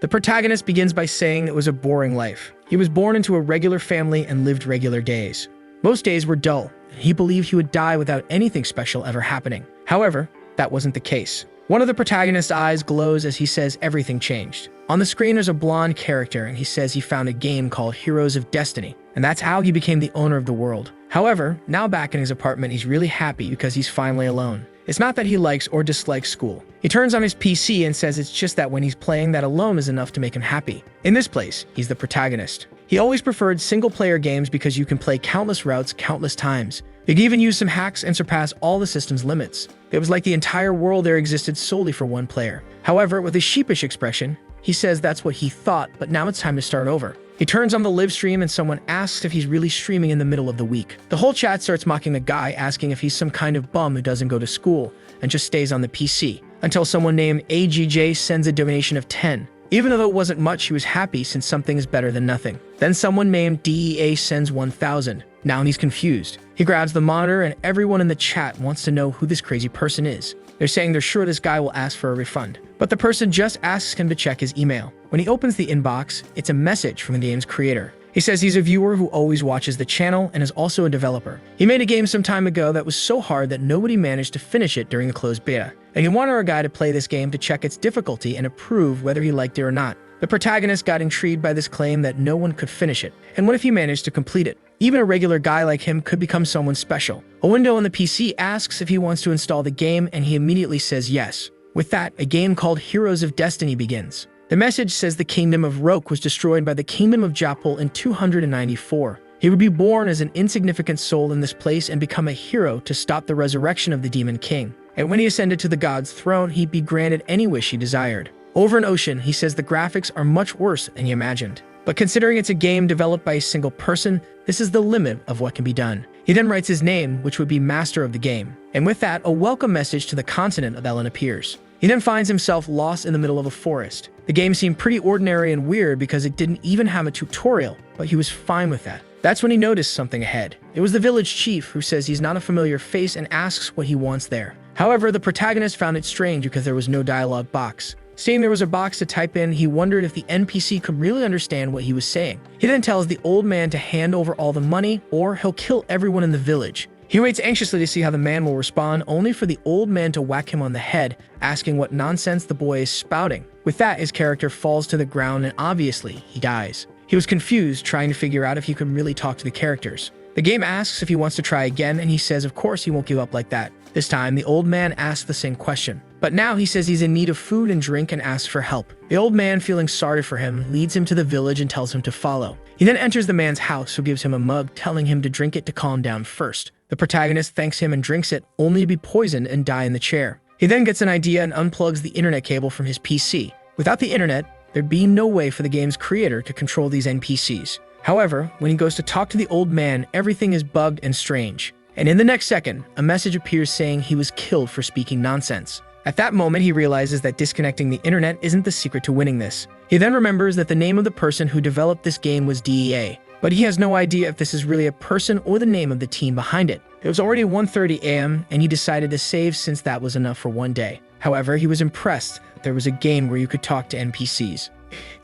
The protagonist begins by saying it was a boring life. He was born into a regular family and lived regular days. Most days were dull, and he believed he would die without anything special ever happening. However, that wasn't the case. One of the protagonist's eyes glows as he says everything changed. On the screen there's a blonde character and he says he found a game called Heroes of Destiny, and that's how he became the owner of the world. However, now back in his apartment he's really happy because he's finally alone. It's not that he likes or dislikes school. He turns on his PC and says it's just that when he's playing that alone is enough to make him happy. In this place, he's the protagonist. He always preferred single-player games because you can play countless routes countless times. You can even use some hacks and surpass all the system's limits. It was like the entire world there existed solely for one player. However, with a sheepish expression, he says that's what he thought, but now it's time to start over. He turns on the live stream and someone asks if he's really streaming in the middle of the week. The whole chat starts mocking the guy, asking if he's some kind of bum who doesn't go to school and just stays on the PC, until someone named AGJ sends a donation of 10. Even though it wasn't much, he was happy since something is better than nothing. Then someone named DEA sends 1,000. Now he's confused. He grabs the monitor and everyone in the chat wants to know who this crazy person is. They're saying they're sure this guy will ask for a refund. But the person just asks him to check his email. When he opens the inbox, it's a message from the game's creator. He says he's a viewer who always watches the channel and is also a developer. He made a game some time ago that was so hard that nobody managed to finish it during the closed beta. And he wanted our guy to play this game to check its difficulty and approve whether he liked it or not. The protagonist got intrigued by this claim that no one could finish it. And what if he managed to complete it? Even a regular guy like him could become someone special. A window on the PC asks if he wants to install the game and he immediately says yes. With that, a game called Heroes of Destiny begins. The message says the kingdom of Roke was destroyed by the kingdom of Japol in 294. He would be born as an insignificant soul in this place and become a hero to stop the resurrection of the demon king. And when he ascended to the god's throne, he'd be granted any wish he desired. Over an ocean, he says the graphics are much worse than he imagined. But considering it's a game developed by a single person, this is the limit of what can be done. He then writes his name, which would be master of the game. And with that, a welcome message to the continent of Ellen appears. He then finds himself lost in the middle of a forest. The game seemed pretty ordinary and weird because it didn't even have a tutorial, but he was fine with that. That's when he noticed something ahead. It was the village chief who says he's not a familiar face and asks what he wants there. However, the protagonist found it strange because there was no dialogue box. Seeing there was a box to type in, he wondered if the NPC could really understand what he was saying. He then tells the old man to hand over all the money or he'll kill everyone in the village. He waits anxiously to see how the man will respond, only for the old man to whack him on the head, asking what nonsense the boy is spouting. With that, his character falls to the ground and obviously, he dies. He was confused, trying to figure out if he could really talk to the characters. The game asks if he wants to try again, and he says of course he won't give up like that. This time, the old man asks the same question. But now he says he's in need of food and drink and asks for help. The old man, feeling sorry for him, leads him to the village and tells him to follow. He then enters the man's house, who gives him a mug, telling him to drink it to calm down first. The protagonist thanks him and drinks it, only to be poisoned and die in the chair. He then gets an idea and unplugs the internet cable from his PC. Without the internet, there'd be no way for the game's creator to control these NPCs. However, when he goes to talk to the old man, everything is bugged and strange. And in the next second, a message appears saying he was killed for speaking nonsense. At that moment, he realizes that disconnecting the internet isn't the secret to winning this. He then remembers that the name of the person who developed this game was DEA, but he has no idea if this is really a person or the name of the team behind it. It was already 1:30 a.m., and he decided to save since that was enough for one day. However, he was impressed that there was a game where you could talk to NPCs.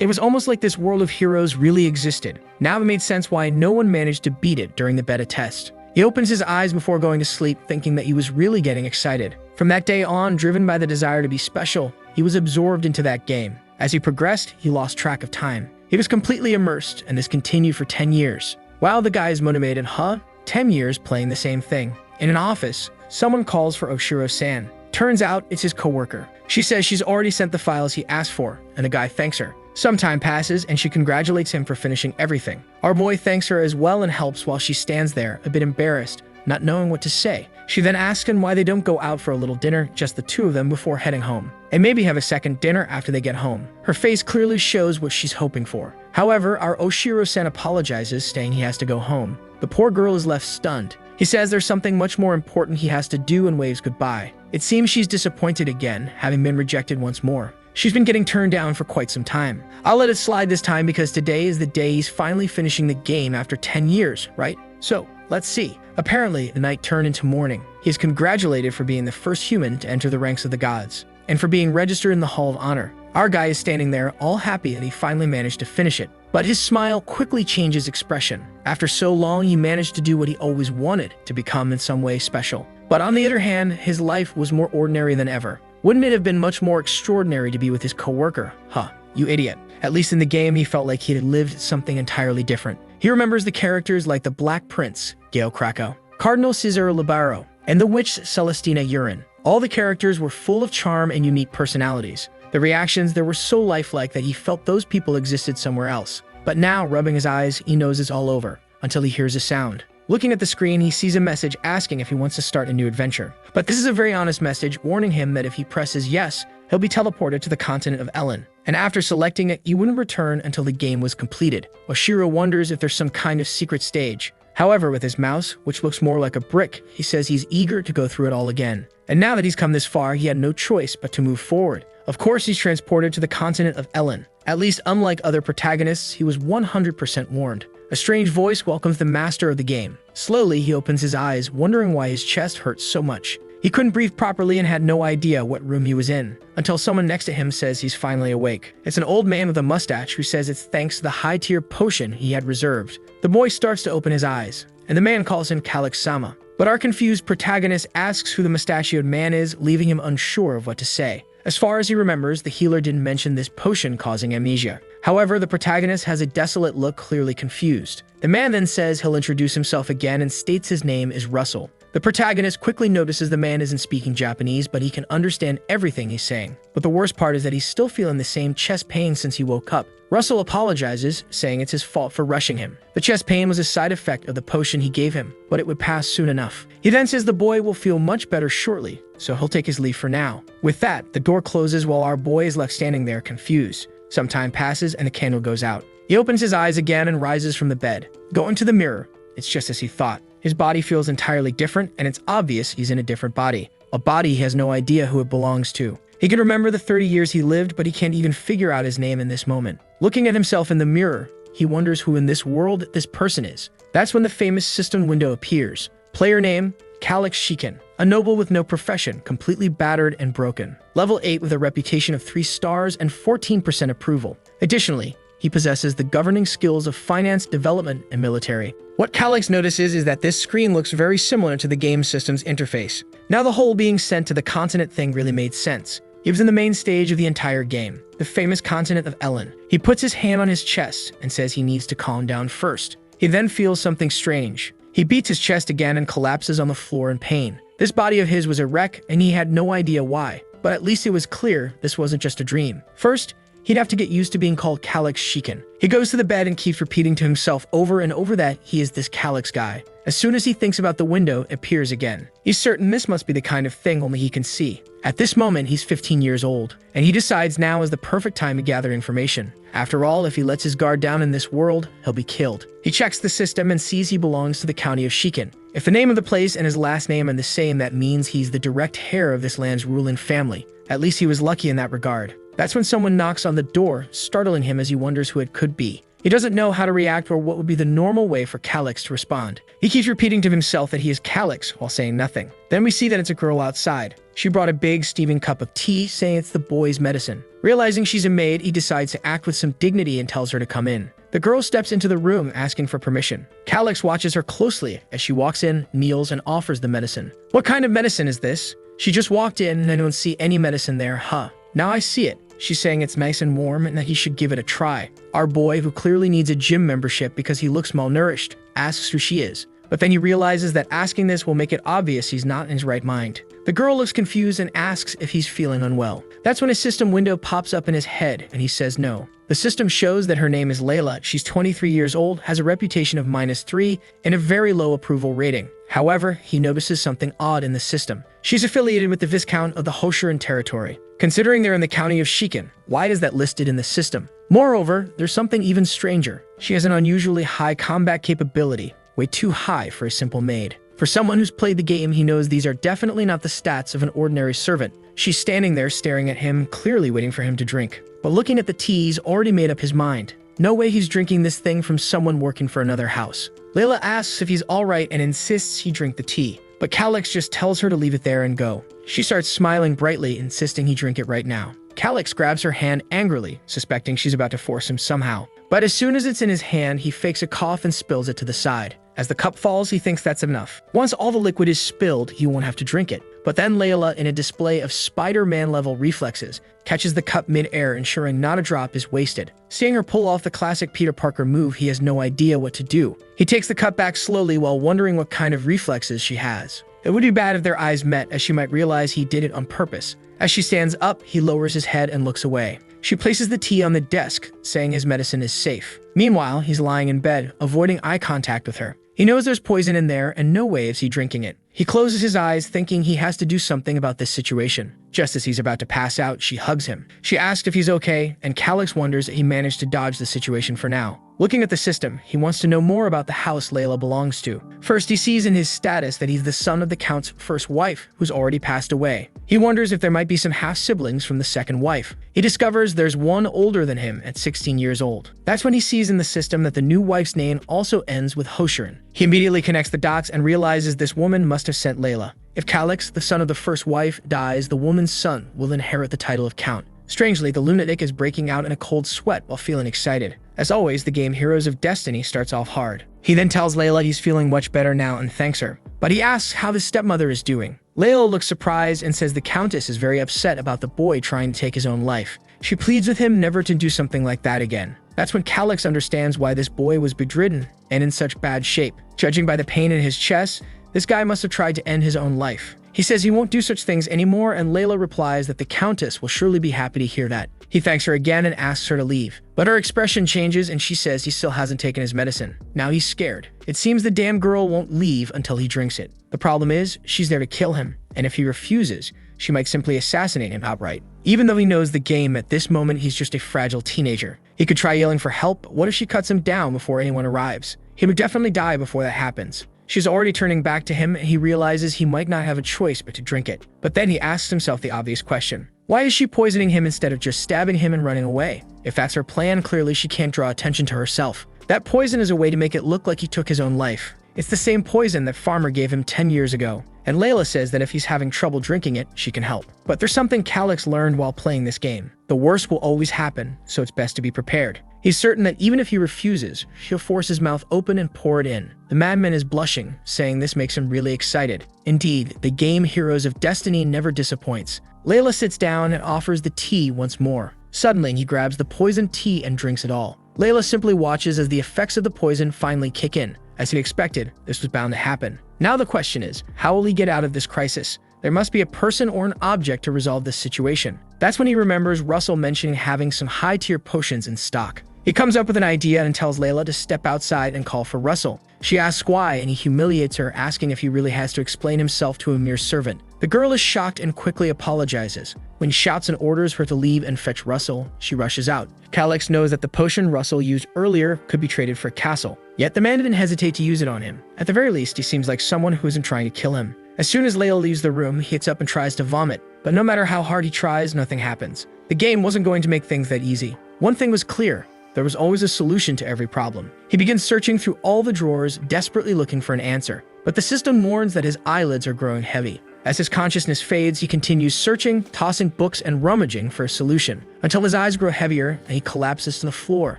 It was almost like this world of heroes really existed. Now it made sense why no one managed to beat it during the beta test. He opens his eyes before going to sleep, thinking that he was really getting excited. From that day on, driven by the desire to be special, he was absorbed into that game. As he progressed, he lost track of time. He was completely immersed, and this continued for 10 years. Wow, the guy is motivated, huh? 10 years playing the same thing. In an office, someone calls for Oshiro-san. Turns out it's his coworker. She says she's already sent the files he asked for, and the guy thanks her. Some time passes, and she congratulates him for finishing everything. Our boy thanks her as well and helps while she stands there, a bit embarrassed, not knowing what to say. She then asks him why they don't go out for a little dinner, just the two of them, before heading home, and maybe have a second dinner after they get home. Her face clearly shows what she's hoping for. However, our Oshiro-san apologizes, saying he has to go home. The poor girl is left stunned. He says there's something much more important he has to do and waves goodbye. It seems she's disappointed again, having been rejected once more. She's been getting turned down for quite some time. I'll let it slide this time because today is the day he's finally finishing the game after 10 years, right? So, let's see. Apparently, the night turned into morning. He is congratulated for being the first human to enter the ranks of the gods, and for being registered in the Hall of Honor. Our guy is standing there, all happy that he finally managed to finish it. But his smile quickly changes expression. After so long, he managed to do what he always wanted, to become in some way special. But on the other hand, his life was more ordinary than ever. Wouldn't it have been much more extraordinary to be with his coworker? Huh, you idiot. At least in the game, he felt like he had lived something entirely different. He remembers the characters like the Black Prince, Gale Krakow, Cardinal Cesar Libero, and the Witch Celestina Urin. All the characters were full of charm and unique personalities. The reactions there were so lifelike that he felt those people existed somewhere else. But now, rubbing his eyes, he knows it's all over, until he hears a sound. Looking at the screen, he sees a message asking if he wants to start a new adventure. But this is a very honest message, warning him that if he presses yes, he'll be teleported to the continent of Ellen. And after selecting it, he wouldn't return until the game was completed. Oshiro wonders if there's some kind of secret stage. However, with his mouse, which looks more like a brick, he says he's eager to go through it all again. And now that he's come this far, he had no choice but to move forward. Of course, he's transported to the continent of Ellen. At least, unlike other protagonists, he was 100% warned. A strange voice welcomes the master of the game. Slowly, he opens his eyes, wondering why his chest hurts so much. He couldn't breathe properly and had no idea what room he was in, until someone next to him says he's finally awake. It's an old man with a mustache who says it's thanks to the high-tier potion he had reserved. The boy starts to open his eyes, and the man calls him Calyx-sama. But our confused protagonist asks who the mustachioed man is, leaving him unsure of what to say. As far as he remembers, the healer didn't mention this potion causing amnesia. However, the protagonist has a desolate look, clearly confused. The man then says he'll introduce himself again and states his name is Russell. The protagonist quickly notices the man isn't speaking Japanese, but he can understand everything he's saying. But the worst part is that he's still feeling the same chest pain since he woke up. Russell apologizes, saying it's his fault for rushing him. The chest pain was a side effect of the potion he gave him, but it would pass soon enough. He then says the boy will feel much better shortly, so he'll take his leave for now. With that, the door closes while our boy is left standing there confused. Some time passes and the candle goes out. He opens his eyes again and rises from the bed. Going to the mirror, it's just as he thought. His body feels entirely different, and it's obvious he's in a different body. A body he has no idea who it belongs to. He can remember the 30 years he lived, but he can't even figure out his name in this moment. Looking at himself in the mirror, he wonders who in this world this person is. That's when the famous system window appears. Player name, Calyx Shiken. A noble with no profession, completely battered and broken. Level 8 with a reputation of 3 stars and 14% approval. Additionally, he possesses the governing skills of finance, development, and military. What Calyx notices is that this screen looks very similar to the game system's interface. Now the whole being sent to the continent thing really made sense. He was in the main stage of the entire game, the famous continent of Ellen. He puts his hand on his chest and says he needs to calm down first. He then feels something strange. He beats his chest again and collapses on the floor in pain. This body of his was a wreck and he had no idea why, but at least it was clear this wasn't just a dream. First, he'd have to get used to being called Calyx Shiken. He goes to the bed and keeps repeating to himself over and over that he is this Calyx guy. As soon as he thinks about the window, it appears again. He's certain this must be the kind of thing only he can see. At this moment, he's 15 years old, and he decides now is the perfect time to gather information. After all, if he lets his guard down in this world, he'll be killed. He checks the system and sees he belongs to the county of Shiken. If the name of the place and his last name are the same, that means he's the direct heir of this land's ruling family. At least he was lucky in that regard. That's when someone knocks on the door, startling him as he wonders who it could be. He doesn't know how to react or what would be the normal way for Calyx to respond. He keeps repeating to himself that he is Calyx while saying nothing. Then we see that it's a girl outside. She brought a big steaming cup of tea, saying it's the boy's medicine. Realizing she's a maid, he decides to act with some dignity and tells her to come in. The girl steps into the room, asking for permission. Calyx watches her closely as she walks in, kneels, and offers the medicine. What kind of medicine is this? She just walked in and I don't see any medicine there, huh? Now I see it. She's saying it's nice and warm and that he should give it a try. Our boy, who clearly needs a gym membership because he looks malnourished, asks who she is. But then he realizes that asking this will make it obvious he's not in his right mind. The girl looks confused and asks if he's feeling unwell. That's when a system window pops up in his head and he says no. The system shows that her name is Layla. She's 23 years old, has a reputation of -3, and a very low approval rating. However, he notices something odd in the system. She's affiliated with the Viscount of the Hoshiran territory. Considering they're in the county of Shiken, why is that listed in the system? Moreover, there's something even stranger. She has an unusually high combat capability, way too high for a simple maid. For someone who's played the game, he knows these are definitely not the stats of an ordinary servant. She's standing there staring at him, clearly waiting for him to drink. But looking at the tea, he's already made up his mind. No way he's drinking this thing from someone working for another house. Layla asks if he's alright and insists he drink the tea. But Calyx just tells her to leave it there and go. She starts smiling brightly, insisting he drink it right now. Calix grabs her hand angrily, suspecting she's about to force him somehow. But as soon as it's in his hand, he fakes a cough and spills it to the side. As the cup falls, he thinks that's enough. Once all the liquid is spilled, he won't have to drink it. But then Layla, in a display of Spider-Man-level reflexes, catches the cup mid-air, ensuring not a drop is wasted. Seeing her pull off the classic Peter Parker move, he has no idea what to do. He takes the cup back slowly while wondering what kind of reflexes she has. It would be bad if their eyes met, as she might realize he did it on purpose. As she stands up, he lowers his head and looks away. She places the tea on the desk, saying his medicine is safe. Meanwhile, he's lying in bed, avoiding eye contact with her. He knows there's poison in there, and no way is he drinking it. He closes his eyes, thinking he has to do something about this situation. Just as he's about to pass out, she hugs him. She asks if he's okay, and Calix wonders that he managed to dodge the situation for now. Looking at the system, he wants to know more about the house Layla belongs to. First, he sees in his status that he's the son of the Count's first wife, who's already passed away. He wonders if there might be some half-siblings from the second wife. He discovers there's one older than him at 16 years old. That's when he sees in the system that the new wife's name also ends with Hoshirin. He immediately connects the dots and realizes this woman must have sent Layla. If Calix, the son of the first wife, dies, the woman's son will inherit the title of Count. Strangely, the lunatic is breaking out in a cold sweat while feeling excited. As always, the game Heroes of Destiny starts off hard. He then tells Layla he's feeling much better now and thanks her. But he asks how his stepmother is doing. Layla looks surprised and says the Countess is very upset about the boy trying to take his own life. She pleads with him never to do something like that again. That's when Calix understands why this boy was bedridden and in such bad shape. Judging by the pain in his chest, this guy must have tried to end his own life. He says he won't do such things anymore, and Layla replies that the Countess will surely be happy to hear that. He thanks her again and asks her to leave. But her expression changes and she says he still hasn't taken his medicine. Now he's scared. It seems the damn girl won't leave until he drinks it. The problem is, she's there to kill him, and if he refuses, she might simply assassinate him outright. Even though he knows the game, at this moment he's just a fragile teenager. He could try yelling for help, but what if she cuts him down before anyone arrives? He would definitely die before that happens. She's already turning back to him, and he realizes he might not have a choice but to drink it. But then he asks himself the obvious question. Why is she poisoning him instead of just stabbing him and running away? If that's her plan, clearly she can't draw attention to herself. That poison is a way to make it look like he took his own life. It's the same poison that Farmer gave him 10 years ago. And Layla says that if he's having trouble drinking it, she can help. But there's something Calix learned while playing this game. The worst will always happen, so it's best to be prepared. He's certain that even if he refuses, she'll force his mouth open and pour it in. The madman is blushing, saying this makes him really excited. Indeed, the game Heroes of Destiny never disappoints. Layla sits down and offers the tea once more. Suddenly, he grabs the poisoned tea and drinks it all. Layla simply watches as the effects of the poison finally kick in. As he expected, this was bound to happen. Now the question is, how will he get out of this crisis? There must be a person or an object to resolve this situation. That's when he remembers Russell mentioning having some high-tier potions in stock. He comes up with an idea and tells Layla to step outside and call for Russell. She asks why, and he humiliates her, asking if he really has to explain himself to a mere servant. The girl is shocked and quickly apologizes. When he shouts and orders her to leave and fetch Russell, she rushes out. Calix knows that the potion Russell used earlier could be traded for a castle. Yet the man didn't hesitate to use it on him. At the very least, he seems like someone who isn't trying to kill him. As soon as Layla leaves the room, he gets up and tries to vomit. But no matter how hard he tries, nothing happens. The game wasn't going to make things that easy. One thing was clear. There was always a solution to every problem. He begins searching through all the drawers, desperately looking for an answer. But the system warns that his eyelids are growing heavy. As his consciousness fades, he continues searching, tossing books and rummaging for a solution, until his eyes grow heavier and he collapses to the floor.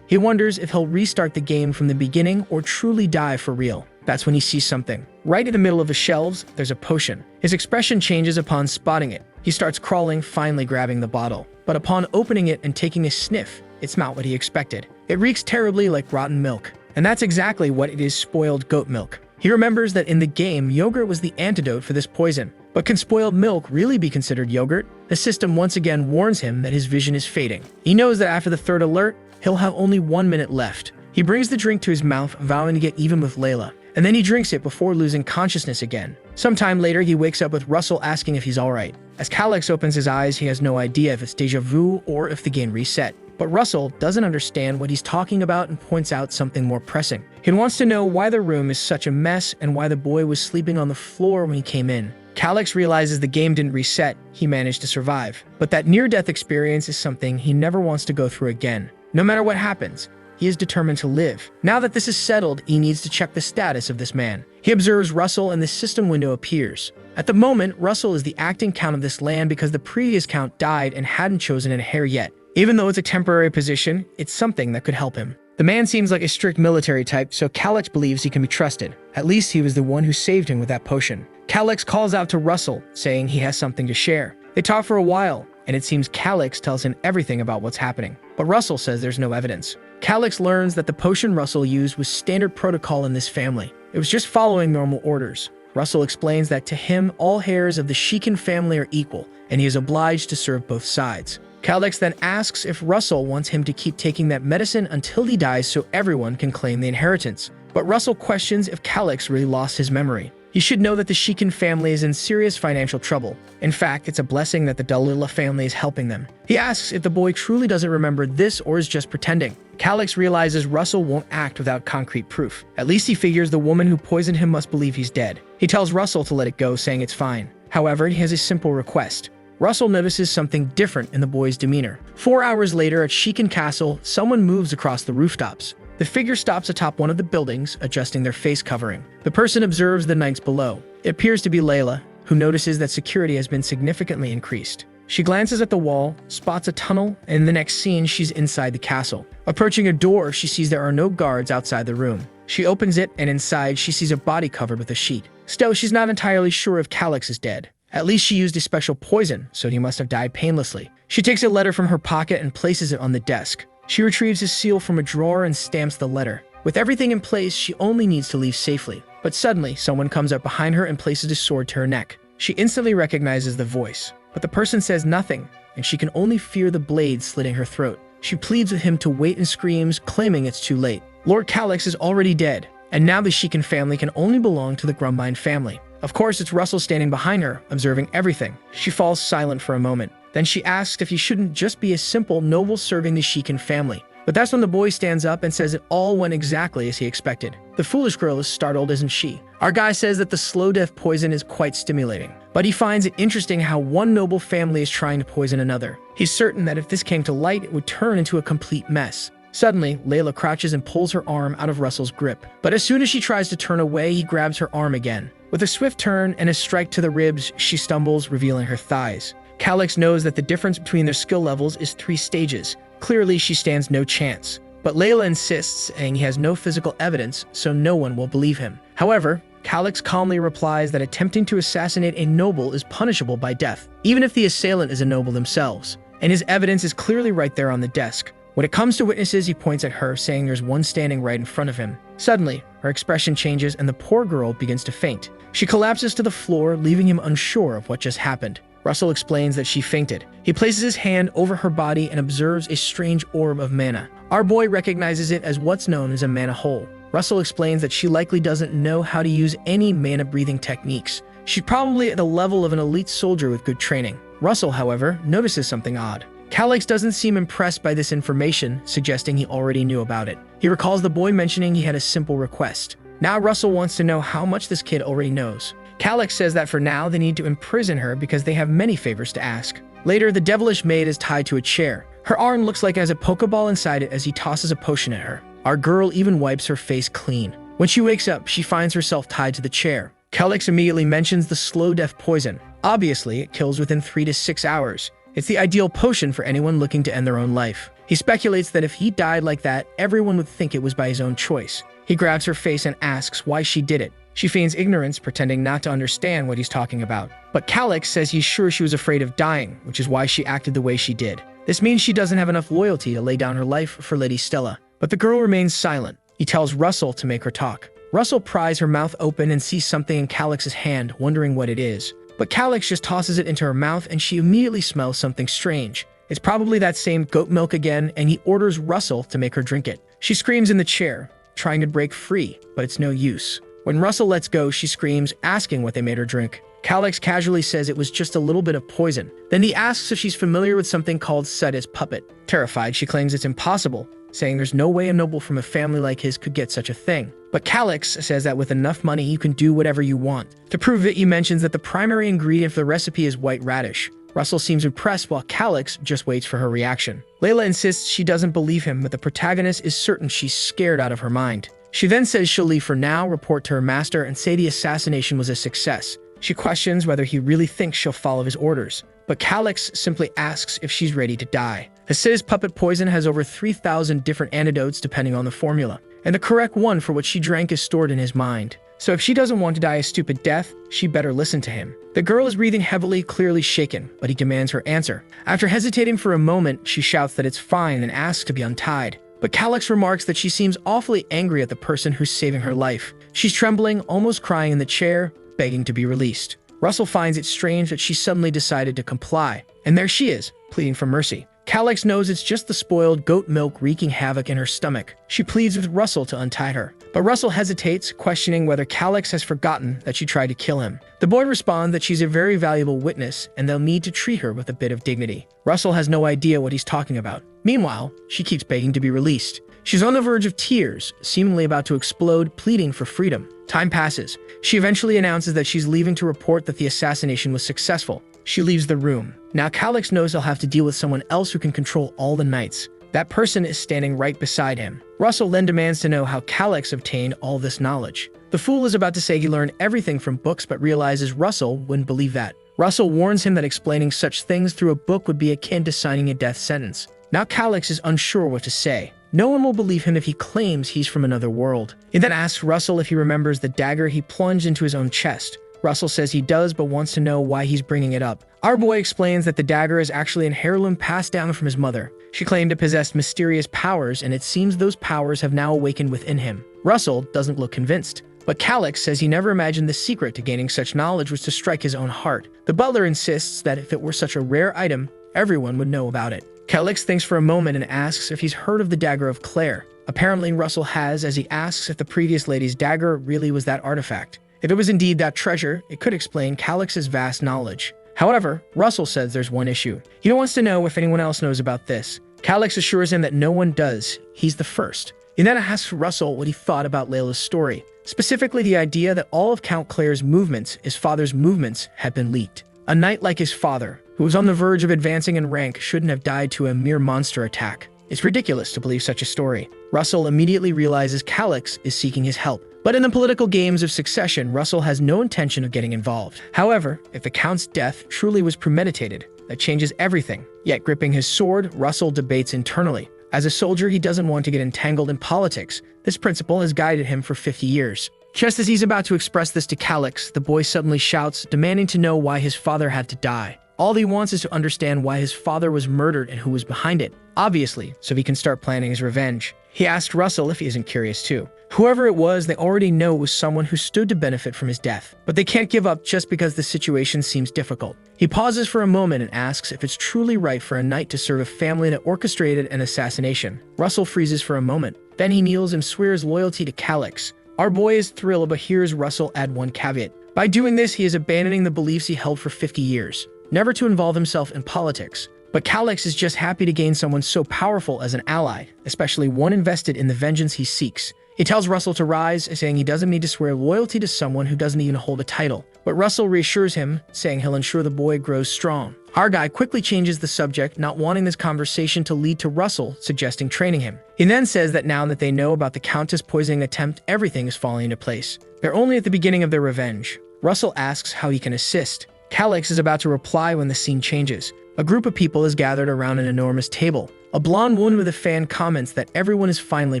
He wonders if he'll restart the game from the beginning or truly die for real. That's when he sees something. Right in the middle of the shelves, there's a potion. His expression changes upon spotting it. He starts crawling, finally grabbing the bottle. But upon opening it and taking a sniff, it's not what he expected. It reeks terribly like rotten milk. And that's exactly what it is: spoiled goat milk. He remembers that in the game, yogurt was the antidote for this poison. But can spoiled milk really be considered yogurt? The system once again warns him that his vision is fading. He knows that after the third alert, he'll have only 1 minute left. He brings the drink to his mouth, vowing to get even with Layla. And then he drinks it before losing consciousness again. Sometime later, he wakes up with Russell asking if he's alright. As Calix opens his eyes, he has no idea if it's deja vu or if the game reset. But Russell doesn't understand what he's talking about and points out something more pressing. He wants to know why the room is such a mess and why the boy was sleeping on the floor when he came in. Calix realizes the game didn't reset, he managed to survive. But that near-death experience is something he never wants to go through again. No matter what happens, he is determined to live. Now that this is settled, he needs to check the status of this man. He observes Russell and the system window appears. At the moment, Russell is the acting count of this land because the previous count died and hadn't chosen an heir yet. Even though it's a temporary position, it's something that could help him. The man seems like a strict military type, so Calyx believes he can be trusted. At least he was the one who saved him with that potion. Calyx calls out to Russell, saying he has something to share. They talk for a while, and it seems Calyx tells him everything about what's happening. But Russell says there's no evidence. Calyx learns that the potion Russell used was standard protocol in this family. It was just following normal orders. Russell explains that to him, all heirs of the Shikin family are equal, and he is obliged to serve both sides. Calyx then asks if Russell wants him to keep taking that medicine until he dies so everyone can claim the inheritance. But Russell questions if Calyx really lost his memory. He should know that the Shikin family is in serious financial trouble. In fact, it's a blessing that the Dalila family is helping them. He asks if the boy truly doesn't remember this or is just pretending. Calyx realizes Russell won't act without concrete proof. At least he figures the woman who poisoned him must believe he's dead. He tells Russell to let it go, saying it's fine. However, he has a simple request. Russell notices something different in the boy's demeanor. 4 hours later at Shikin Castle, someone moves across the rooftops. The figure stops atop one of the buildings, adjusting their face covering. The person observes the knights below. It appears to be Layla, who notices that security has been significantly increased. She glances at the wall, spots a tunnel, and in the next scene, she's inside the castle. Approaching a door, she sees there are no guards outside the room. She opens it, and inside, she sees a body covered with a sheet. Still, she's not entirely sure if Calyx is dead. At least she used a special poison, so he must have died painlessly. She takes a letter from her pocket and places it on the desk. She retrieves his seal from a drawer and stamps the letter. With everything in place, she only needs to leave safely. But suddenly, someone comes up behind her and places a sword to her neck. She instantly recognizes the voice, but the person says nothing, and she can only fear the blade slitting her throat. She pleads with him to wait and screams, claiming it's too late. Lord Calyx is already dead, and now the Shikin family can only belong to the Grumbine family. Of course, it's Russell standing behind her, observing everything. She falls silent for a moment. Then she asks if he shouldn't just be a simple noble serving the Shikin family. But that's when the boy stands up and says it all went exactly as he expected. The foolish girl is startled, isn't she? Our guy says that the slow death poison is quite stimulating, but he finds it interesting how one noble family is trying to poison another. He's certain that if this came to light, it would turn into a complete mess. Suddenly, Layla crouches and pulls her arm out of Russell's grip. But as soon as she tries to turn away, he grabs her arm again. With a swift turn and a strike to the ribs, she stumbles, revealing her thighs. Calyx knows that the difference between their skill levels is 3 stages. Clearly, she stands no chance. But Layla insists, saying he has no physical evidence, so no one will believe him. However, Calyx calmly replies that attempting to assassinate a noble is punishable by death, even if the assailant is a noble themselves. And his evidence is clearly right there on the desk. When it comes to witnesses, he points at her, saying there's one standing right in front of him. Suddenly, her expression changes and the poor girl begins to faint. She collapses to the floor, leaving him unsure of what just happened. Russell explains that she fainted. He places his hand over her body and observes a strange orb of mana. Our boy recognizes it as what's known as a mana hole. Russell explains that she likely doesn't know how to use any mana-breathing techniques. She's probably at the level of an elite soldier with good training. Russell, however, notices something odd. Calyx doesn't seem impressed by this information, suggesting he already knew about it. He recalls the boy mentioning he had a simple request. Now Russell wants to know how much this kid already knows. Calyx says that for now they need to imprison her because they have many favors to ask. Later, the devilish maid is tied to a chair. Her arm looks like it has a Pokeball inside it as he tosses a potion at her. Our girl even wipes her face clean. When she wakes up, she finds herself tied to the chair. Calyx immediately mentions the slow death poison. Obviously, it kills within 3 to 6 hours. It's the ideal potion for anyone looking to end their own life. He speculates that if he died like that, everyone would think it was by his own choice. He grabs her face and asks why she did it. She feigns ignorance, pretending not to understand what he's talking about. But Calyx says he's sure she was afraid of dying, which is why she acted the way she did. This means she doesn't have enough loyalty to lay down her life for Lady Stella. But the girl remains silent. He tells Russell to make her talk. Russell pries her mouth open and sees something in Calyx's hand, wondering what it is. But Calyx just tosses it into her mouth and she immediately smells something strange. It's probably that same goat milk again, and he orders Russell to make her drink it. She screams in the chair, trying to break free, but it's no use. When Russell lets go, she screams, asking what they made her drink. Calyx casually says it was just a little bit of poison. Then he asks if she's familiar with something called Seta's puppet. Terrified, she claims it's impossible, saying there's no way a noble from a family like his could get such a thing. But Calyx says that with enough money, you can do whatever you want. To prove it, he mentions that the primary ingredient for the recipe is white radish. Russell seems impressed while Calix just waits for her reaction. Layla insists she doesn't believe him, but the protagonist is certain she's scared out of her mind. She then says she'll leave for now, report to her master, and say the assassination was a success. She questions whether he really thinks she'll follow his orders, but Calix simply asks if she's ready to die. Hasida's puppet poison has over 3,000 different antidotes depending on the formula, and the correct one for what she drank is stored in his mind. So if she doesn't want to die a stupid death, she better listen to him. The girl is breathing heavily, clearly shaken, but he demands her answer. After hesitating for a moment, she shouts that it's fine and asks to be untied. But Calix remarks that she seems awfully angry at the person who's saving her life. She's trembling, almost crying in the chair, begging to be released. Russell finds it strange that she suddenly decided to comply. And there she is, pleading for mercy. Calix knows it's just the spoiled goat milk wreaking havoc in her stomach. She pleads with Russell to untie her. But Russell hesitates, questioning whether Calix has forgotten that she tried to kill him. The boy responds that she's a very valuable witness and they'll need to treat her with a bit of dignity. Russell has no idea what he's talking about. Meanwhile, she keeps begging to be released. She's on the verge of tears, seemingly about to explode, pleading for freedom. Time passes. She eventually announces that she's leaving to report that the assassination was successful. She leaves the room. Now Calix knows he'll have to deal with someone else who can control all the knights. That person is standing right beside him. Russell then demands to know how Calix obtained all this knowledge. The fool is about to say he learned everything from books, but realizes Russell wouldn't believe that. Russell warns him that explaining such things through a book would be akin to signing a death sentence. Now Calix is unsure what to say. No one will believe him if he claims he's from another world. He then asks Russell if he remembers the dagger he plunged into his own chest. Russell says he does, but wants to know why he's bringing it up. Our boy explains that the dagger is actually an heirloom passed down from his mother. She claimed it possessed mysterious powers, and it seems those powers have now awakened within him. Russell doesn't look convinced, but Calix says he never imagined the secret to gaining such knowledge was to strike his own heart. The butler insists that if it were such a rare item, everyone would know about it. Calix thinks for a moment and asks if he's heard of the dagger of Claire. Apparently Russell has, as he asks if the previous lady's dagger really was that artifact. If it was indeed that treasure, it could explain Calix's vast knowledge. However, Russell says there's one issue. He wants to know if anyone else knows about this. Calix assures him that no one does. He's the first. He then asks Russell what he thought about Layla's story, specifically the idea that all of Count Claire's movements, his father's movements, had been leaked. A knight like his father, who was on the verge of advancing in rank, shouldn't have died to a mere monster attack. It's ridiculous to believe such a story. Russell immediately realizes Calix is seeking his help. But in the political games of succession, Russell has no intention of getting involved. However, if the Count's death truly was premeditated, that changes everything. Yet gripping his sword, Russell debates internally. As a soldier, he doesn't want to get entangled in politics. This principle has guided him for 50 years. Just as he's about to express this to Calix, the boy suddenly shouts, demanding to know why his father had to die. All he wants is to understand why his father was murdered and who was behind it. Obviously, so he can start planning his revenge. He asked Russell if he isn't curious too. Whoever it was, they already know it was someone who stood to benefit from his death. But they can't give up just because the situation seems difficult. He pauses for a moment and asks if it's truly right for a knight to serve a family that orchestrated an assassination. Russell freezes for a moment. Then he kneels and swears loyalty to Calix. Our boy is thrilled, but hears Russell add one caveat. By doing this, he is abandoning the beliefs he held for 50 years, never to involve himself in politics. But Calix is just happy to gain someone so powerful as an ally, especially one invested in the vengeance he seeks. He tells Russell to rise, saying he doesn't need to swear loyalty to someone who doesn't even hold a title. But Russell reassures him, saying he'll ensure the boy grows strong. Our guy quickly changes the subject, not wanting this conversation to lead to Russell suggesting training him. He then says that now that they know about the Countess poisoning attempt, everything is falling into place. They're only at the beginning of their revenge. Russell asks how he can assist. Calix is about to reply when the scene changes. A group of people is gathered around an enormous table. A blonde woman with a fan comments that everyone is finally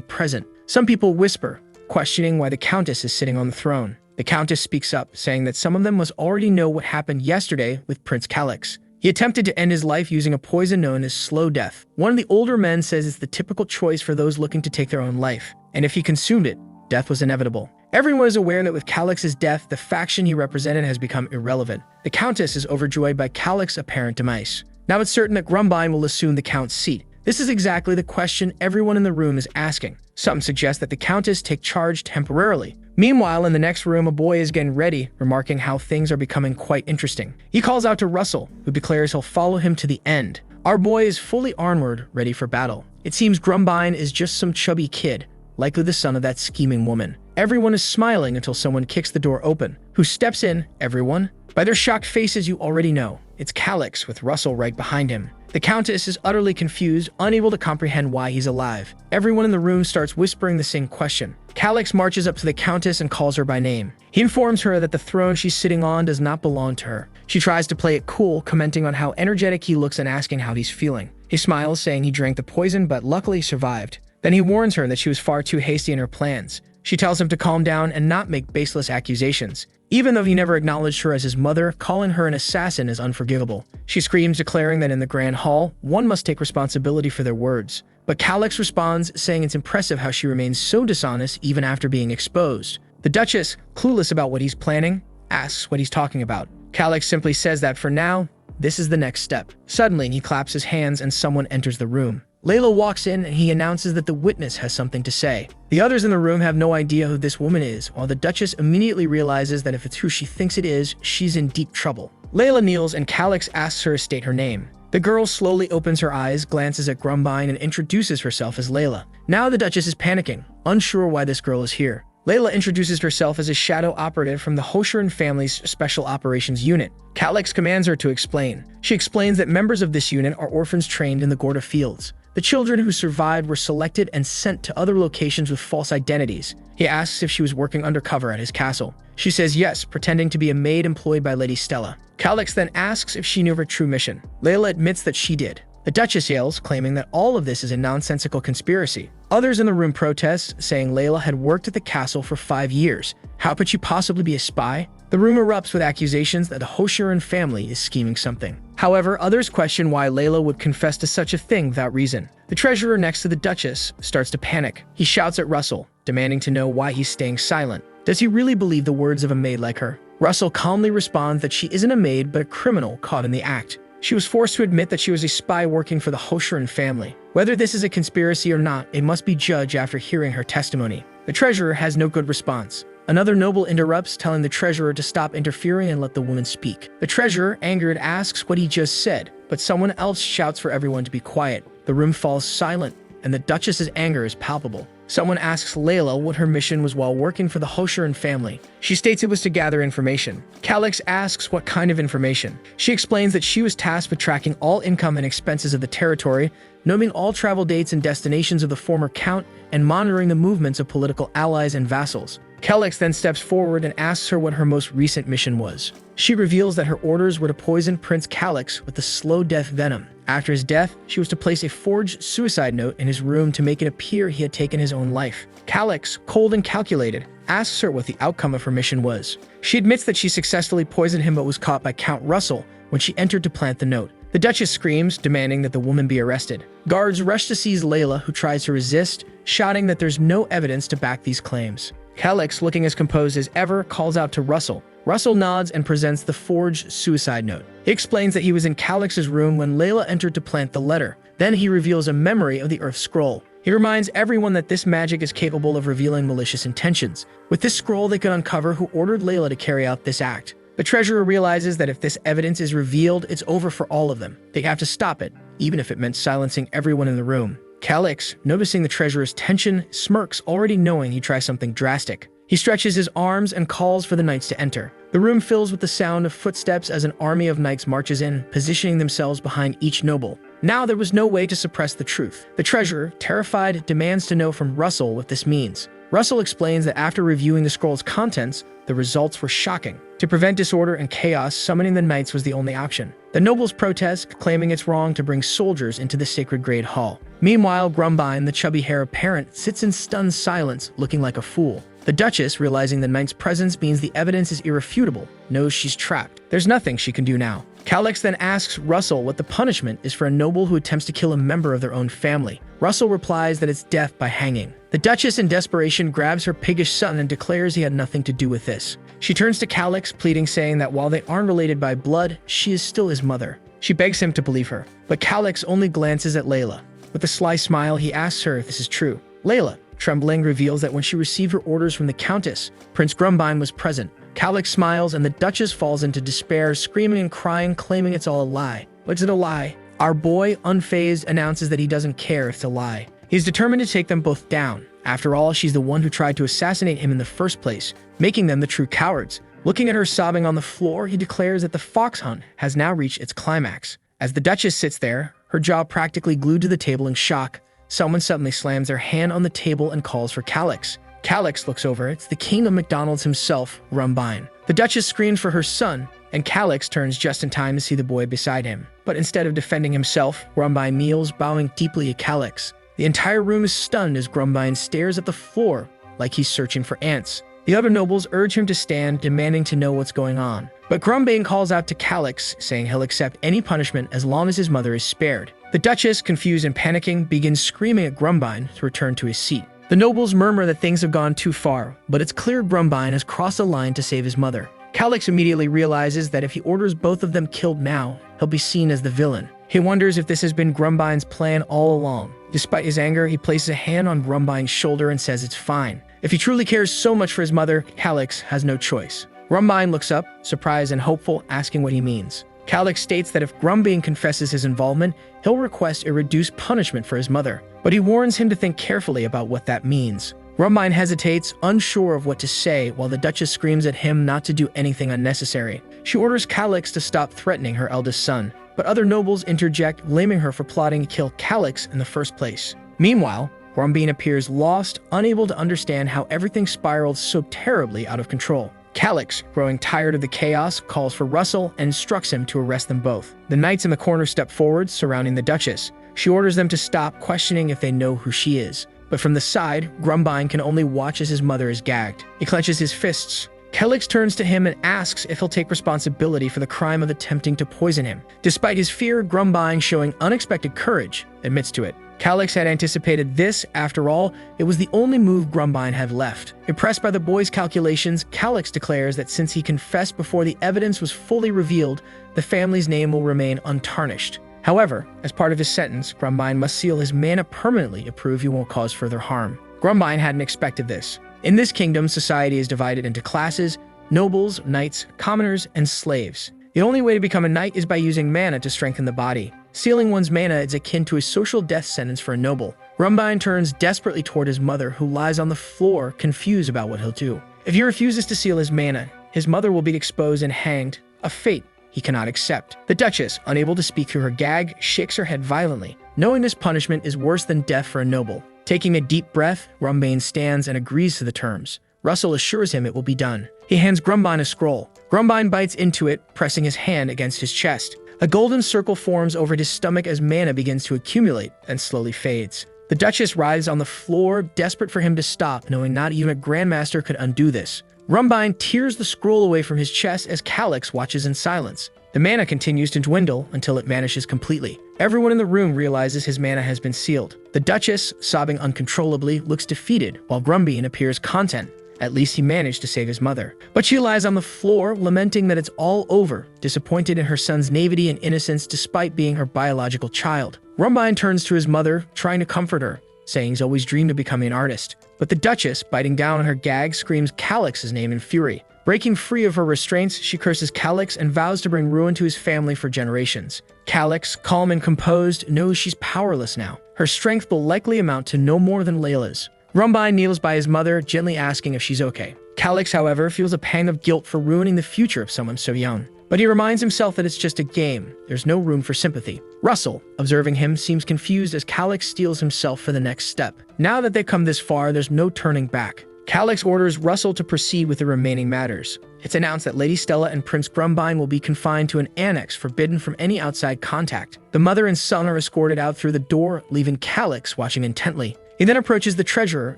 present. Some people whisper, questioning why the Countess is sitting on the throne. The Countess speaks up, saying that some of them must already know what happened yesterday with Prince Calix. He attempted to end his life using a poison known as slow death. One of the older men says it's the typical choice for those looking to take their own life, and if he consumed it, death was inevitable. Everyone is aware that with Calix's death, the faction he represented has become irrelevant. The Countess is overjoyed by Calix's apparent demise. Now it's certain that Grumbine will assume the Count's seat. This is exactly the question everyone in the room is asking. Some suggest that the Countess take charge temporarily. Meanwhile, in the next room, a boy is getting ready, remarking how things are becoming quite interesting. He calls out to Russell, who declares he'll follow him to the end. Our boy is fully armored, ready for battle. It seems Grumbine is just some chubby kid, likely the son of that scheming woman. Everyone is smiling until someone kicks the door open. Who steps in? Everyone? By their shocked faces, you already know. it's Calix with Russell right behind him. The Countess is utterly confused, unable to comprehend why he's alive. Everyone in the room starts whispering the same question. Calix marches up to the Countess and calls her by name. He informs her that the throne she's sitting on does not belong to her. She tries to play it cool, commenting on how energetic he looks and asking how he's feeling. He smiles, saying he drank the poison but luckily survived. Then he warns her that she was far too hasty in her plans. She tells him to calm down and not make baseless accusations. Even though he never acknowledged her as his mother, calling her an assassin is unforgivable. She screams, declaring that in the Grand Hall, one must take responsibility for their words. But Calix responds, saying it's impressive how she remains so dishonest even after being exposed. The Duchess, clueless about what he's planning, asks what he's talking about. Calix simply says that for now, this is the next step. Suddenly, he claps his hands and someone enters the room. Layla walks in and he announces that the witness has something to say. The others in the room have no idea who this woman is, while the Duchess immediately realizes that if it's who she thinks it is, she's in deep trouble. Layla kneels and Calix asks her to state her name. The girl slowly opens her eyes, glances at Grumbine, and introduces herself as Layla. Now the Duchess is panicking, unsure why this girl is here. Layla introduces herself as a shadow operative from the Hoshiran family's Special Operations Unit. Calix commands her to explain. She explains that members of this unit are orphans trained in the Gorda fields. The children who survived were selected and sent to other locations with false identities. He asks if she was working undercover at his castle. She says yes, pretending to be a maid employed by Lady Stella. Calix then asks if she knew of her true mission. Layla admits that she did. The Duchess yells, claiming that all of this is a nonsensical conspiracy. Others in the room protest, saying Layla had worked at the castle for 5 years. How could she possibly be a spy? The room erupts with accusations that the Hoshiran family is scheming something. However, others question why Layla would confess to such a thing without reason. The treasurer next to the Duchess starts to panic. He shouts at Russell, demanding to know why he's staying silent. Does he really believe the words of a maid like her? Russell calmly responds that she isn't a maid but a criminal caught in the act. She was forced to admit that she was a spy working for the Hoshiran family. Whether this is a conspiracy or not, it must be judged after hearing her testimony. The treasurer has no good response. Another noble interrupts, telling the treasurer to stop interfering and let the woman speak. The treasurer, angered, asks what he just said, but someone else shouts for everyone to be quiet. The room falls silent, and the Duchess's anger is palpable. Someone asks Layla what her mission was while working for the Hoshiran family. She states it was to gather information. Calix asks what kind of information. She explains that she was tasked with tracking all income and expenses of the territory, noting all travel dates and destinations of the former count, and monitoring the movements of political allies and vassals. Calix then steps forward and asks her what her most recent mission was. She reveals that her orders were to poison Prince Calix with the slow death venom. After his death, she was to place a forged suicide note in his room to make it appear he had taken his own life. Calix, cold and calculated, asks her what the outcome of her mission was. She admits that she successfully poisoned him but was caught by Count Russell when she entered to plant the note. The Duchess screams, demanding that the woman be arrested. Guards rush to seize Layla, who tries to resist, shouting that there's no evidence to back these claims. Calix, looking as composed as ever, calls out to Russell. Russell nods and presents the forged suicide note. He explains that he was in Calix's room when Layla entered to plant the letter. Then he reveals a memory of the Earth Scroll. He reminds everyone that this magic is capable of revealing malicious intentions. With this scroll, they could uncover who ordered Layla to carry out this act. The treasurer realizes that if this evidence is revealed, it's over for all of them. They have to stop it, even if it meant silencing everyone in the room. Calix, noticing the treasurer's tension, smirks, already knowing he tries something drastic. He stretches his arms and calls for the knights to enter. The room fills with the sound of footsteps as an army of knights marches in, positioning themselves behind each noble. Now there was no way to suppress the truth. The treasurer, terrified, demands to know from Russell what this means. Russell explains that after reviewing the scroll's contents, the results were shocking. To prevent disorder and chaos, summoning the knights was the only option. The nobles protest, claiming it's wrong to bring soldiers into the sacred Great Hall. Meanwhile, Grumbine, the chubby-haired parent, sits in stunned silence, looking like a fool. The Duchess, realizing the knight's presence means the evidence is irrefutable, knows she's trapped. There's nothing she can do now. Calix then asks Russell what the punishment is for a noble who attempts to kill a member of their own family. Russell replies that it's death by hanging. The Duchess, in desperation, grabs her piggish son and declares he had nothing to do with this. She turns to Calix, pleading, saying that while they aren't related by blood, she is still his mother. She begs him to believe her, but Calix only glances at Layla. With a sly smile, he asks her if this is true. Layla, trembling, reveals that when she received her orders from the Countess, Prince Grumbine was present. Calix smiles and the Duchess falls into despair, screaming and crying, claiming it's all a lie. But it's a lie. Our boy, unfazed, announces that he doesn't care if it's a lie. He's determined to take them both down. After all, she's the one who tried to assassinate him in the first place, making them the true cowards. Looking at her sobbing on the floor, he declares that the fox hunt has now reached its climax. As the Duchess sits there, her jaw practically glued to the table in shock, someone suddenly slams their hand on the table and calls for Calix. Calix looks over. It's the king of McDonald's himself, Rumbine. The Duchess screams for her son, and Calix turns just in time to see the boy beside him. But instead of defending himself, Rumbine kneels, bowing deeply at Calix. The entire room is stunned as Grumbine stares at the floor like he's searching for ants. The other nobles urge him to stand, demanding to know what's going on. But Grumbine calls out to Calix, saying he'll accept any punishment as long as his mother is spared. The Duchess, confused and panicking, begins screaming at Grumbine to return to his seat. The nobles murmur that things have gone too far, but it's clear Grumbine has crossed a line to save his mother. Calix immediately realizes that if he orders both of them killed now, he'll be seen as the villain. He wonders if this has been Grumbine's plan all along. Despite his anger, he places a hand on Grumbine's shoulder and says it's fine. If he truly cares so much for his mother, Calix has no choice. Grumbine looks up, surprised and hopeful, asking what he means. Calix states that if Grumbine confesses his involvement, he'll request a reduced punishment for his mother, but he warns him to think carefully about what that means. Grumbine hesitates, unsure of what to say, while the Duchess screams at him not to do anything unnecessary. She orders Calix to stop threatening her eldest son, but other nobles interject, blaming her for plotting to kill Calix in the first place. Meanwhile, Grumbine appears lost, unable to understand how everything spiraled so terribly out of control. Calix, growing tired of the chaos, calls for Russell and instructs him to arrest them both. The knights in the corner step forward, surrounding the Duchess. She orders them to stop, questioning if they know who she is. But from the side, Grumbine can only watch as his mother is gagged. He clenches his fists. Calix turns to him and asks if he'll take responsibility for the crime of attempting to poison him. Despite his fear, Grumbine, showing unexpected courage, admits to it. Calix had anticipated this. After all, it was the only move Grumbine had left. Impressed by the boy's calculations, Calix declares that since he confessed before the evidence was fully revealed, the family's name will remain untarnished. However, as part of his sentence, Grumbine must seal his mana permanently to prove he won't cause further harm. Grumbine hadn't expected this. In this kingdom, society is divided into classes: nobles, knights, commoners, and slaves. The only way to become a knight is by using mana to strengthen the body. Sealing one's mana is akin to a social death sentence for a noble. Grumbine turns desperately toward his mother, who lies on the floor, confused about what he'll do. If he refuses to seal his mana, his mother will be exposed and hanged, a fate he cannot accept. The Duchess, unable to speak through her gag, shakes her head violently, knowing this punishment is worse than death for a noble. Taking a deep breath, Grumbine stands and agrees to the terms. Russell assures him it will be done. He hands Grumbine a scroll. Grumbine bites into it, pressing his hand against his chest. A golden circle forms over his stomach as mana begins to accumulate and slowly fades. The Duchess writhes on the floor, desperate for him to stop, knowing not even a Grandmaster could undo this. Grumbine tears the scroll away from his chest as Calix watches in silence. The mana continues to dwindle until it vanishes completely. Everyone in the room realizes his mana has been sealed. The Duchess, sobbing uncontrollably, looks defeated, while Grumbine appears content. At least he managed to save his mother. But she lies on the floor, lamenting that it's all over, disappointed in her son's naivety and innocence despite being her biological child. Grumbine turns to his mother, trying to comfort her, saying he's always dreamed of becoming an artist. But the Duchess, biting down on her gag, screams Calix's name in fury. Breaking free of her restraints, she curses Calix and vows to bring ruin to his family for generations. Calix, calm and composed, knows she's powerless now. Her strength will likely amount to no more than Layla's. Grumbine kneels by his mother, gently asking if she's okay. Calix, however, feels a pang of guilt for ruining the future of someone so young. But he reminds himself that it's just a game. There's no room for sympathy. Russell, observing him, seems confused as Calix steels himself for the next step. Now that they've come this far, there's no turning back. Calix orders Russell to proceed with the remaining matters. It's announced that Lady Stella and Prince Grumbine will be confined to an annex forbidden from any outside contact. The mother and son are escorted out through the door, leaving Calix watching intently. He then approaches the treasurer,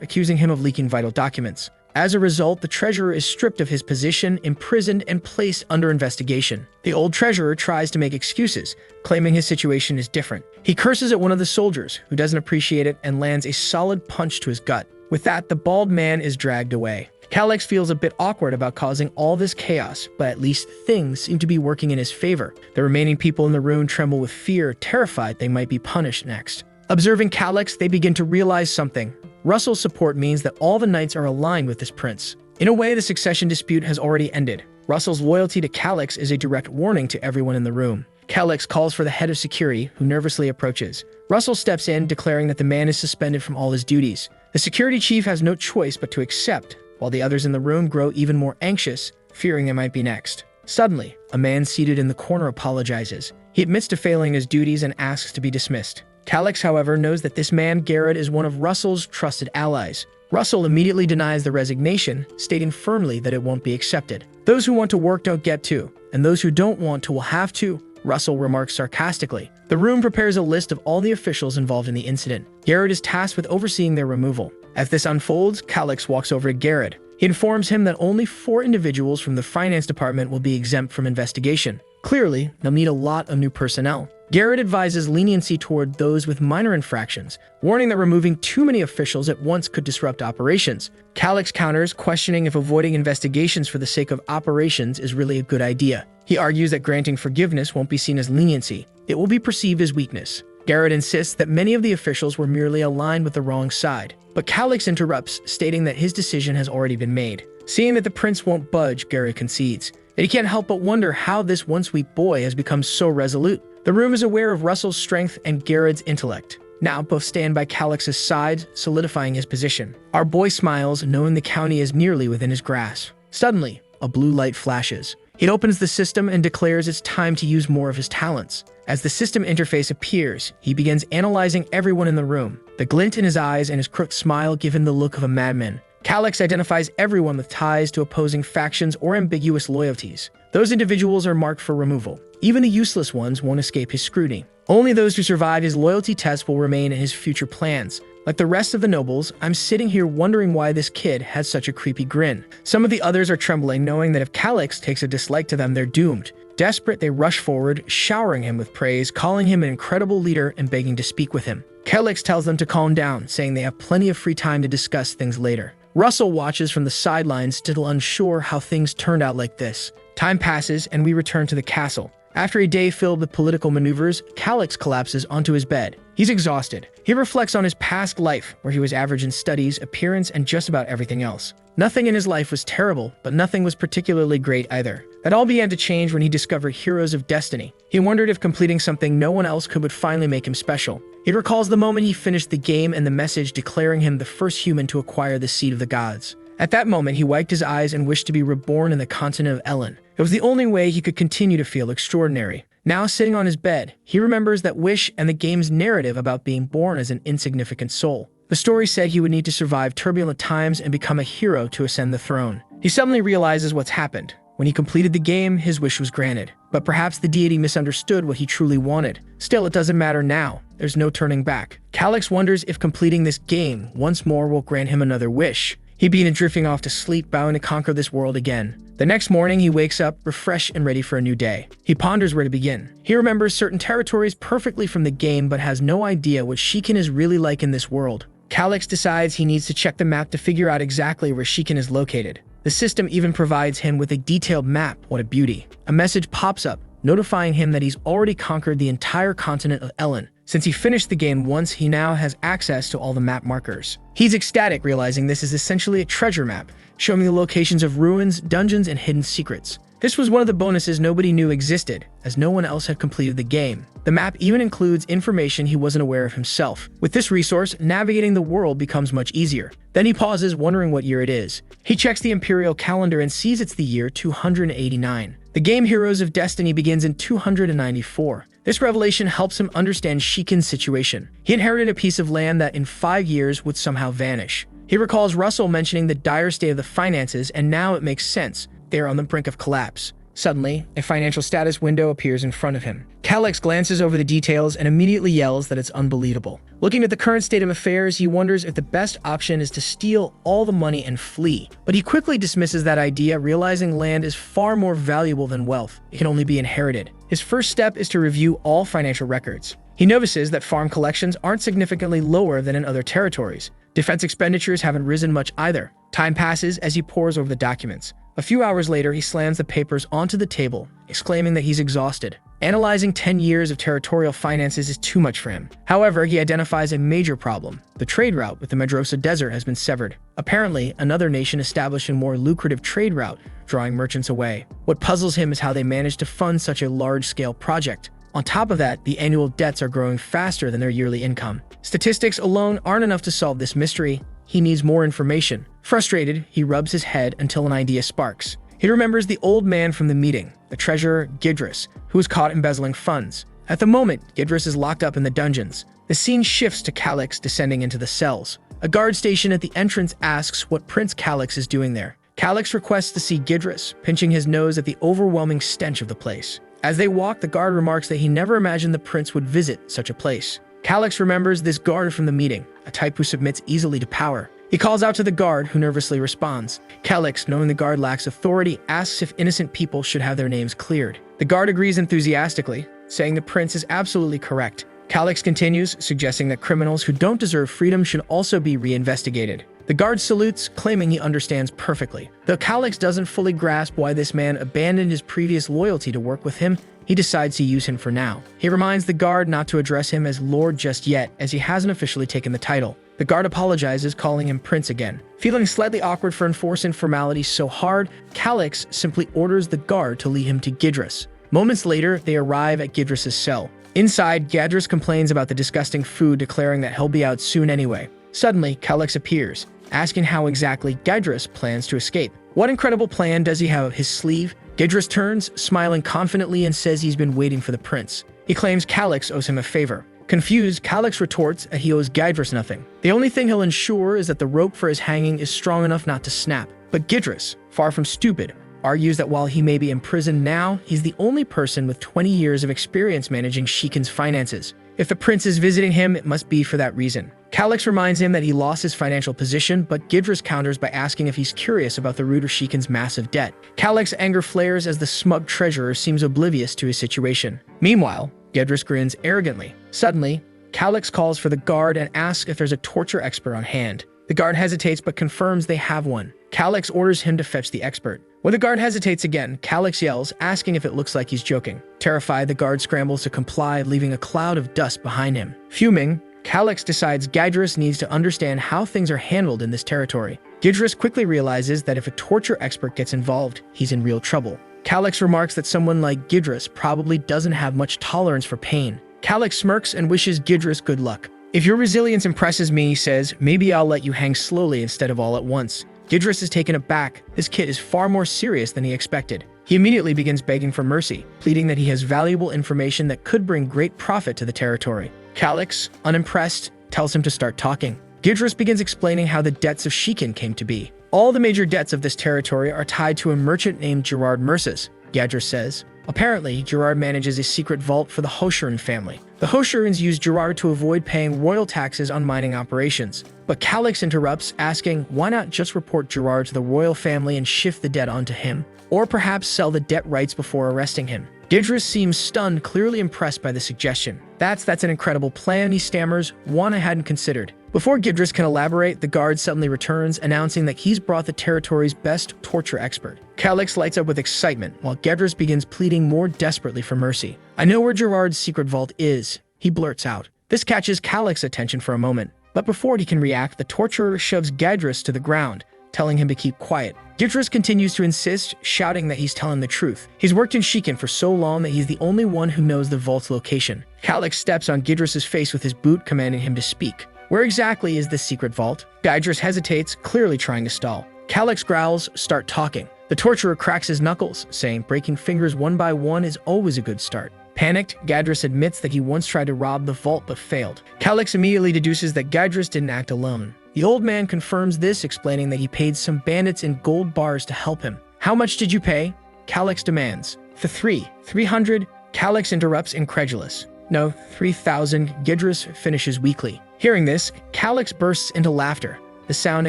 accusing him of leaking vital documents. As a result, the treasurer is stripped of his position, imprisoned, and placed under investigation. The old treasurer tries to make excuses, claiming his situation is different. He curses at one of the soldiers, who doesn't appreciate it, and lands a solid punch to his gut. With that, the bald man is dragged away. Calix feels a bit awkward about causing all this chaos, but at least things seem to be working in his favor. The remaining people in the room tremble with fear, terrified they might be punished next. Observing Calix, they begin to realize something. Russell's support means that all the knights are aligned with this prince. In a way, the succession dispute has already ended. Russell's loyalty to Calix is a direct warning to everyone in the room. Calix calls for the head of security, who nervously approaches. Russell steps in, declaring that the man is suspended from all his duties. The security chief has no choice but to accept. While the others in the room grow even more anxious, fearing they might be next. Suddenly, a man seated in the corner apologizes. He admits to failing his duties and asks to be dismissed. Calix, however, knows that this man, Garrett, is one of Russell's trusted allies. Russell immediately denies the resignation, stating firmly that it won't be accepted. Those who want to work don't get to, and those who don't want to will have to, Russell remarks sarcastically. The room prepares a list of all the officials involved in the incident. Garrett is tasked with overseeing their removal. As this unfolds, Calix walks over to Garrett. He informs him that only 4 individuals from the finance department will be exempt from investigation. Clearly, they'll need a lot of new personnel. Garrett advises leniency toward those with minor infractions, warning that removing too many officials at once could disrupt operations. Calix counters, questioning if avoiding investigations for the sake of operations is really a good idea. He argues that granting forgiveness won't be seen as leniency. It will be perceived as weakness. Garrett insists that many of the officials were merely aligned with the wrong side. But Calix interrupts, stating that his decision has already been made. Seeing that the prince won't budge, Garrett concedes. And he can't help but wonder how this once weak boy has become so resolute. The room is aware of Russell's strength and Garrett's intellect. Now both stand by Calix's side, solidifying his position. Our boy smiles, knowing the county is nearly within his grasp. Suddenly, a blue light flashes. He opens the system and declares it's time to use more of his talents. As the system interface appears, he begins analyzing everyone in the room. The glint in his eyes and his crooked smile give him the look of a madman. Calix identifies everyone with ties to opposing factions or ambiguous loyalties. Those individuals are marked for removal. Even the useless ones won't escape his scrutiny. Only those who survive his loyalty test will remain in his future plans. Like the rest of the nobles, I'm sitting here wondering why this kid has such a creepy grin. Some of the others are trembling, knowing that if Calix takes a dislike to them, they're doomed. Desperate, they rush forward, showering him with praise, calling him an incredible leader and begging to speak with him. Calix tells them to calm down, saying they have plenty of free time to discuss things later. Russell watches from the sidelines, still unsure how things turned out like this. Time passes, and we return to the castle. After a day filled with political maneuvers, Calix collapses onto his bed. He's exhausted. He reflects on his past life, where he was average in studies, appearance, and just about everything else. Nothing in his life was terrible, but nothing was particularly great either. That all began to change when he discovered Heroes of Destiny. He wondered if completing something no one else could would finally make him special. He recalls the moment he finished the game and the message declaring him the first human to acquire the Seed of the Gods. At that moment, he wiped his eyes and wished to be reborn in the continent of Ellen. It was the only way he could continue to feel extraordinary. Now sitting on his bed, he remembers that wish and the game's narrative about being born as an insignificant soul. The story said he would need to survive turbulent times and become a hero to ascend the throne. He suddenly realizes what's happened. When he completed the game, his wish was granted. But perhaps the deity misunderstood what he truly wanted. Still, it doesn't matter now. There's no turning back. Calix wonders if completing this game once more will grant him another wish. He began drifting off to sleep, vowing to conquer this world again. The next morning, he wakes up, refreshed and ready for a new day. He ponders where to begin. He remembers certain territories perfectly from the game, but has no idea what Shiken is really like in this world. Calix decides he needs to check the map to figure out exactly where Shiken is located. The system even provides him with a detailed map. What a beauty. A message pops up, notifying him that he's already conquered the entire continent of Ellen. Since he finished the game once, he now has access to all the map markers. He's ecstatic, realizing this is essentially a treasure map, showing the locations of ruins, dungeons, and hidden secrets. This was one of the bonuses nobody knew existed, as no one else had completed the game. The map even includes information he wasn't aware of himself. With this resource, navigating the world becomes much easier. Then he pauses, wondering what year it is. He checks the imperial calendar and sees it's the year 289. The game Heroes of Destiny begins in 294. This revelation helps him understand Shiken's situation. He inherited a piece of land that in 5 years would somehow vanish. He recalls Russell mentioning the dire state of the finances, and now it makes sense. They are on the brink of collapse. Suddenly, a financial status window appears in front of him. Calix glances over the details and immediately yells that it's unbelievable. Looking at the current state of affairs, he wonders if the best option is to steal all the money and flee. But he quickly dismisses that idea, realizing land is far more valuable than wealth. It can only be inherited. His first step is to review all financial records. He notices that farm collections aren't significantly lower than in other territories. Defense expenditures haven't risen much either. Time passes as he pores over the documents. A few hours later, he slams the papers onto the table, exclaiming that he's exhausted. Analyzing 10 years of territorial finances is too much for him. However, he identifies a major problem. The trade route with the Medrosa Desert has been severed. Apparently, another nation established a more lucrative trade route, drawing merchants away. What puzzles him is how they managed to fund such a large-scale project. On top of that, the annual debts are growing faster than their yearly income. Statistics alone aren't enough to solve this mystery. He needs more information. Frustrated, he rubs his head until an idea sparks. He remembers the old man from the meeting, the treasurer Gidris, who was caught embezzling funds. At the moment, Gidris is locked up in the dungeons. The scene shifts to Calix descending into the cells. A guard station at the entrance asks what Prince Calix is doing there. Calix requests to see Gidris, pinching his nose at the overwhelming stench of the place. As they walk, the guard remarks that he never imagined the prince would visit such a place. Calix remembers this guard from the meeting, a type who submits easily to power. He calls out to the guard, who nervously responds. Calix, knowing the guard lacks authority, asks if innocent people should have their names cleared. The guard agrees enthusiastically, saying the prince is absolutely correct. Calix continues, suggesting that criminals who don't deserve freedom should also be reinvestigated. The guard salutes, claiming he understands perfectly. Though Calix doesn't fully grasp why this man abandoned his previous loyalty to work with him, he decides to use him for now. He reminds the guard not to address him as Lord just yet, as he hasn't officially taken the title. The guard apologizes, calling him Prince again. Feeling slightly awkward for enforcing formalities so hard, Calix simply orders the guard to lead him to Gidris. Moments later, they arrive at Gidris' cell. Inside, Gidris complains about the disgusting food, declaring that he'll be out soon anyway. Suddenly, Calix appears, asking how exactly Gidris plans to escape. What incredible plan does he have up his sleeve? Gidris turns, smiling confidently, and says he's been waiting for the prince. He claims Calix owes him a favor. Confused, Calix retorts that he owes Gidris nothing. The only thing he'll ensure is that the rope for his hanging is strong enough not to snap. But Gidris, far from stupid, argues that while he may be imprisoned now, he's the only person with 20 years of experience managing Shikin's finances. If the prince is visiting him, it must be for that reason. Calix reminds him that he lost his financial position, but Gidris counters by asking if he's curious about the root of Shikin's massive debt. Calix's anger flares as the smug treasurer seems oblivious to his situation. Meanwhile, Gidris grins arrogantly. Suddenly, Calix calls for the guard and asks if there's a torture expert on hand. The guard hesitates but confirms they have one. Calix orders him to fetch the expert. When the guard hesitates again, Calix yells, asking if it looks like he's joking. Terrified, the guard scrambles to comply, leaving a cloud of dust behind him. Fuming, Calix decides Gidris needs to understand how things are handled in this territory. Gidris quickly realizes that if a torture expert gets involved, he's in real trouble. Calix remarks that someone like Gidris probably doesn't have much tolerance for pain. Calix smirks and wishes Gidris good luck. If your resilience impresses me, he says, maybe I'll let you hang slowly instead of all at once. Gidris is taken aback. This kid is far more serious than he expected. He immediately begins begging for mercy, pleading that he has valuable information that could bring great profit to the territory. Calix, unimpressed, tells him to start talking. Gidris begins explaining how the debts of Shikin came to be. All the major debts of this territory are tied to a merchant named Gerard Merces, Gidris says. Apparently, Gerard manages a secret vault for the Hoshurin family. The Hoshurins use Gerard to avoid paying royal taxes on mining operations. But Calix interrupts, asking why not just report Gerard to the royal family and shift the debt onto him, or perhaps sell the debt rights before arresting him. Gidris seems stunned, clearly impressed by the suggestion. That's an incredible plan, he stammers, one I hadn't considered. Before Gidris can elaborate, the guard suddenly returns, announcing that he's brought the territory's best torture expert. Calix lights up with excitement, while Gidris begins pleading more desperately for mercy. I know where Gerard's secret vault is, he blurts out. This catches Calix's attention for a moment, but before he can react, the torturer shoves Gidris to the ground, telling him to keep quiet. Gidris continues to insist, shouting that he's telling the truth. He's worked in Shikin for so long that he's the only one who knows the vault's location. Calix steps on Gidris' face with his boot, commanding him to speak. Where exactly is this secret vault? Gidris hesitates, clearly trying to stall. Calix growls, start talking. The torturer cracks his knuckles, saying breaking fingers one by one is always a good start. Panicked, Gidris admits that he once tried to rob the vault but failed. Calix immediately deduces that Gidris didn't act alone. The old man confirms this, explaining that he paid some bandits in gold bars to help him. How much did you pay? Calix demands. 300. Calix interrupts, incredulous. No, 3,000, Gidris finishes weakly. Hearing this, Calix bursts into laughter, the sound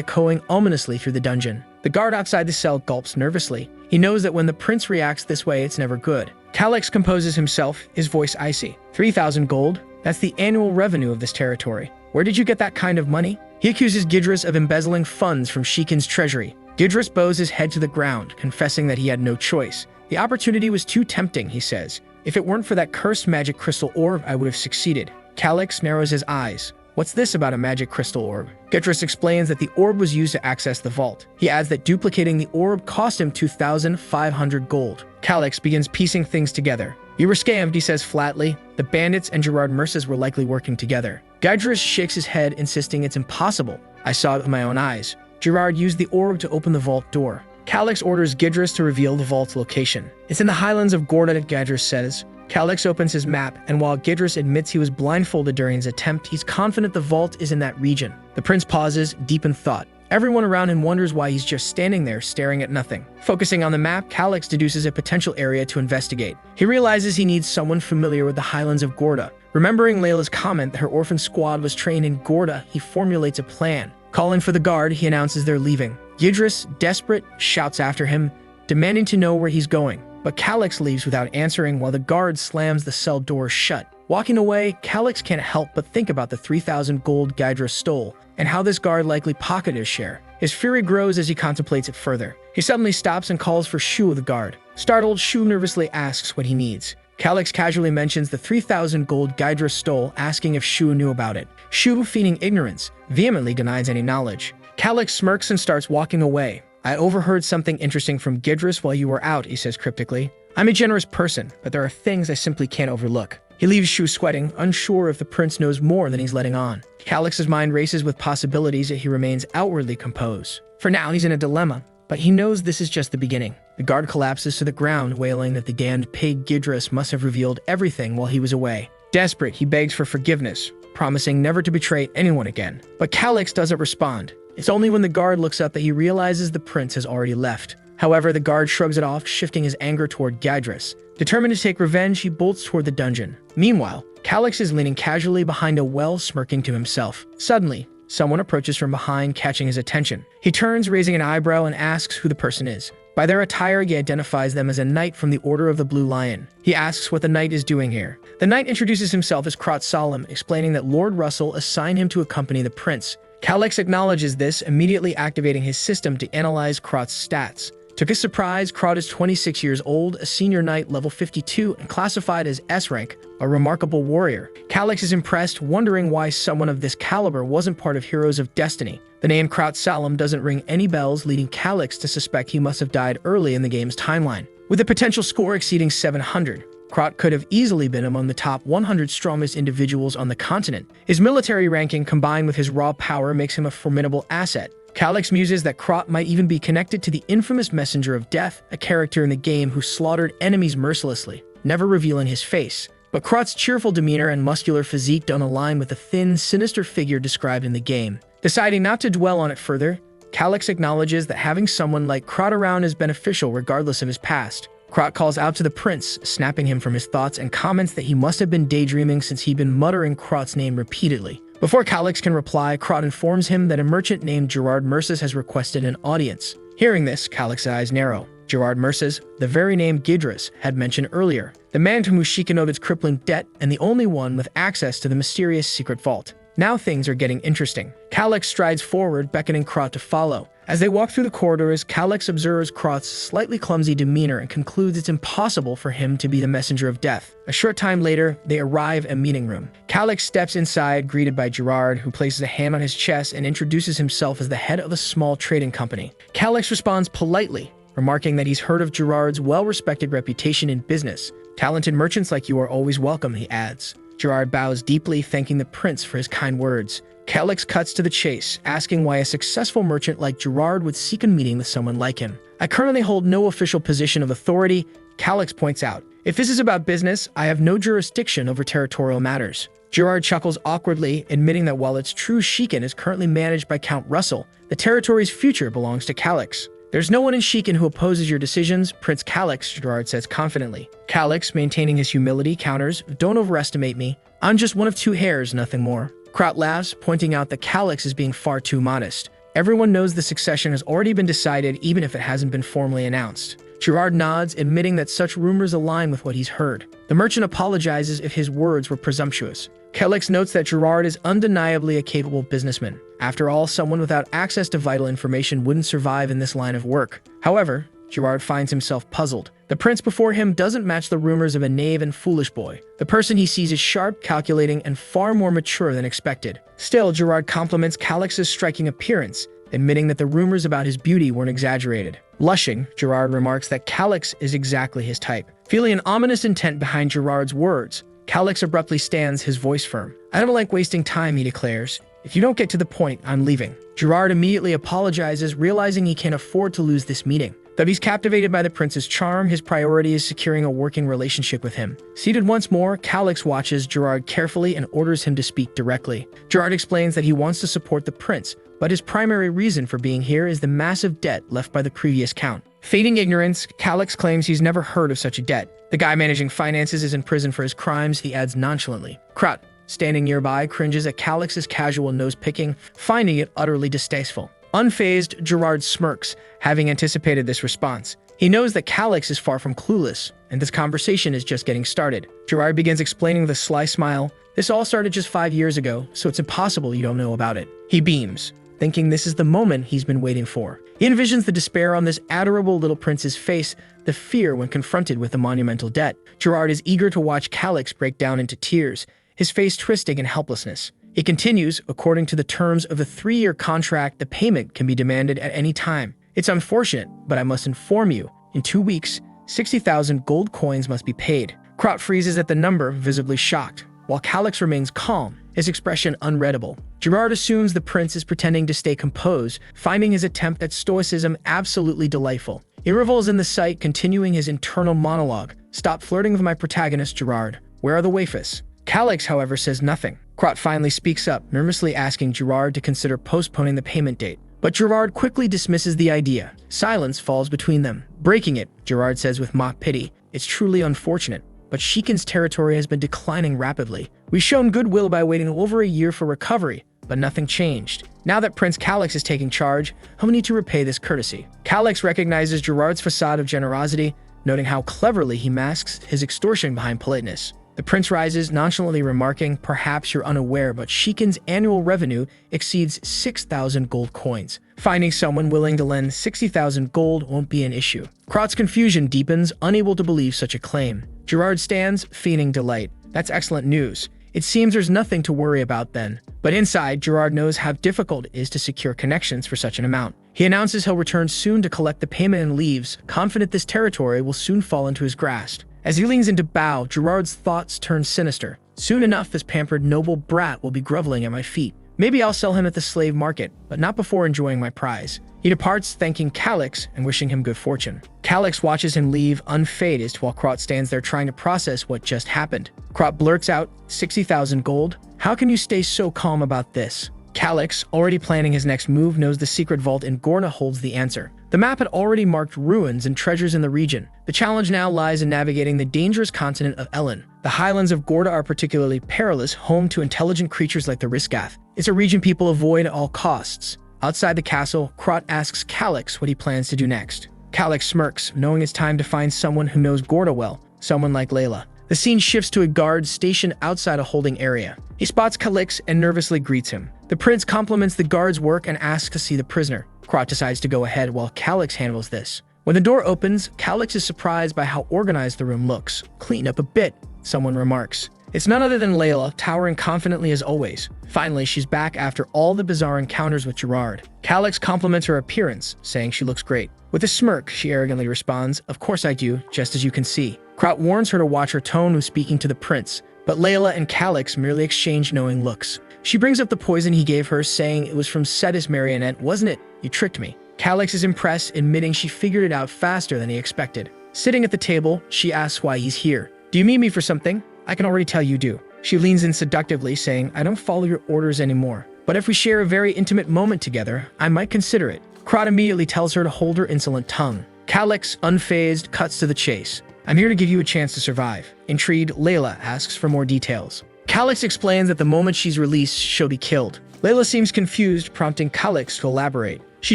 echoing ominously through the dungeon. The guard outside the cell gulps nervously. He knows that when the prince reacts this way, it's never good. Calix composes himself, his voice icy. 3,000 gold? That's the annual revenue of this territory. Where did you get that kind of money? He accuses Gidris of embezzling funds from Shikin's treasury. Gidris bows his head to the ground, confessing that he had no choice. The opportunity was too tempting, he says. If it weren't for that cursed magic crystal orb, I would have succeeded. Calix narrows his eyes. What's this about a magic crystal orb? Gidris explains that the orb was used to access the vault. He adds that duplicating the orb cost him 2,500 gold. Calix begins piecing things together. You were scammed, he says flatly. The bandits and Gerard Merces were likely working together. Gidris shakes his head, insisting it's impossible. I saw it with my own eyes. Gerard used the orb to open the vault door. Calix orders Gidris to reveal the vault's location. It's in the highlands of Gorda, Gidris says. Calix opens his map, and while Gidris admits he was blindfolded during his attempt, he's confident the vault is in that region. The prince pauses, deep in thought. Everyone around him wonders why he's just standing there, staring at nothing. Focusing on the map, Calix deduces a potential area to investigate. He realizes he needs someone familiar with the highlands of Gorda. Remembering Layla's comment that her orphan squad was trained in Gorda, he formulates a plan. Calling for the guard, he announces they're leaving. Gidris, desperate, shouts after him, demanding to know where he's going. But Calix leaves without answering while the guard slams the cell door shut. Walking away, Calix can't help but think about the 3,000 gold Gidris stole, and how this guard likely pocketed his share. His fury grows as he contemplates it further. He suddenly stops and calls for Shu, the guard. Startled, Shu nervously asks what he needs. Calix casually mentions the 3,000 gold Gidris stole, asking if Shu knew about it. Shu, feigning ignorance, vehemently denies any knowledge. Calix smirks and starts walking away. I overheard something interesting from Gidris while you were out, he says cryptically. I'm a generous person, but there are things I simply can't overlook. He leaves Shu sweating, unsure if the prince knows more than he's letting on. Calix's mind races with possibilities, yet he remains outwardly composed. For now, he's in a dilemma, but he knows this is just the beginning. The guard collapses to the ground, wailing that the damned pig Gidris must have revealed everything while he was away. Desperate, he begs for forgiveness, promising never to betray anyone again. But Calix doesn't respond. It's only when the guard looks up that he realizes the prince has already left. However, the guard shrugs it off, shifting his anger toward Gidris. Determined to take revenge, he bolts toward the dungeon. Meanwhile, Calix is leaning casually behind a well, smirking to himself. Suddenly, someone approaches from behind, catching his attention. He turns, raising an eyebrow, and asks who the person is. By their attire, he identifies them as a knight from the Order of the Blue Lion. He asks what the knight is doing here. The knight introduces himself as Krot Solemn, explaining that Lord Russell assigned him to accompany the prince. Calix acknowledges this, immediately activating his system to analyze Krot's stats. To his surprise, Krot is 26 years old, a senior knight level 52, and classified as S rank, a remarkable warrior. Calix is impressed, wondering why someone of this caliber wasn't part of Heroes of Destiny. The name Krot Solemn doesn't ring any bells, leading Calix to suspect he must have died early in the game's timeline. With a potential score exceeding 700, Krot could have easily been among the top 100 strongest individuals on the continent. His military ranking combined with his raw power makes him a formidable asset. Calix muses that Krot might even be connected to the infamous Messenger of Death, a character in the game who slaughtered enemies mercilessly, never revealing his face. But Krot's cheerful demeanor and muscular physique don't align with the thin, sinister figure described in the game. Deciding not to dwell on it further, Calix acknowledges that having someone like Krot around is beneficial regardless of his past. Krot calls out to the prince, snapping him from his thoughts, and comments that he must have been daydreaming since he'd been muttering Krot's name repeatedly. Before Calix can reply, Krot informs him that a merchant named Gerard Merces has requested an audience. Hearing this, Calix's eyes narrow. Gerard Merces, the very name Gidris had mentioned earlier, the man to whom Sheikah owed its crippling debt and the only one with access to the mysterious secret vault. Now things are getting interesting. Calix strides forward, beckoning Krot to follow. As they walk through the corridors, Calix observes Krot's slightly clumsy demeanor and concludes it's impossible for him to be the Messenger of Death. A short time later, they arrive at a meeting room. Calix steps inside, greeted by Gerard, who places a hand on his chest and introduces himself as the head of a small trading company. Calix responds politely, remarking that he's heard of Gerard's well-respected reputation in business. Talented merchants like you are always welcome, he adds. Gerard bows deeply, thanking the prince for his kind words. Calix cuts to the chase, asking why a successful merchant like Gerard would seek a meeting with someone like him. I currently hold no official position of authority, Calix points out. If this is about business, I have no jurisdiction over territorial matters. Gerard chuckles awkwardly, admitting that while it's true Sheikah is currently managed by Count Russell, the territory's future belongs to Calix. There's no one in Sheikah who opposes your decisions, Prince Calix, Gerard says confidently. Calix, maintaining his humility, counters, don't overestimate me. I'm just one of two hairs, nothing more. Krot laughs, pointing out that Calix is being far too modest. Everyone knows the succession has already been decided, even if it hasn't been formally announced. Gerard nods, admitting that such rumors align with what he's heard. The merchant apologizes if his words were presumptuous. Calix notes that Gerard is undeniably a capable businessman. After all, someone without access to vital information wouldn't survive in this line of work. However, Gerard finds himself puzzled. The prince before him doesn't match the rumors of a knave and foolish boy. The person he sees is sharp, calculating, and far more mature than expected. Still, Gerard compliments Calix's striking appearance, admitting that the rumors about his beauty weren't exaggerated. Blushing, Gerard remarks that Calix is exactly his type. Feeling an ominous intent behind Gerard's words, Calix abruptly stands, his voice firm. I don't like wasting time, he declares. If you don't get to the point, I'm leaving. Gerard immediately apologizes, realizing he can't afford to lose this meeting. Though he's captivated by the prince's charm, his priority is securing a working relationship with him. Seated once more, Calix watches Gerard carefully and orders him to speak directly. Gerard explains that he wants to support the prince, but his primary reason for being here is the massive debt left by the previous count. Feigning ignorance, Calix claims he's never heard of such a debt. The guy managing finances is in prison for his crimes, he adds nonchalantly. Krat, standing nearby, cringes at Calix's casual nose-picking, finding it utterly distasteful. Unfazed, Gerard smirks, having anticipated this response. He knows that Calix is far from clueless, and this conversation is just getting started. Gerard begins explaining with a sly smile, "This all started just 5 years ago, so it's impossible you don't know about it." He beams, thinking this is the moment he's been waiting for. He envisions the despair on this adorable little prince's face, the fear when confronted with the monumental debt. Gerard is eager to watch Calix break down into tears, his face twisting in helplessness. He continues, according to the terms of the 3-year contract, the payment can be demanded at any time. It's unfortunate, but I must inform you, in 2 weeks, 60,000 gold coins must be paid. Krat freezes at the number, visibly shocked, while Calix remains calm, his expression unreadable. Gerard assumes the prince is pretending to stay composed, finding his attempt at stoicism absolutely delightful. He revels in the sight, continuing his internal monologue. "Stop flirting with my protagonist, Gerard. Where are the waifus?" Calix, however, says nothing. Krat finally speaks up, nervously asking Gerard to consider postponing the payment date. But Gerard quickly dismisses the idea. Silence falls between them. Breaking it, Gerard says with mock pity, "It's truly unfortunate, but Shikin's territory has been declining rapidly. We've shown goodwill by waiting over a year for recovery, but nothing changed. Now that Prince Calix is taking charge, he'll need to repay this courtesy." Calix recognizes Gerard's facade of generosity, noting how cleverly he masks his extortion behind politeness. The prince rises, nonchalantly remarking, "Perhaps you're unaware, but Shikin's annual revenue exceeds 6,000 gold coins. Finding someone willing to lend 60,000 gold won't be an issue." Krat's confusion deepens, unable to believe such a claim. Gerard stands, feigning delight. "That's excellent news. It seems there's nothing to worry about then." But inside, Gerard knows how difficult it is to secure connections for such an amount. He announces he'll return soon to collect the payment and leaves, confident this territory will soon fall into his grasp. As he leans in to bow, Gerard's thoughts turn sinister. Soon enough, this pampered noble brat will be groveling at my feet. Maybe I'll sell him at the slave market, but not before enjoying my prize. He departs, thanking Calix and wishing him good fortune. Calix watches him leave, unfazed, while Krat stands there trying to process what just happened. Krat blurts out, 60,000 gold? How can you stay so calm about this?" Calix, already planning his next move, knows the secret vault in Gorna holds the answer. The map had already marked ruins and treasures in the region. The challenge now lies in navigating the dangerous continent of Ellen. The highlands of Gorda are particularly perilous, home to intelligent creatures like the Riskath. It's a region people avoid at all costs. Outside the castle, Krat asks Calix what he plans to do next. Calix smirks, knowing it's time to find someone who knows Gorda well, someone like Layla. The scene shifts to a guard stationed outside a holding area. He spots Calix and nervously greets him. The prince compliments the guard's work and asks to see the prisoner. Krat decides to go ahead while Calix handles this. When the door opens, Calix is surprised by how organized the room looks. "Clean up a bit," someone remarks. It's none other than Layla, towering confidently as always. Finally, she's back after all the bizarre encounters with Gerard. Calix compliments her appearance, saying she looks great. With a smirk, she arrogantly responds, "Of course I do, just as you can see." Krat warns her to watch her tone when speaking to the prince, but Layla and Calix merely exchange knowing looks. She brings up the poison he gave her, saying it was from Cetus Marionette, wasn't it? You tricked me. Calix is impressed, admitting she figured it out faster than he expected. Sitting at the table, she asks why he's here. "Do you meet me for something? I can already tell you do." She leans in seductively, saying, "I don't follow your orders anymore. But if we share a very intimate moment together, I might consider it." Krat immediately tells her to hold her insolent tongue. Calix, unfazed, cuts to the chase. "I'm here to give you a chance to survive." Intrigued, Layla asks for more details. Calix explains that the moment she's released, she'll be killed. Layla seems confused, prompting Calix to elaborate. She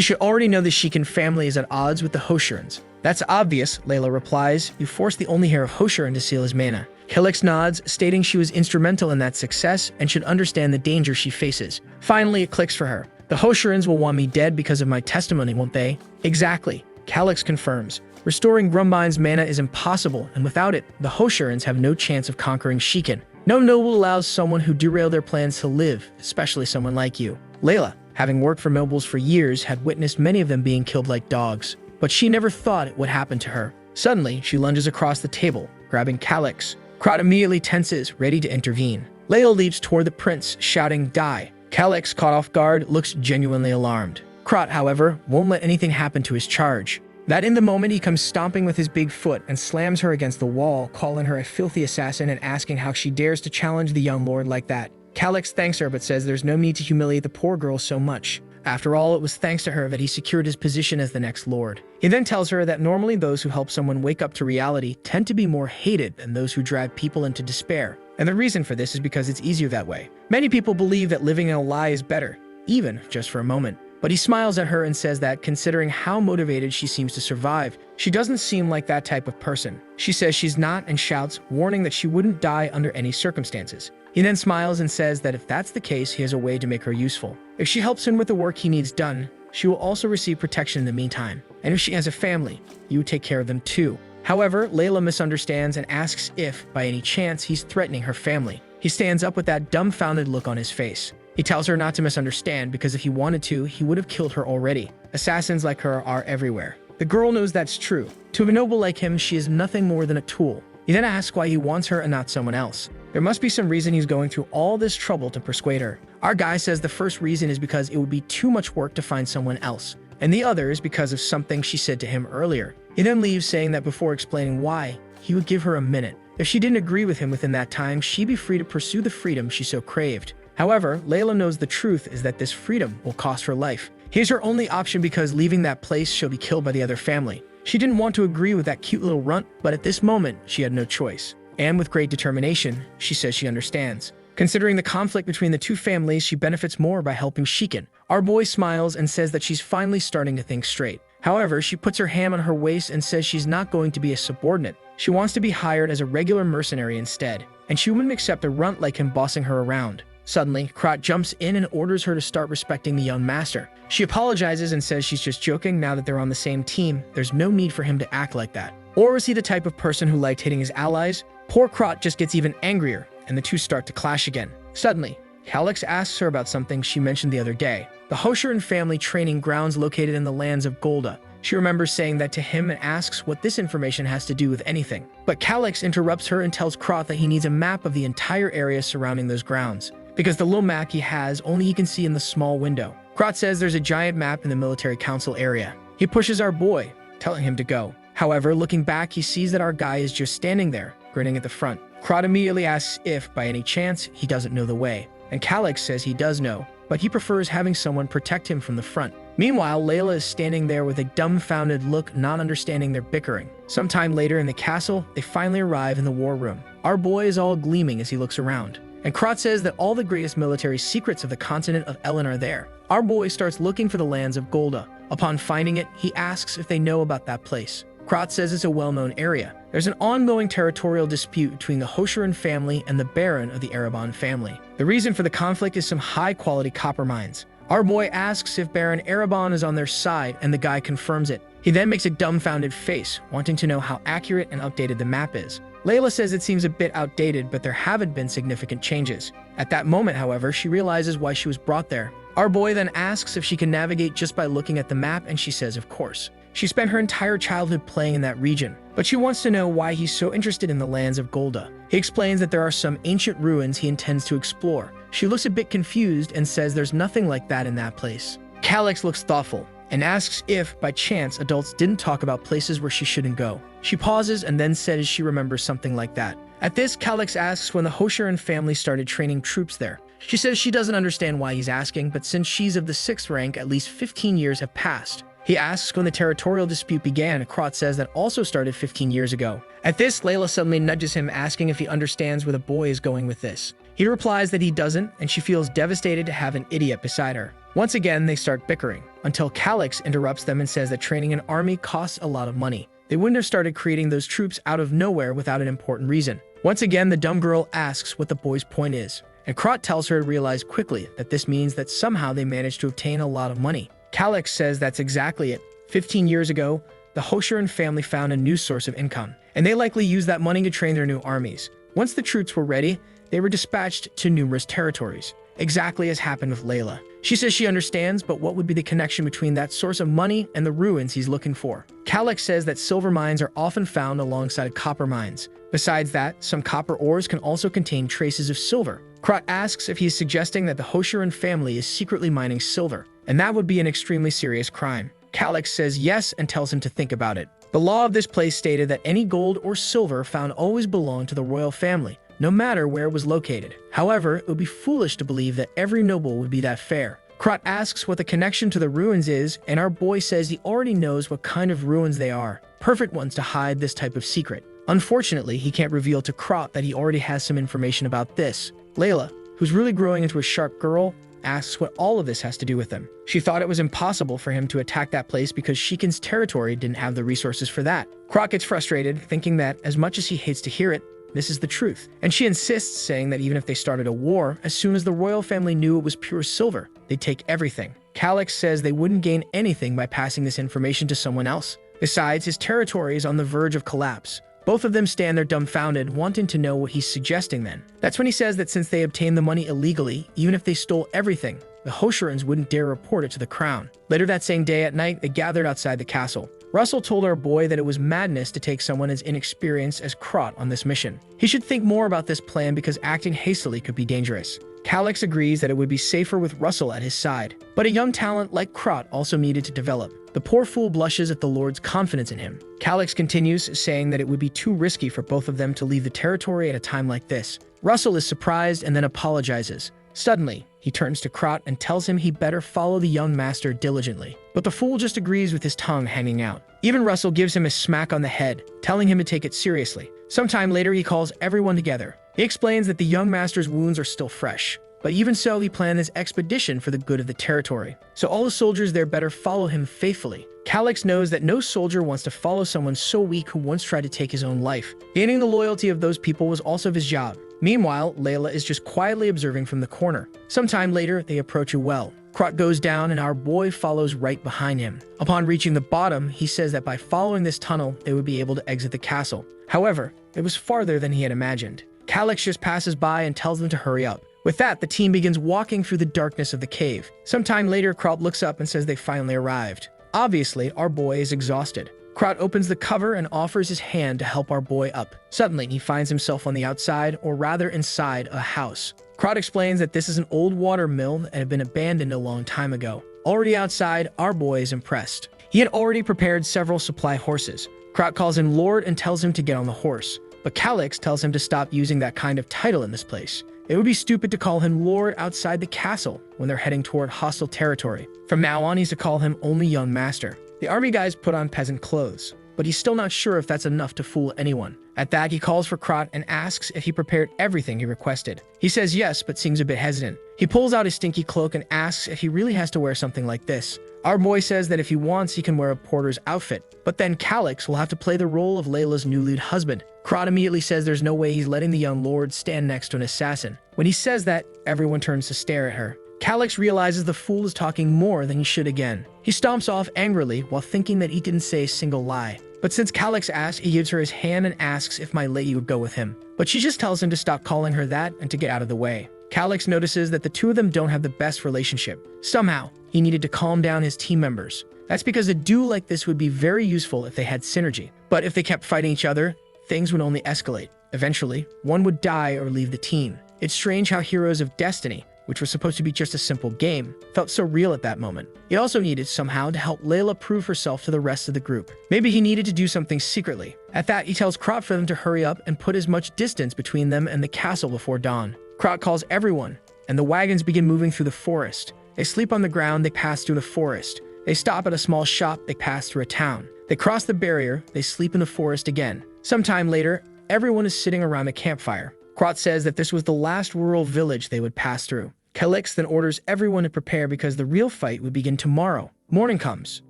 should already know the Shikin family is at odds with the Hoshirans. "That's obvious," Layla replies. "You forced the only heir of Hoshiran to seal his mana." Calix nods, stating she was instrumental in that success and should understand the danger she faces. Finally, it clicks for her. "The Hoshirans will want me dead because of my testimony, won't they?" "Exactly," Calix confirms. "Restoring Grumbein's mana is impossible, and without it, the Hoshirans have no chance of conquering Shikin. No noble allows someone who derailed their plans to live, especially someone like you." Layla, having worked for nobles for years, had witnessed many of them being killed like dogs, but she never thought it would happen to her. Suddenly, she lunges across the table, grabbing Calix. Krat immediately tenses, ready to intervene. Layla leaps toward the prince, shouting, "Die!" Calix, caught off guard, looks genuinely alarmed. Krot, however, won't let anything happen to his charge. That in the moment he comes stomping with his big foot and slams her against the wall, calling her a filthy assassin and asking how she dares to challenge the young lord like that. Calix thanks her but says there's no need to humiliate the poor girl so much. After all, it was thanks to her that he secured his position as the next lord. He then tells her that normally those who help someone wake up to reality tend to be more hated than those who drag people into despair. And the reason for this is because it's easier that way. Many people believe that living in a lie is better, even just for a moment. But he smiles at her and says that, considering how motivated she seems to survive, she doesn't seem like that type of person. She says she's not and shouts, warning that she wouldn't die under any circumstances. He then smiles and says that if that's the case, he has a way to make her useful. If she helps him with the work he needs done, she will also receive protection in the meantime. And if she has a family, you take care of them too. However, Layla misunderstands and asks if, by any chance, he's threatening her family. He stands up with that dumbfounded look on his face. He tells her not to misunderstand because if he wanted to, he would have killed her already. Assassins like her are everywhere. The girl knows that's true. To a noble like him, she is nothing more than a tool. He then asks why he wants her and not someone else. There must be some reason he's going through all this trouble to persuade her. Our guy says the first reason is because it would be too much work to find someone else, and the other is because of something she said to him earlier. He then leaves, saying that before explaining why, he would give her a minute. If she didn't agree with him within that time, she'd be free to pursue the freedom she so craved. However, Layla knows the truth is that this freedom will cost her life. Here's her only option because leaving that place, she'll be killed by the other family. She didn't want to agree with that cute little runt, but at this moment, she had no choice. And with great determination, she says she understands. Considering the conflict between the two families, she benefits more by helping Shiken. Our boy smiles and says that she's finally starting to think straight. However, she puts her hand on her waist and says she's not going to be a subordinate. She wants to be hired as a regular mercenary instead, and she wouldn't accept a runt like him bossing her around. Suddenly, Krot jumps in and orders her to start respecting the young master. She apologizes and says she's just joking. Now that they're on the same team, there's no need for him to act like that. Or is he the type of person who liked hitting his allies? Poor Krot just gets even angrier, and the two start to clash again. Suddenly, Calix asks her about something she mentioned the other day, the Hoshiran family training grounds located in the lands of Golda. She remembers saying that to him and asks what this information has to do with anything. But Calix interrupts her and tells Krot that he needs a map of the entire area surrounding those grounds, because the little map he has only he can see in the small window. Krot says there's a giant map in the military council area. He pushes our boy, telling him to go. However, looking back, he sees that our guy is just standing there, grinning at the front. Krot immediately asks if, by any chance, he doesn't know the way. And Calix says he does know, but he prefers having someone protect him from the front. Meanwhile, Layla is standing there with a dumbfounded look, not understanding their bickering. Sometime later in the castle, they finally arrive in the war room. Our boy is all gleaming as he looks around. And Krot says that all the greatest military secrets of the continent of Elen are there. Our boy starts looking for the lands of Golda. Upon finding it, he asks if they know about that place. Krot says it's a well-known area. There's an ongoing territorial dispute between the Hoshiran family and the Baron of the Erebon family. The reason for the conflict is some high-quality copper mines. Our boy asks if Baron Erebon is on their side, and the guy confirms it. He then makes a dumbfounded face, wanting to know how accurate and updated the map is. Layla says it seems a bit outdated, but there haven't been significant changes. At that moment, however, she realizes why she was brought there. Our boy then asks if she can navigate just by looking at the map, and she says of course. She spent her entire childhood playing in that region, but she wants to know why he's so interested in the lands of Golda. He explains that there are some ancient ruins he intends to explore. She looks a bit confused and says there's nothing like that in that place. Calix looks thoughtful and asks if, by chance, adults didn't talk about places where she shouldn't go. She pauses and then says she remembers something like that. At this, Calix asks when the Hoshiran family started training troops there. She says she doesn't understand why he's asking, but since she's of the 6th rank, at least 15 years have passed. He asks when the territorial dispute began. Krot says that also started 15 years ago. At this, Layla suddenly nudges him, asking if he understands where the boy is going with this. He replies that he doesn't, and she feels devastated to have an idiot beside her. Once again, they start bickering, until Calix interrupts them and says that training an army costs a lot of money. They wouldn't have started creating those troops out of nowhere without an important reason. Once again, the dumb girl asks what the boy's point is, and Krot tells her to realize quickly that this means that somehow they managed to obtain a lot of money. Calix says that's exactly it. 15 years ago, the Hoshiran family found a new source of income, and they likely used that money to train their new armies. Once the troops were ready, they were dispatched to numerous territories. exactly as happened with Layla. She says she understands, but what would be the connection between that source of money and the ruins he's looking for? Calyx says that silver mines are often found alongside copper mines. Besides that, some copper ores can also contain traces of silver. Krat asks if he is suggesting that the Hoshiran family is secretly mining silver, and that would be an extremely serious crime. Calyx says yes and tells him to think about it. The law of this place stated that any gold or silver found always belonged to the royal family, no matter where it was located. However, it would be foolish to believe that every noble would be that fair. Krat asks what the connection to the ruins is, and our boy says he already knows what kind of ruins they are, perfect ones to hide this type of secret. Unfortunately, he can't reveal to Krat that he already has some information about this. Layla, who's really growing into a sharp girl, asks what all of this has to do with him. She thought it was impossible for him to attack that place because Shikin's territory didn't have the resources for that. Krat gets frustrated, thinking that, as much as he hates to hear it, this is the truth. And she insists, saying that even if they started a war, as soon as the royal family knew it was pure silver, they'd take everything. Calyx says they wouldn't gain anything by passing this information to someone else. Besides, his territory is on the verge of collapse. Both of them stand there dumbfounded, wanting to know what he's suggesting then. That's when he says that since they obtained the money illegally, even if they stole everything, the Hoshirans wouldn't dare report it to the crown. Later that same day at night, they gathered outside the castle. Russell told our boy that it was madness to take someone as inexperienced as Krat on this mission. He should think more about this plan because acting hastily could be dangerous. Calyx agrees that it would be safer with Russell at his side, but a young talent like Krat also needed to develop. The poor fool blushes at the Lord's confidence in him. Calyx continues, saying that it would be too risky for both of them to leave the territory at a time like this. Russell is surprised and then apologizes. Suddenly, he turns to Krat and tells him he better follow the young master diligently. But the fool just agrees with his tongue hanging out. Even Russell gives him a smack on the head, telling him to take it seriously. Sometime later, he calls everyone together. He explains that the young master's wounds are still fresh. But even so, he planned this expedition for the good of the territory. So all the soldiers there better follow him faithfully. Calyx knows that no soldier wants to follow someone so weak who once tried to take his own life. Gaining the loyalty of those people was also his job. Meanwhile, Layla is just quietly observing from the corner. Sometime later, they approach a well. Krat goes down and our boy follows right behind him. Upon reaching the bottom, he says that by following this tunnel, they would be able to exit the castle. However, it was farther than he had imagined. Calyx just passes by and tells them to hurry up. With that, the team begins walking through the darkness of the cave. Sometime later, Krat looks up and says they finally arrived. Obviously, our boy is exhausted. Krat opens the cover and offers his hand to help our boy up. Suddenly, he finds himself on the outside, or rather inside, a house. Krat explains that this is an old water mill that had been abandoned a long time ago. Already outside, our boy is impressed. He had already prepared several supply horses. Krat calls him Lord and tells him to get on the horse. But Calyx tells him to stop using that kind of title in this place. It would be stupid to call him Lord outside the castle when they're heading toward hostile territory. From now on, he's to call him only Young Master. The army guys put on peasant clothes, but he's still not sure if that's enough to fool anyone. At that, he calls for Krat and asks if he prepared everything he requested. He says yes, but seems a bit hesitant. He pulls out his stinky cloak and asks if he really has to wear something like this. Our boy says that if he wants, he can wear a porter's outfit, but then Calyx will have to play the role of Layla's newly husband. Krat immediately says there's no way he's letting the young lord stand next to an assassin. When he says that, everyone turns to stare at her. Calyx realizes the fool is talking more than he should again. He stomps off angrily while thinking that he didn't say a single lie. But since Calyx asks, he gives her his hand and asks if my lady would go with him. But she just tells him to stop calling her that and to get out of the way. Calyx notices that the two of them don't have the best relationship. Somehow, he needed to calm down his team members. That's because a duo like this would be very useful if they had synergy. But if they kept fighting each other, things would only escalate. Eventually, one would die or leave the team. It's strange how Heroes of Destiny, which was supposed to be just a simple game, felt so real at that moment. He also needed somehow to help Layla prove herself to the rest of the group. Maybe he needed to do something secretly. At that, he tells Krat for them to hurry up and put as much distance between them and the castle before dawn. Krat calls everyone, and the wagons begin moving through the forest. They sleep on the ground, they pass through the forest. They stop at a small shop, they pass through a town. They cross the barrier, they sleep in the forest again. Sometime later, everyone is sitting around a campfire. Krat says that this was the last rural village they would pass through. Calyx then orders everyone to prepare because the real fight would begin tomorrow. Morning comes.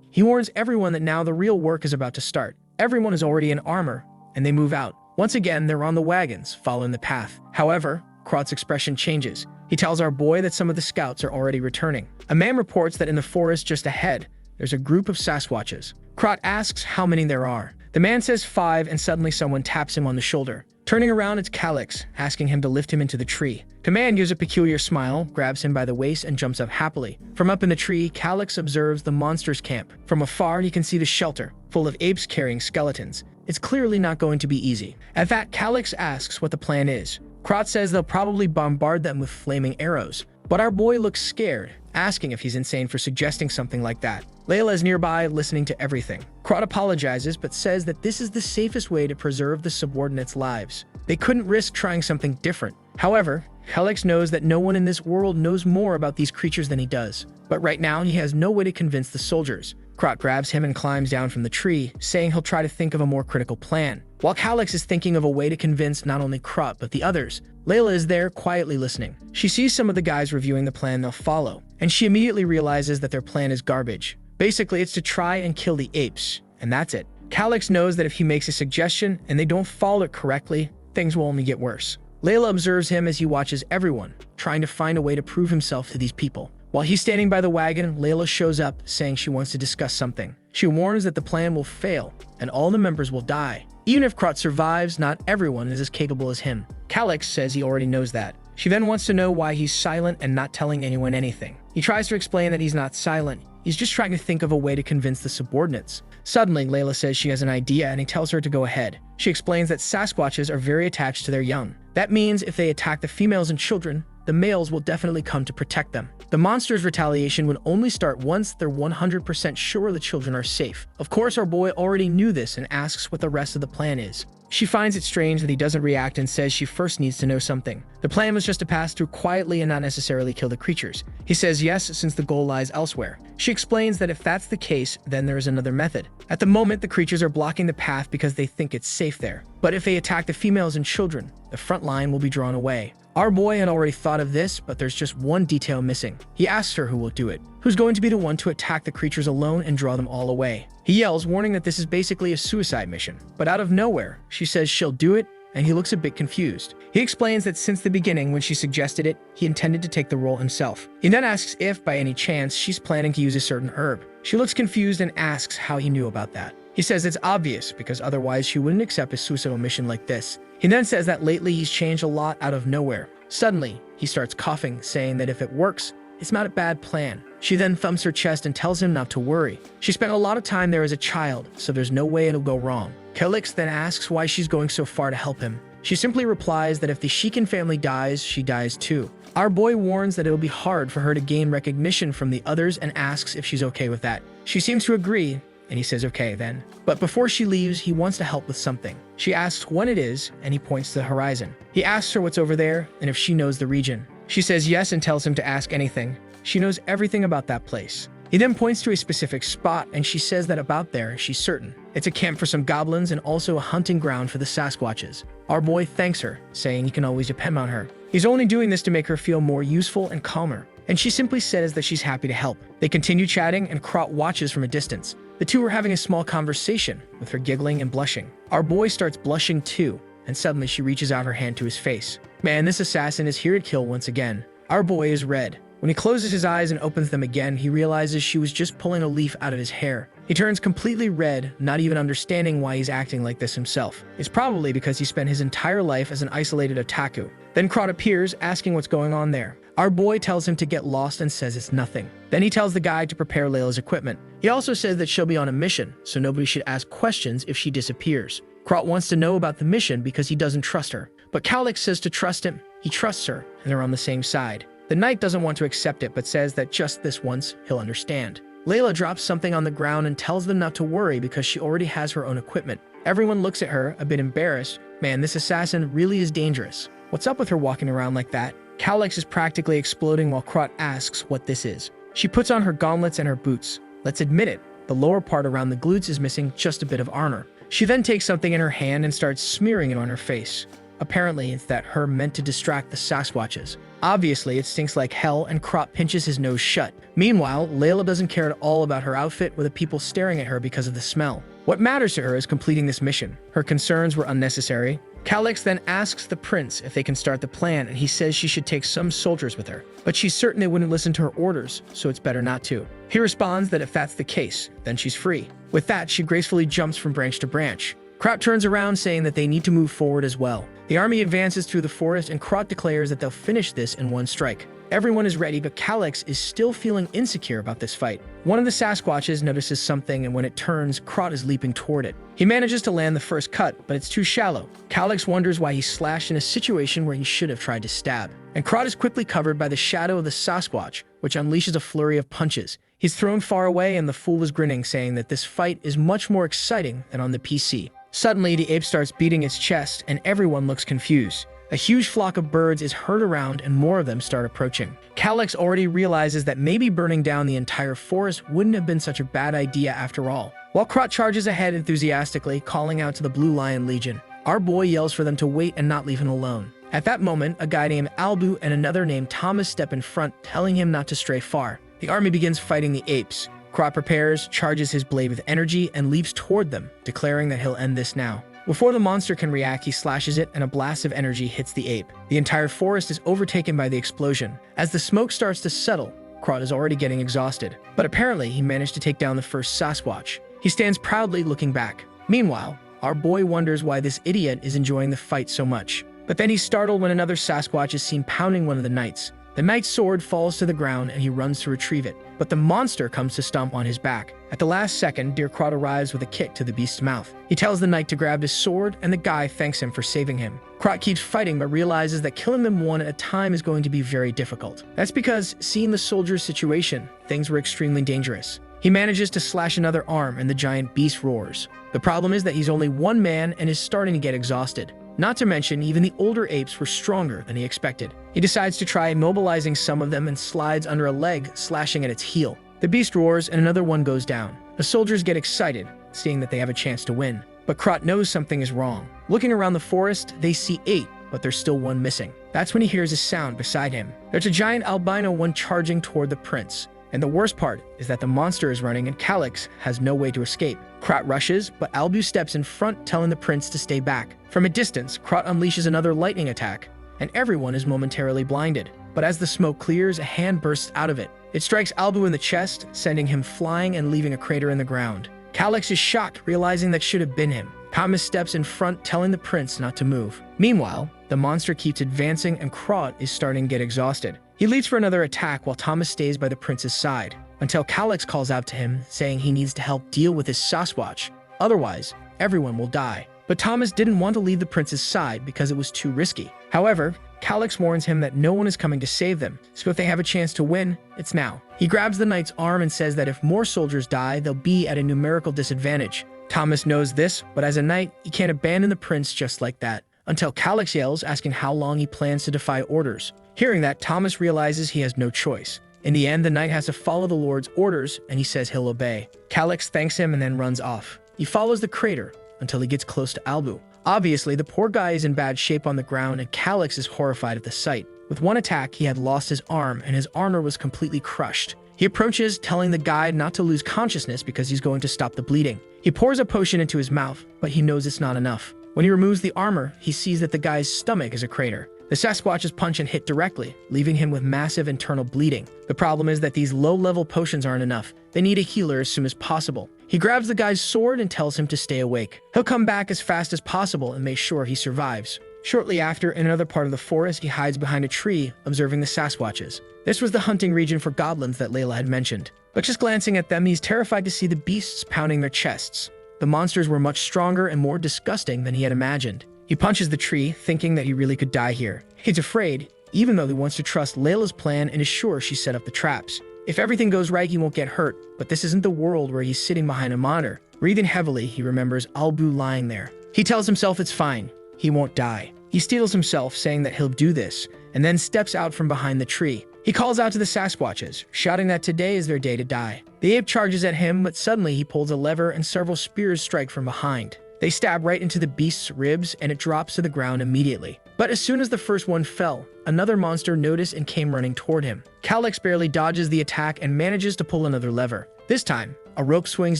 He warns everyone that now the real work is about to start. Everyone is already in armor, and they move out. Once again, they're on the wagons, following the path. However, Krat's expression changes. He tells our boy that some of the scouts are already returning. A man reports that in the forest just ahead, there's a group of Sasquatches. Krat asks how many there are. The man says 5, and suddenly someone taps him on the shoulder. Turning around, it's Calix, asking him to lift him into the tree. Command gives a peculiar smile, grabs him by the waist, and jumps up happily. From up in the tree, Calix observes the monsters' camp. From afar, he can see the shelter, full of apes carrying skeletons. It's clearly not going to be easy. At that, Calix asks what the plan is. Krot says they'll probably bombard them with flaming arrows. But our boy looks scared, asking if he's insane for suggesting something like that. Layla is nearby, listening to everything. Krot apologizes, but says that this is the safest way to preserve the subordinates' lives. They couldn't risk trying something different. However, Calix knows that no one in this world knows more about these creatures than he does. But right now, he has no way to convince the soldiers. Krot grabs him and climbs down from the tree, saying he'll try to think of a more critical plan. While Calix is thinking of a way to convince not only Krot but the others, Layla is there quietly listening. She sees some of the guys reviewing the plan they'll follow, and she immediately realizes that their plan is garbage. Basically, it's to try and kill the apes, and that's it. Calix knows that if he makes a suggestion and they don't follow it correctly, things will only get worse. Layla observes him as he watches everyone, trying to find a way to prove himself to these people. While he's standing by the wagon, Layla shows up, saying she wants to discuss something. She warns that the plan will fail, and all the members will die. Even if Krot survives, not everyone is as capable as him. Calix says he already knows that. She then wants to know why he's silent and not telling anyone anything. He tries to explain that he's not silent. He's just trying to think of a way to convince the subordinates. Suddenly, Layla says she has an idea and he tells her to go ahead. She explains that Sasquatches are very attached to their young. That means if they attack the females and children, the males will definitely come to protect them. The monster's retaliation would only start once they're 100% sure the children are safe. Of course, our boy already knew this and asks what the rest of the plan is. She finds it strange that he doesn't react and says she first needs to know something. The plan was just to pass through quietly and not necessarily kill the creatures. He says yes, since the goal lies elsewhere. She explains that if that's the case, then there is another method. At the moment, the creatures are blocking the path because they think it's safe there. But if they attack the females and children, the front line will be drawn away. Our boy had already thought of this, but there's just one detail missing. He asks her who will do it. Who's going to be the one to attack the creatures alone and draw them all away? He yells, warning that this is basically a suicide mission. But out of nowhere, she says she'll do it, and he looks a bit confused. He explains that since the beginning, when she suggested it, he intended to take the role himself. He then asks if, by any chance, she's planning to use a certain herb. She looks confused and asks how he knew about that. He says it's obvious, because otherwise she wouldn't accept a suicidal mission like this. He then says that lately he's changed a lot out of nowhere. Suddenly, he starts coughing, saying that if it works, it's not a bad plan. She then thumps her chest and tells him not to worry. She spent a lot of time there as a child, so there's no way it'll go wrong. Calix then asks why she's going so far to help him. She simply replies that if the Shikin family dies, she dies too. Our boy warns that it'll be hard for her to gain recognition from the others and asks if she's okay with that. She seems to agree, and he says okay then. But before she leaves, he wants to help with something. She asks when it is, and he points to the horizon. He asks her what's over there and if she knows the region. She says yes and tells him to ask anything. She knows everything about that place. He then points to a specific spot, and she says that about there, she's certain. It's a camp for some goblins and also a hunting ground for the Sasquatches. Our boy thanks her, saying he can always depend on her. He's only doing this to make her feel more useful and calmer, and she simply says that she's happy to help. They continue chatting, and Krot watches from a distance. The two are having a small conversation, with her giggling and blushing. Our boy starts blushing too, and suddenly she reaches out her hand to his face. Man, this assassin is here to kill once again. Our boy is red. When he closes his eyes and opens them again, he realizes she was just pulling a leaf out of his hair. He turns completely red, not even understanding why he's acting like this himself. It's probably because he spent his entire life as an isolated otaku. Then Krot appears, asking what's going on there. Our boy tells him to get lost and says it's nothing. Then he tells the guy to prepare Layla's equipment. He also says that she'll be on a mission, so nobody should ask questions if she disappears. Krot wants to know about the mission because he doesn't trust her. But Calix says to trust him. He trusts her, and they're on the same side. The knight doesn't want to accept it, but says that just this once, he'll understand. Layla drops something on the ground and tells them not to worry because she already has her own equipment. Everyone looks at her, a bit embarrassed. Man, this assassin really is dangerous. What's up with her walking around like that? Calix is practically exploding while Krot asks what this is. She puts on her gauntlets and her boots. Let's admit it, the lower part around the glutes is missing just a bit of armor. She then takes something in her hand and starts smearing it on her face. Apparently, it's that herb meant to distract the Sasquatches. Obviously, it stinks like hell, and Krot pinches his nose shut. Meanwhile, Layla doesn't care at all about her outfit with the people staring at her because of the smell. What matters to her is completing this mission. Her concerns were unnecessary. Calix then asks the prince if they can start the plan, and he says she should take some soldiers with her. But she's certain they wouldn't listen to her orders, so it's better not to. He responds that if that's the case, then she's free. With that, she gracefully jumps from branch to branch. Krot turns around saying that they need to move forward as well. The army advances through the forest and Krot declares that they'll finish this in one strike. Everyone is ready, but Calyx is still feeling insecure about this fight. One of the Sasquatches notices something, and when it turns, Krot is leaping toward it. He manages to land the first cut, but it's too shallow. Calyx wonders why he slashed in a situation where he should have tried to stab. And Krot is quickly covered by the shadow of the Sasquatch, which unleashes a flurry of punches. He's thrown far away, and the fool is grinning, saying that this fight is much more exciting than on the PC. Suddenly, the ape starts beating its chest, and everyone looks confused. A huge flock of birds is heard around, and more of them start approaching. Calyx already realizes that maybe burning down the entire forest wouldn't have been such a bad idea after all. While Krot charges ahead enthusiastically, calling out to the Blue Lion Legion, our boy yells for them to wait and not leave him alone. At that moment, a guy named Albu and another named Thomas step in front, telling him not to stray far. The army begins fighting the apes. Krot prepares, charges his blade with energy, and leaps toward them, declaring that he'll end this now. Before the monster can react, he slashes it, and a blast of energy hits the ape. The entire forest is overtaken by the explosion. As the smoke starts to settle, Krot is already getting exhausted. But apparently, he managed to take down the first Sasquatch. He stands proudly looking back. Meanwhile, our boy wonders why this idiot is enjoying the fight so much. But then he's startled when another Sasquatch is seen pounding one of the knights. The knight's sword falls to the ground and he runs to retrieve it, but the monster comes to stomp on his back. At the last second, Dear Krot arrives with a kick to the beast's mouth. He tells the knight to grab his sword, and the guy thanks him for saving him. Krot keeps fighting but realizes that killing them one at a time is going to be very difficult. That's because, seeing the soldier's situation, things were extremely dangerous. He manages to slash another arm and the giant beast roars. The problem is that he's only one man and is starting to get exhausted. Not to mention, even the older apes were stronger than he expected. He decides to try immobilizing some of them and slides under a leg, slashing at its heel. The beast roars and another one goes down. The soldiers get excited, seeing that they have a chance to win. But Krot knows something is wrong. Looking around the forest, they see 8, but there's still one missing. That's when he hears a sound beside him. There's a giant albino one charging toward the prince. And the worst part is that the monster is running and Calyx has no way to escape. Krot rushes, but Albu steps in front, telling the prince to stay back. From a distance, Krot unleashes another lightning attack, and everyone is momentarily blinded. But as the smoke clears, a hand bursts out of it. It strikes Albu in the chest, sending him flying and leaving a crater in the ground. Calyx is shocked, realizing that should have been him. Thomas steps in front, telling the prince not to move. Meanwhile, the monster keeps advancing and Krot is starting to get exhausted. He leaps for another attack while Thomas stays by the prince's side, until Calyx calls out to him, saying he needs to help deal with his Sasquatch. Otherwise, everyone will die. But Thomas didn't want to leave the prince's side because it was too risky. However, Calyx warns him that no one is coming to save them, so if they have a chance to win, it's now. He grabs the knight's arm and says that if more soldiers die, they'll be at a numerical disadvantage. Thomas knows this, but as a knight, he can't abandon the prince just like that, until Calyx yells, asking how long he plans to defy orders. Hearing that, Thomas realizes he has no choice. In the end, the knight has to follow the Lord's orders, and he says he'll obey. Calyx thanks him and then runs off. He follows the crater until he gets close to Albu. Obviously, the poor guy is in bad shape on the ground, and Calyx is horrified at the sight. With one attack, he had lost his arm, and his armor was completely crushed. He approaches, telling the guide not to lose consciousness because he's going to stop the bleeding. He pours a potion into his mouth, but he knows it's not enough. When he removes the armor, he sees that the guy's stomach is a crater. The Sasquatches punch and hit directly, leaving him with massive internal bleeding. The problem is that these low-level potions aren't enough. They need a healer as soon as possible. He grabs the guy's sword and tells him to stay awake. He'll come back as fast as possible and make sure he survives. Shortly after, in another part of the forest, he hides behind a tree, observing the Sasquatches. This was the hunting region for goblins that Layla had mentioned. But just glancing at them, he's terrified to see the beasts pounding their chests. The monsters were much stronger and more disgusting than he had imagined. He punches the tree, thinking that he really could die here. He's afraid, even though he wants to trust Layla's plan and is sure she set up the traps. If everything goes right, he won't get hurt, but this isn't the world where he's sitting behind a monitor. Breathing heavily, he remembers Albu lying there. He tells himself it's fine. He won't die. He steels himself, saying that he'll do this, and then steps out from behind the tree. He calls out to the Sasquatches, shouting that today is their day to die. The ape charges at him, but suddenly he pulls a lever and several spears strike from behind. They stab right into the beast's ribs and it drops to the ground immediately. But as soon as the first one fell, another monster noticed and came running toward him. Calyx barely dodges the attack and manages to pull another lever. This time, a rope swings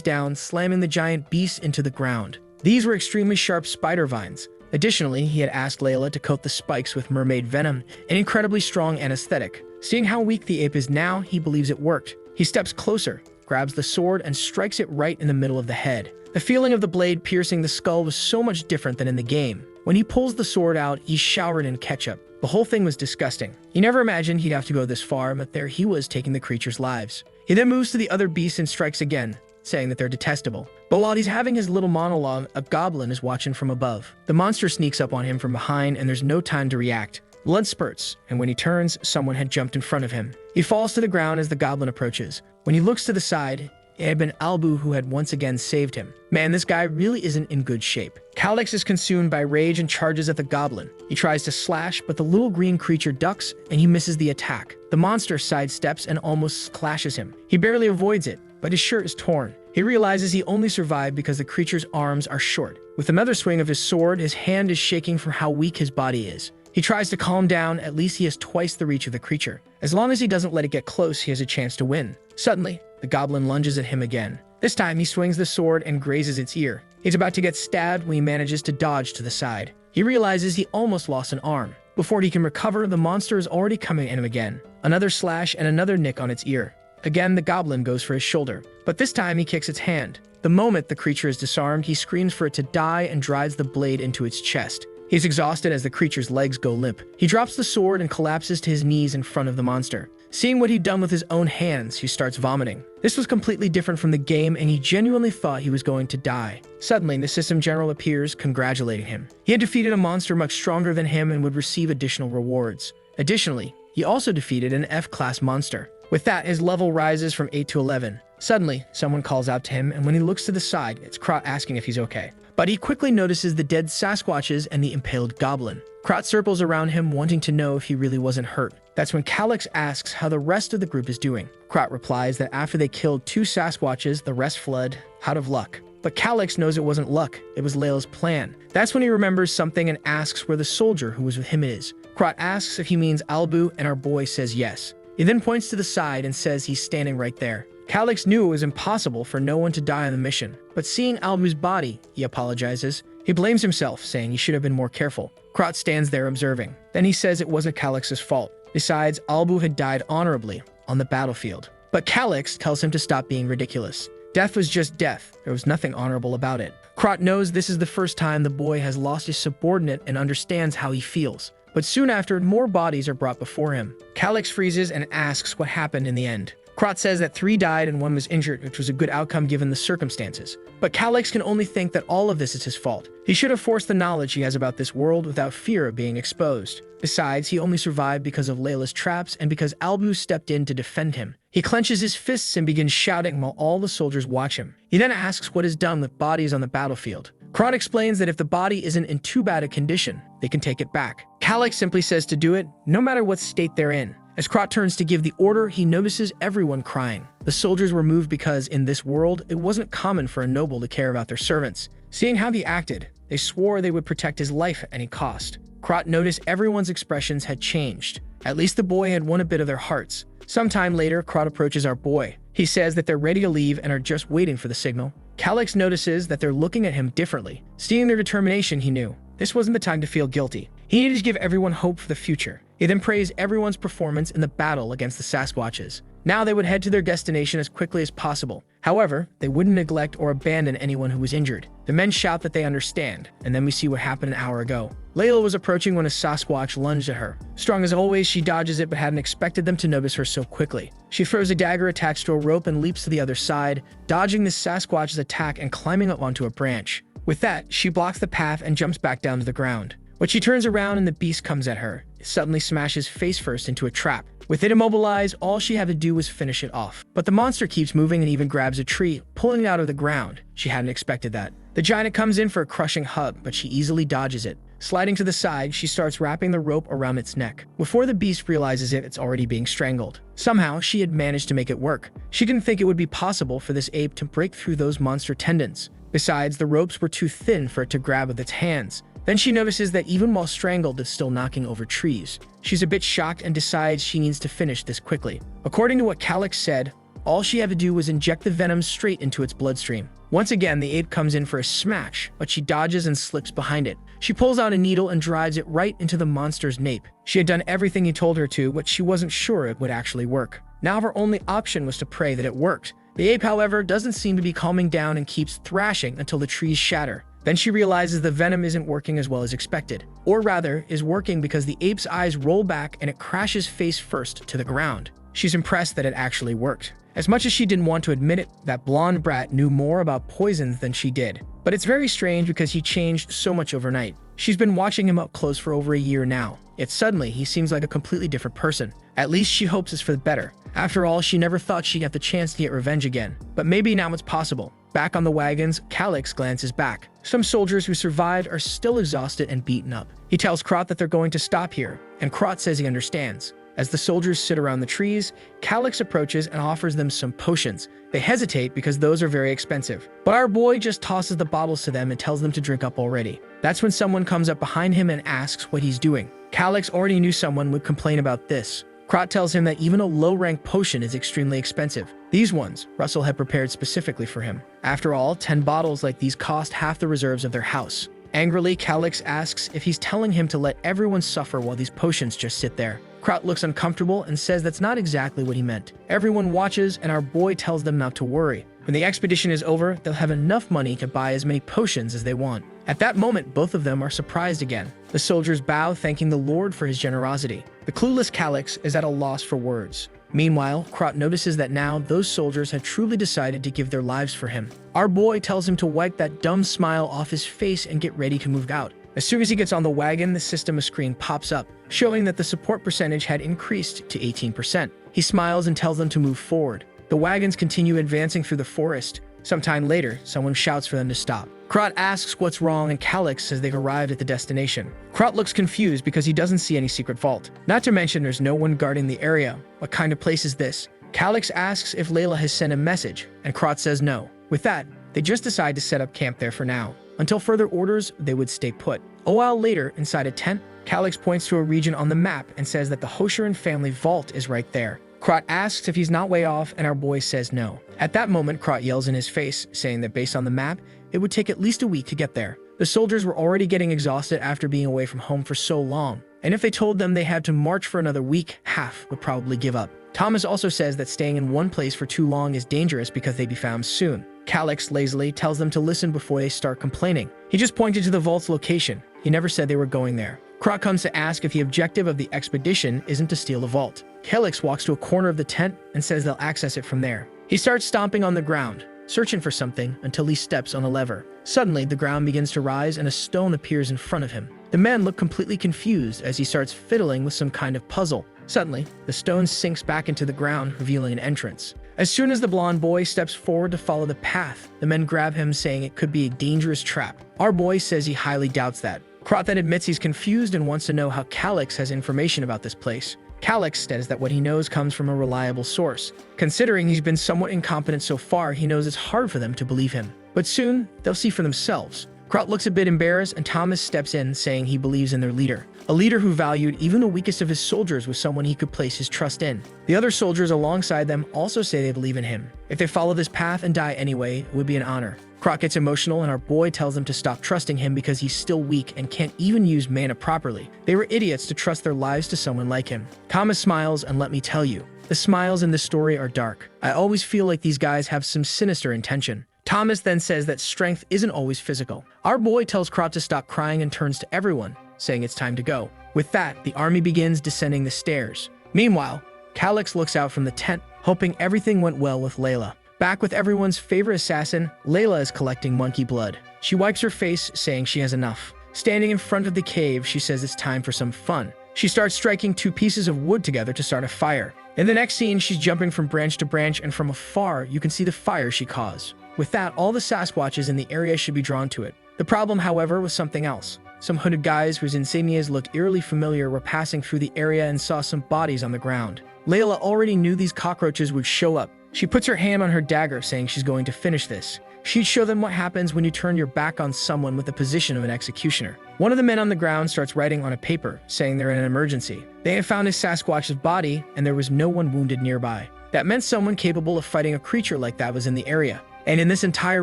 down, slamming the giant beast into the ground. These were extremely sharp spider vines. Additionally, he had asked Layla to coat the spikes with mermaid venom, an incredibly strong anesthetic. Seeing how weak the ape is now, he believes it worked. He steps closer, grabs the sword and strikes it right in the middle of the head. The feeling of the blade piercing the skull was so much different than in the game. When he pulls the sword out, he's showered in ketchup. The whole thing was disgusting. He never imagined he'd have to go this far, but there he was taking the creatures' lives. He then moves to the other beasts and strikes again, saying that they're detestable. But while he's having his little monologue, a goblin is watching from above. The monster sneaks up on him from behind, and there's no time to react. Blood spurts, and when he turns, someone had jumped in front of him. He falls to the ground as the goblin approaches. When he looks to the side, it had been Albu who had once again saved him. Man, this guy really isn't in good shape. Calix is consumed by rage and charges at the goblin. He tries to slash, but the little green creature ducks, and he misses the attack. The monster sidesteps and almost clashes him. He barely avoids it, but his shirt is torn. He realizes he only survived because the creature's arms are short. With another swing of his sword, his hand is shaking from how weak his body is. He tries to calm down, at least he has twice the reach of the creature. As long as he doesn't let it get close, he has a chance to win. Suddenly, the goblin lunges at him again. This time, he swings the sword and grazes its ear. He's about to get stabbed when he manages to dodge to the side. He realizes he almost lost an arm. Before he can recover, the monster is already coming at him again. Another slash and another nick on its ear. Again, the goblin goes for his shoulder, but this time he kicks its hand. The moment the creature is disarmed, he screams for it to die and drives the blade into its chest. He's exhausted as the creature's legs go limp. He drops the sword and collapses to his knees in front of the monster. Seeing what he'd done with his own hands, he starts vomiting. This was completely different from the game, and he genuinely thought he was going to die. Suddenly, the system general appears, congratulating him. He had defeated a monster much stronger than him and would receive additional rewards. Additionally, he also defeated an F-class monster. With that, his level rises from 8 to 11. Suddenly, someone calls out to him, and when he looks to the side, it's Krot asking if he's okay. But he quickly notices the dead Sasquatches and the impaled goblin. Krot circles around him, wanting to know if he really wasn't hurt. That's when Calix asks how the rest of the group is doing. Krot replies that after they killed 2 Sasquatches, the rest fled out of luck. But Calix knows it wasn't luck, it was Layla's plan. That's when he remembers something and asks where the soldier who was with him is. Krot asks if he means Albu, and our boy says yes. He then points to the side and says he's standing right there. Calix knew it was impossible for no one to die on the mission, but seeing Albu's body, he apologizes. He blames himself, saying he should have been more careful. Krot stands there observing. Then he says it wasn't Calix's fault. Besides, Albu had died honorably on the battlefield. But Calix tells him to stop being ridiculous. Death was just death. There was nothing honorable about it. Krot knows this is the first time the boy has lost his subordinate and understands how he feels. But soon after, more bodies are brought before him. Calix freezes and asks what happened in the end. Krot says that 3 died and 1 was injured, which was a good outcome given the circumstances. But Calix can only think that all of this is his fault. He should have forced the knowledge he has about this world without fear of being exposed. Besides, he only survived because of Layla's traps and because Albu stepped in to defend him. He clenches his fists and begins shouting while all the soldiers watch him. He then asks what is done with bodies on the battlefield. Krot explains that if the body isn't in too bad a condition, they can take it back. Calix simply says to do it, no matter what state they're in. As Krot turns to give the order, he notices everyone crying. The soldiers were moved because, in this world, it wasn't common for a noble to care about their servants. Seeing how he acted, they swore they would protect his life at any cost. Krot noticed everyone's expressions had changed. At least the boy had won a bit of their hearts. Sometime later, Krot approaches our boy. He says that they're ready to leave and are just waiting for the signal. Calix notices that they're looking at him differently. Seeing their determination, he knew this wasn't the time to feel guilty. He needed to give everyone hope for the future. He then praised everyone's performance in the battle against the Sasquatches. Now they would head to their destination as quickly as possible. However, they wouldn't neglect or abandon anyone who was injured. The men shout that they understand, and then we see what happened an hour ago. Layla was approaching when a Sasquatch lunged at her. Strong as always, she dodges it but hadn't expected them to notice her so quickly. She throws a dagger attached to a rope and leaps to the other side, dodging the Sasquatch's attack and climbing up onto a branch. With that, she blocks the path and jumps back down to the ground. When she turns around and the beast comes at her, it suddenly smashes face first into a trap. With it immobilized, all she had to do was finish it off. But the monster keeps moving and even grabs a tree, pulling it out of the ground. She hadn't expected that. The giant comes in for a crushing hug, but she easily dodges it. Sliding to the side, she starts wrapping the rope around its neck. Before the beast realizes it, it's already being strangled. Somehow, she had managed to make it work. She didn't think it would be possible for this ape to break through those monster tendons. Besides, the ropes were too thin for it to grab with its hands. Then she notices that even while strangled, it's still knocking over trees. She's a bit shocked and decides she needs to finish this quickly. According to what Calix said, all she had to do was inject the venom straight into its bloodstream. Once again, the ape comes in for a smash, but she dodges and slips behind it. She pulls out a needle and drives it right into the monster's nape. She had done everything he told her to, but she wasn't sure it would actually work. Now her only option was to pray that it worked. The ape, however, doesn't seem to be calming down and keeps thrashing until the trees shatter. Then she realizes the venom isn't working as well as expected, or rather, is working because the ape's eyes roll back and it crashes face first to the ground. She's impressed that it actually worked. As much as she didn't want to admit it, that blonde brat knew more about poisons than she did. But it's very strange because he changed so much overnight. She's been watching him up close for over a year now, yet suddenly he seems like a completely different person. At least she hopes it's for the better. After all, she never thought she'd have the chance to get revenge again. But maybe now it's possible. Back on the wagons, Calix glances back. Some soldiers who survived are still exhausted and beaten up. He tells Krot that they're going to stop here, and Krot says he understands. As the soldiers sit around the trees, Calix approaches and offers them some potions. They hesitate because those are very expensive. But our boy just tosses the bottles to them and tells them to drink up already. That's when someone comes up behind him and asks what he's doing. Calix already knew someone would complain about this. Krot tells him that even a low-rank potion is extremely expensive. These ones, Russell had prepared specifically for him. After all, 10 bottles like these cost half the reserves of their house. Angrily, Calix asks if he's telling him to let everyone suffer while these potions just sit there. Krot looks uncomfortable and says that's not exactly what he meant. Everyone watches and our boy tells them not to worry. When the expedition is over, they'll have enough money to buy as many potions as they want. At that moment, both of them are surprised again. The soldiers bow, thanking the Lord for his generosity. The clueless Calix is at a loss for words. Meanwhile, Krot notices that now those soldiers have truly decided to give their lives for him. Our boy tells him to wipe that dumb smile off his face and get ready to move out. As soon as he gets on the wagon, the system screen pops up, showing that the support percentage had increased to 18%. He smiles and tells them to move forward. The wagons continue advancing through the forest. Sometime later, someone shouts for them to stop. Krot asks what's wrong and Calix says they've arrived at the destination. Krot looks confused because he doesn't see any secret vault. Not to mention there's no one guarding the area. What kind of place is this? Calix asks if Layla has sent a message, and Krot says no. With that, they just decide to set up camp there for now. Until further orders, they would stay put. A while later, inside a tent, Calix points to a region on the map and says that the Hosheran family vault is right there. Krot asks if he's not way off, and our boy says no. At that moment, Krot yells in his face, saying that based on the map, it would take at least a week to get there. The soldiers were already getting exhausted after being away from home for so long, and if they told them they had to march for another week, half would probably give up. Thomas also says that staying in one place for too long is dangerous because they'd be found soon. Calix lazily tells them to listen before they start complaining. He just pointed to the vault's location. He never said they were going there. Krot comes to ask if the objective of the expedition isn't to steal the vault. Calix walks to a corner of the tent and says they'll access it from there. He starts stomping on the ground, searching for something until he steps on a lever. Suddenly, the ground begins to rise and a stone appears in front of him. The men look completely confused as he starts fiddling with some kind of puzzle. Suddenly, the stone sinks back into the ground, revealing an entrance. As soon as the blonde boy steps forward to follow the path, the men grab him, saying it could be a dangerous trap. Our boy says he highly doubts that. Krot then admits he's confused and wants to know how Calix has information about this place. Calix says that what he knows comes from a reliable source. Considering he's been somewhat incompetent so far, he knows it's hard for them to believe him. But soon, they'll see for themselves. Krot looks a bit embarrassed and Thomas steps in, saying he believes in their leader. A leader who valued even the weakest of his soldiers was someone he could place his trust in. The other soldiers alongside them also say they believe in him. If they follow this path and die anyway, it would be an honor. Krot gets emotional and our boy tells them to stop trusting him because he's still weak and can't even use mana properly. They were idiots to trust their lives to someone like him. Thomas smiles, and let me tell you, the smiles in this story are dark. I always feel like these guys have some sinister intention. Thomas then says that strength isn't always physical. Our boy tells Krot to stop crying and turns to everyone, saying it's time to go. With that, the army begins descending the stairs. Meanwhile, Calix looks out from the tent, hoping everything went well with Layla. Back with everyone's favorite assassin, Layla is collecting monkey blood. She wipes her face, saying she has enough. Standing in front of the cave, she says it's time for some fun. She starts striking 2 pieces of wood together to start a fire. In the next scene, she's jumping from branch to branch, and from afar, you can see the fire she caused. With that, all the Sasquatches in the area should be drawn to it. The problem, however, was something else. Some hooded guys whose insignias looked eerily familiar were passing through the area and saw some bodies on the ground. Layla already knew these cockroaches would show up. She puts her hand on her dagger, saying she's going to finish this. She'd show them what happens when you turn your back on someone with the position of an executioner. One of the men on the ground starts writing on a paper, saying they're in an emergency. They have found a Sasquatch's body, and there was no one wounded nearby. That meant someone capable of fighting a creature like that was in the area. And in this entire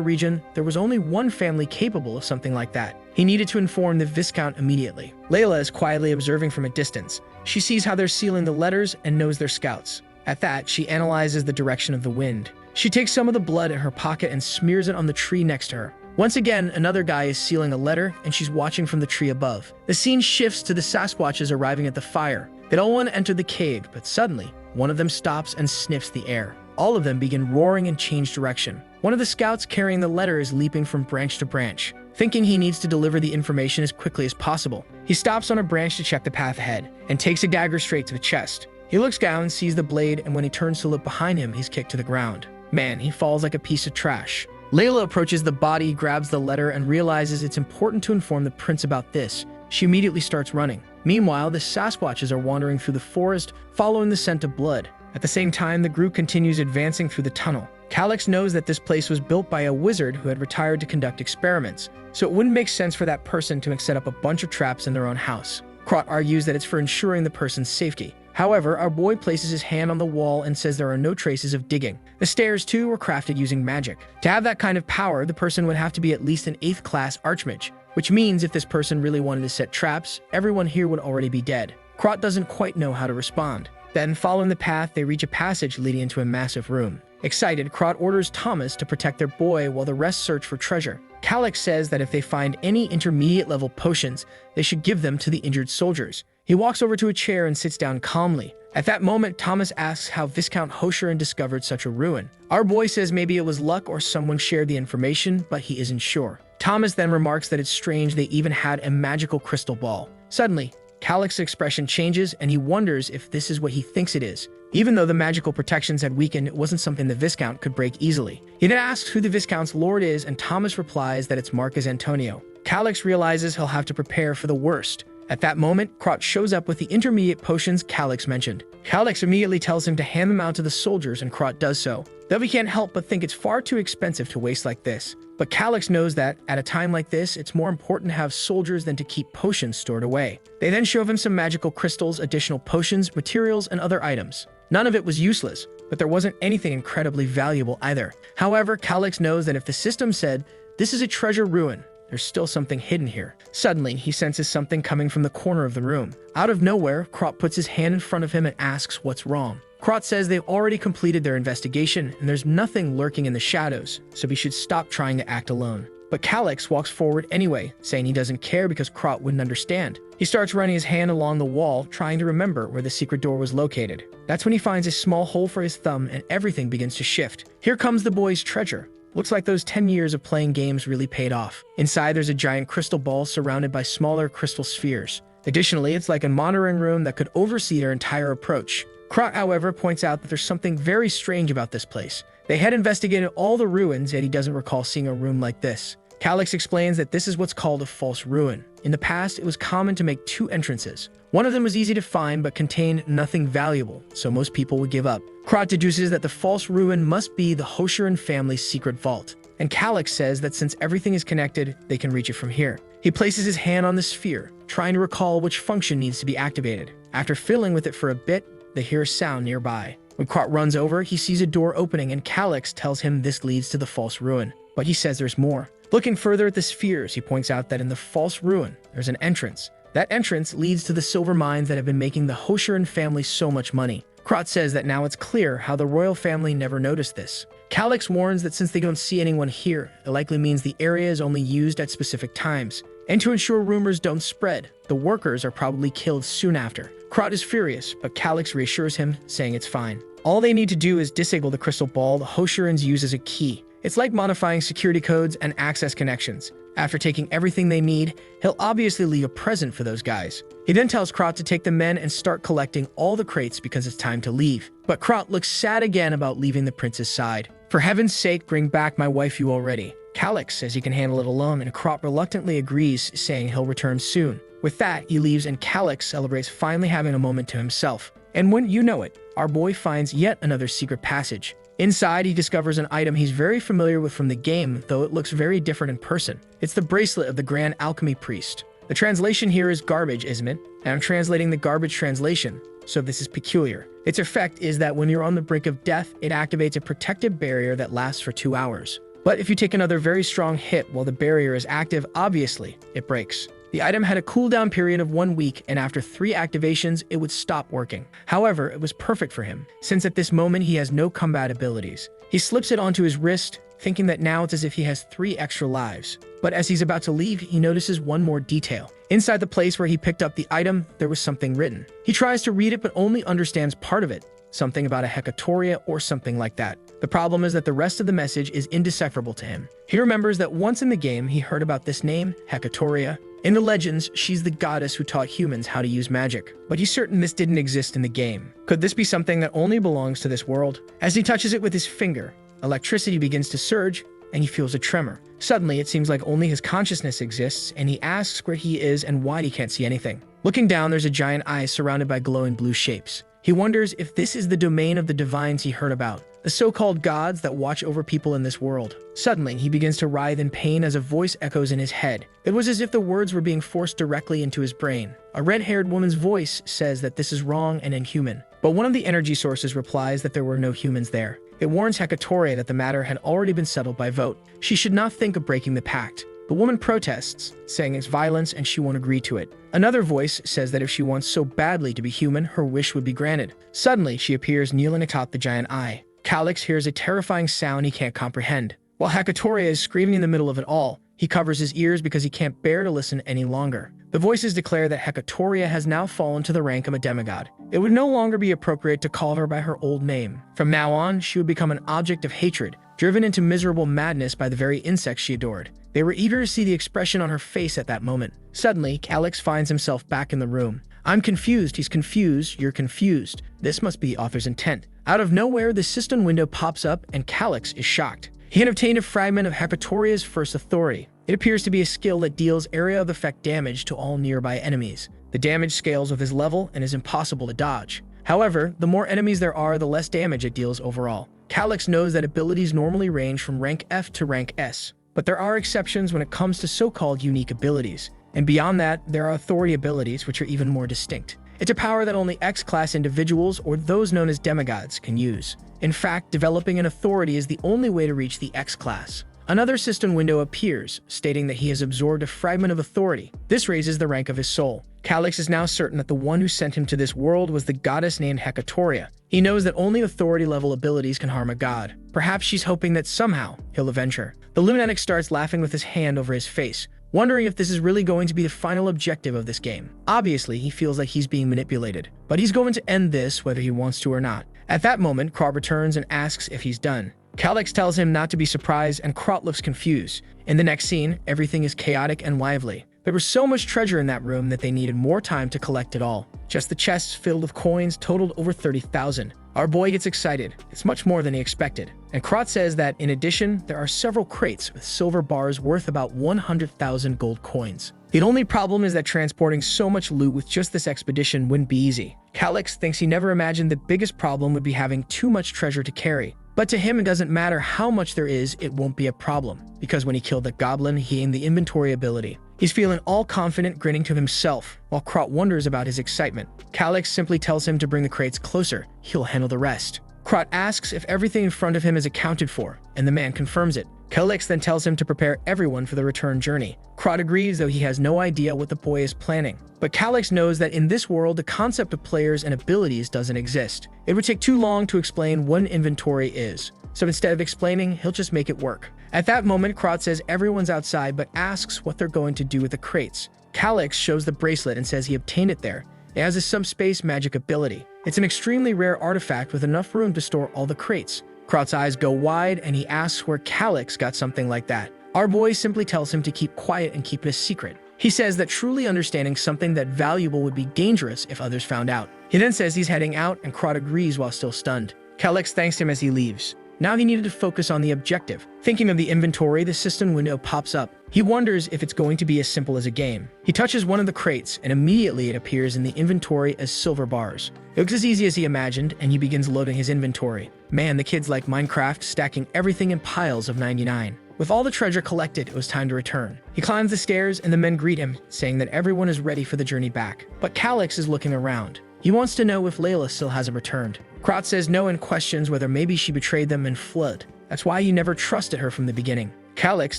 region, there was only one family capable of something like that. He needed to inform the Viscount immediately. Layla is quietly observing from a distance. She sees how they're sealing the letters and knows they're scouts. At that, she analyzes the direction of the wind. She takes some of the blood in her pocket and smears it on the tree next to her. Once again, another guy is sealing a letter, and she's watching from the tree above. The scene shifts to the Sasquatches arriving at the fire. They don't want to enter the cave, but suddenly, one of them stops and sniffs the air. All of them begin roaring and change direction. One of the scouts carrying the letter is leaping from branch to branch, thinking he needs to deliver the information as quickly as possible. He stops on a branch to check the path ahead, and takes a dagger straight to the chest. He looks down, sees the blade, and when he turns to look behind him, he's kicked to the ground. Man, he falls like a piece of trash. Layla approaches the body, grabs the letter, and realizes it's important to inform the prince about this. She immediately starts running. Meanwhile, the Sasquatches are wandering through the forest, following the scent of blood. At the same time, the group continues advancing through the tunnel. Calyx knows that this place was built by a wizard who had retired to conduct experiments, so it wouldn't make sense for that person to set up a bunch of traps in their own house. Krot argues that it's for ensuring the person's safety. However, our boy places his hand on the wall and says there are no traces of digging. The stairs, too, were crafted using magic. To have that kind of power, the person would have to be at least an 8th class archmage, which means if this person really wanted to set traps, everyone here would already be dead. Krot doesn't quite know how to respond. Then, following the path, they reach a passage leading into a massive room. Excited, Krot orders Thomas to protect their boy while the rest search for treasure. Calyx says that if they find any intermediate-level potions, they should give them to the injured soldiers. He walks over to a chair and sits down calmly. At that moment, Thomas asks how Viscount Hosheran discovered such a ruin. Our boy says maybe it was luck or someone shared the information, but he isn't sure. Thomas then remarks that it's strange they even had a magical crystal ball. Suddenly, Calyx's expression changes and he wonders if this is what he thinks it is. Even though the magical protections had weakened, it wasn't something the Viscount could break easily. He then asks who the Viscount's lord is, and Thomas replies that it's Marcus Antonio. Calyx realizes he'll have to prepare for the worst. At that moment, Krot shows up with the intermediate potions Calyx mentioned. Calyx immediately tells him to hand them out to the soldiers, and Krot does so. Though he can't help but think it's far too expensive to waste like this. But Calyx knows that, at a time like this, it's more important to have soldiers than to keep potions stored away. They then show him some magical crystals, additional potions, materials, and other items. None of it was useless, but there wasn't anything incredibly valuable either. However, Calyx knows that if the system said, "This is a treasure ruin," there's still something hidden here. Suddenly, he senses something coming from the corner of the room. Out of nowhere, Krot puts his hand in front of him and asks what's wrong. Krot says they've already completed their investigation and there's nothing lurking in the shadows, so he should stop trying to act alone. But Calyx walks forward anyway, saying he doesn't care because Krot wouldn't understand. He starts running his hand along the wall, trying to remember where the secret door was located. That's when he finds a small hole for his thumb and everything begins to shift. Here comes the boy's treasure. Looks like those 10 years of playing games really paid off. Inside, there's a giant crystal ball surrounded by smaller crystal spheres. Additionally, it's like a monitoring room that could oversee their entire approach. Krot, however, points out that there's something very strange about this place. They had investigated all the ruins, yet he doesn't recall seeing a room like this. Calyx explains that this is what's called a false ruin. In the past, it was common to make 2 entrances. One of them was easy to find but contained nothing valuable, so most people would give up. Krot deduces that the false ruin must be the Hosheran family's secret vault, and Calyx says that since everything is connected, they can reach it from here. He places his hand on the sphere, trying to recall which function needs to be activated. After fiddling with it for a bit, they hear a sound nearby. When Krot runs over, he sees a door opening and Calyx tells him this leads to the false ruin, but he says there's more. Looking further at the spheres, he points out that in the false ruin, there's an entrance. That entrance leads to the silver mines that have been making the Hosheran family so much money. Krot says that now it's clear how the royal family never noticed this. Calyx warns that since they don't see anyone here, it likely means the area is only used at specific times. And to ensure rumors don't spread, the workers are probably killed soon after. Krot is furious, but Calyx reassures him, saying it's fine. All they need to do is disable the crystal ball the Hosherans use as a key. It's like modifying security codes and access connections. After taking everything they need, he'll obviously leave a present for those guys. He then tells Krot to take the men and start collecting all the crates because it's time to leave. But Krot looks sad again about leaving the prince's side. For heaven's sake, bring back my waifu already. Calyx says he can handle it alone, and Krot reluctantly agrees, saying he'll return soon. With that, he leaves and Calyx celebrates finally having a moment to himself. And wouldn't you know it, our boy finds yet another secret passage. Inside, he discovers an item he's very familiar with from the game, though it looks very different in person. It's the bracelet of the Grand Alchemy Priest. The translation here is garbage, isn't it? And I'm translating the garbage translation, so this is peculiar. Its effect is that when you're on the brink of death, it activates a protective barrier that lasts for 2 hours. But if you take another very strong hit while the barrier is active, obviously, it breaks. The item had a cooldown period of 1 week, and after 3 activations, it would stop working. However, it was perfect for him, since at this moment he has no combat abilities. He slips it onto his wrist, thinking that now it's as if he has 3 extra lives. But as he's about to leave, he notices one more detail. Inside the place where he picked up the item, there was something written. He tries to read it but only understands part of it, something about a Hecatoria or something like that. The problem is that the rest of the message is indecipherable to him. He remembers that once in the game, he heard about this name, Hecatoria. In the legends, she's the goddess who taught humans how to use magic. But he's certain this didn't exist in the game. Could this be something that only belongs to this world? As he touches it with his finger, electricity begins to surge, and he feels a tremor. Suddenly, it seems like only his consciousness exists, and he asks where he is and why he can't see anything. Looking down, there's a giant eye surrounded by glowing blue shapes. He wonders if this is the domain of the divines he heard about, the so-called gods that watch over people in this world. Suddenly, he begins to writhe in pain as a voice echoes in his head. It was as if the words were being forced directly into his brain. A red-haired woman's voice says that this is wrong and inhuman. But one of the energy sources replies that there were no humans there. It warns Hecatoria that the matter had already been settled by vote. She should not think of breaking the pact. The woman protests, saying it's violence and she won't agree to it. Another voice says that if she wants so badly to be human, her wish would be granted. Suddenly, she appears kneeling atop the giant eye. Calix hears a terrifying sound he can't comprehend. While Hecatoria is screaming in the middle of it all, he covers his ears because he can't bear to listen any longer. The voices declare that Hecatoria has now fallen to the rank of a demigod. It would no longer be appropriate to call her by her old name. From now on, she would become an object of hatred, driven into miserable madness by the very insects she adored. They were eager to see the expression on her face at that moment. Suddenly, Calix finds himself back in the room. I'm confused, he's confused, you're confused. This must be the author's intent. Out of nowhere, the cistern window pops up and Calix is shocked. He had obtained a fragment of Hecatoria's first authority. It appears to be a skill that deals area of effect damage to all nearby enemies. The damage scales with his level and is impossible to dodge. However, the more enemies there are, the less damage it deals overall. Calix knows that abilities normally range from rank F to rank S, but there are exceptions when it comes to so-called unique abilities. And beyond that, there are authority abilities which are even more distinct. It's a power that only X-class individuals or those known as demigods can use. In fact, developing an authority is the only way to reach the X-class. Another cistern window appears, stating that he has absorbed a fragment of authority. This raises the rank of his soul. Calix is now certain that the one who sent him to this world was the goddess named Hecatoria. He knows that only authority-level abilities can harm a god. Perhaps she's hoping that somehow he'll avenge her. The lunatic starts laughing with his hand over his face, wondering if this is really going to be the final objective of this game. Obviously, he feels like he's being manipulated, but he's going to end this whether he wants to or not. At that moment, Krot returns and asks if he's done. Calix tells him not to be surprised, and Krot looks confused. In the next scene, everything is chaotic and lively. There was so much treasure in that room that they needed more time to collect it all. Just the chests filled with coins totaled over 30,000. Our boy gets excited. It's much more than he expected. And Krot says that, in addition, there are several crates with silver bars worth about 100,000 gold coins. The only problem is that transporting so much loot with just this expedition wouldn't be easy. Calix thinks he never imagined the biggest problem would be having too much treasure to carry. But to him, it doesn't matter how much there is, it won't be a problem. Because when he killed the goblin, he aimed the inventory ability. He's feeling all confident, grinning to himself, while Krot wonders about his excitement. Calix simply tells him to bring the crates closer. He'll handle the rest. Krot asks if everything in front of him is accounted for, and the man confirms it. Calix then tells him to prepare everyone for the return journey. Krot agrees, though he has no idea what the boy is planning. But Calix knows that in this world, the concept of players and abilities doesn't exist. It would take too long to explain what an inventory is. So instead of explaining, he'll just make it work. At that moment, Krot says everyone's outside but asks what they're going to do with the crates. Calix shows the bracelet and says he obtained it there. It has a subspace magic ability. It's an extremely rare artifact with enough room to store all the crates. Krot's eyes go wide and he asks where Calix got something like that. Our boy simply tells him to keep quiet and keep it a secret. He says that truly understanding something that valuable would be dangerous if others found out. He then says he's heading out and Krot agrees while still stunned. Calix thanks him as he leaves. Now he needed to focus on the objective. Thinking of the inventory, the cistern window pops up. He wonders if it's going to be as simple as a game. He touches one of the crates, and immediately it appears in the inventory as silver bars. It looks as easy as he imagined, and he begins loading his inventory. Man, the kid's like Minecraft, stacking everything in piles of 99. With all the treasure collected, it was time to return. He climbs the stairs, and the men greet him, saying that everyone is ready for the journey back. But Calix is looking around. He wants to know if Layla still hasn't returned. Krot says no and questions whether maybe she betrayed them and fled. That's why he never trusted her from the beginning. Calix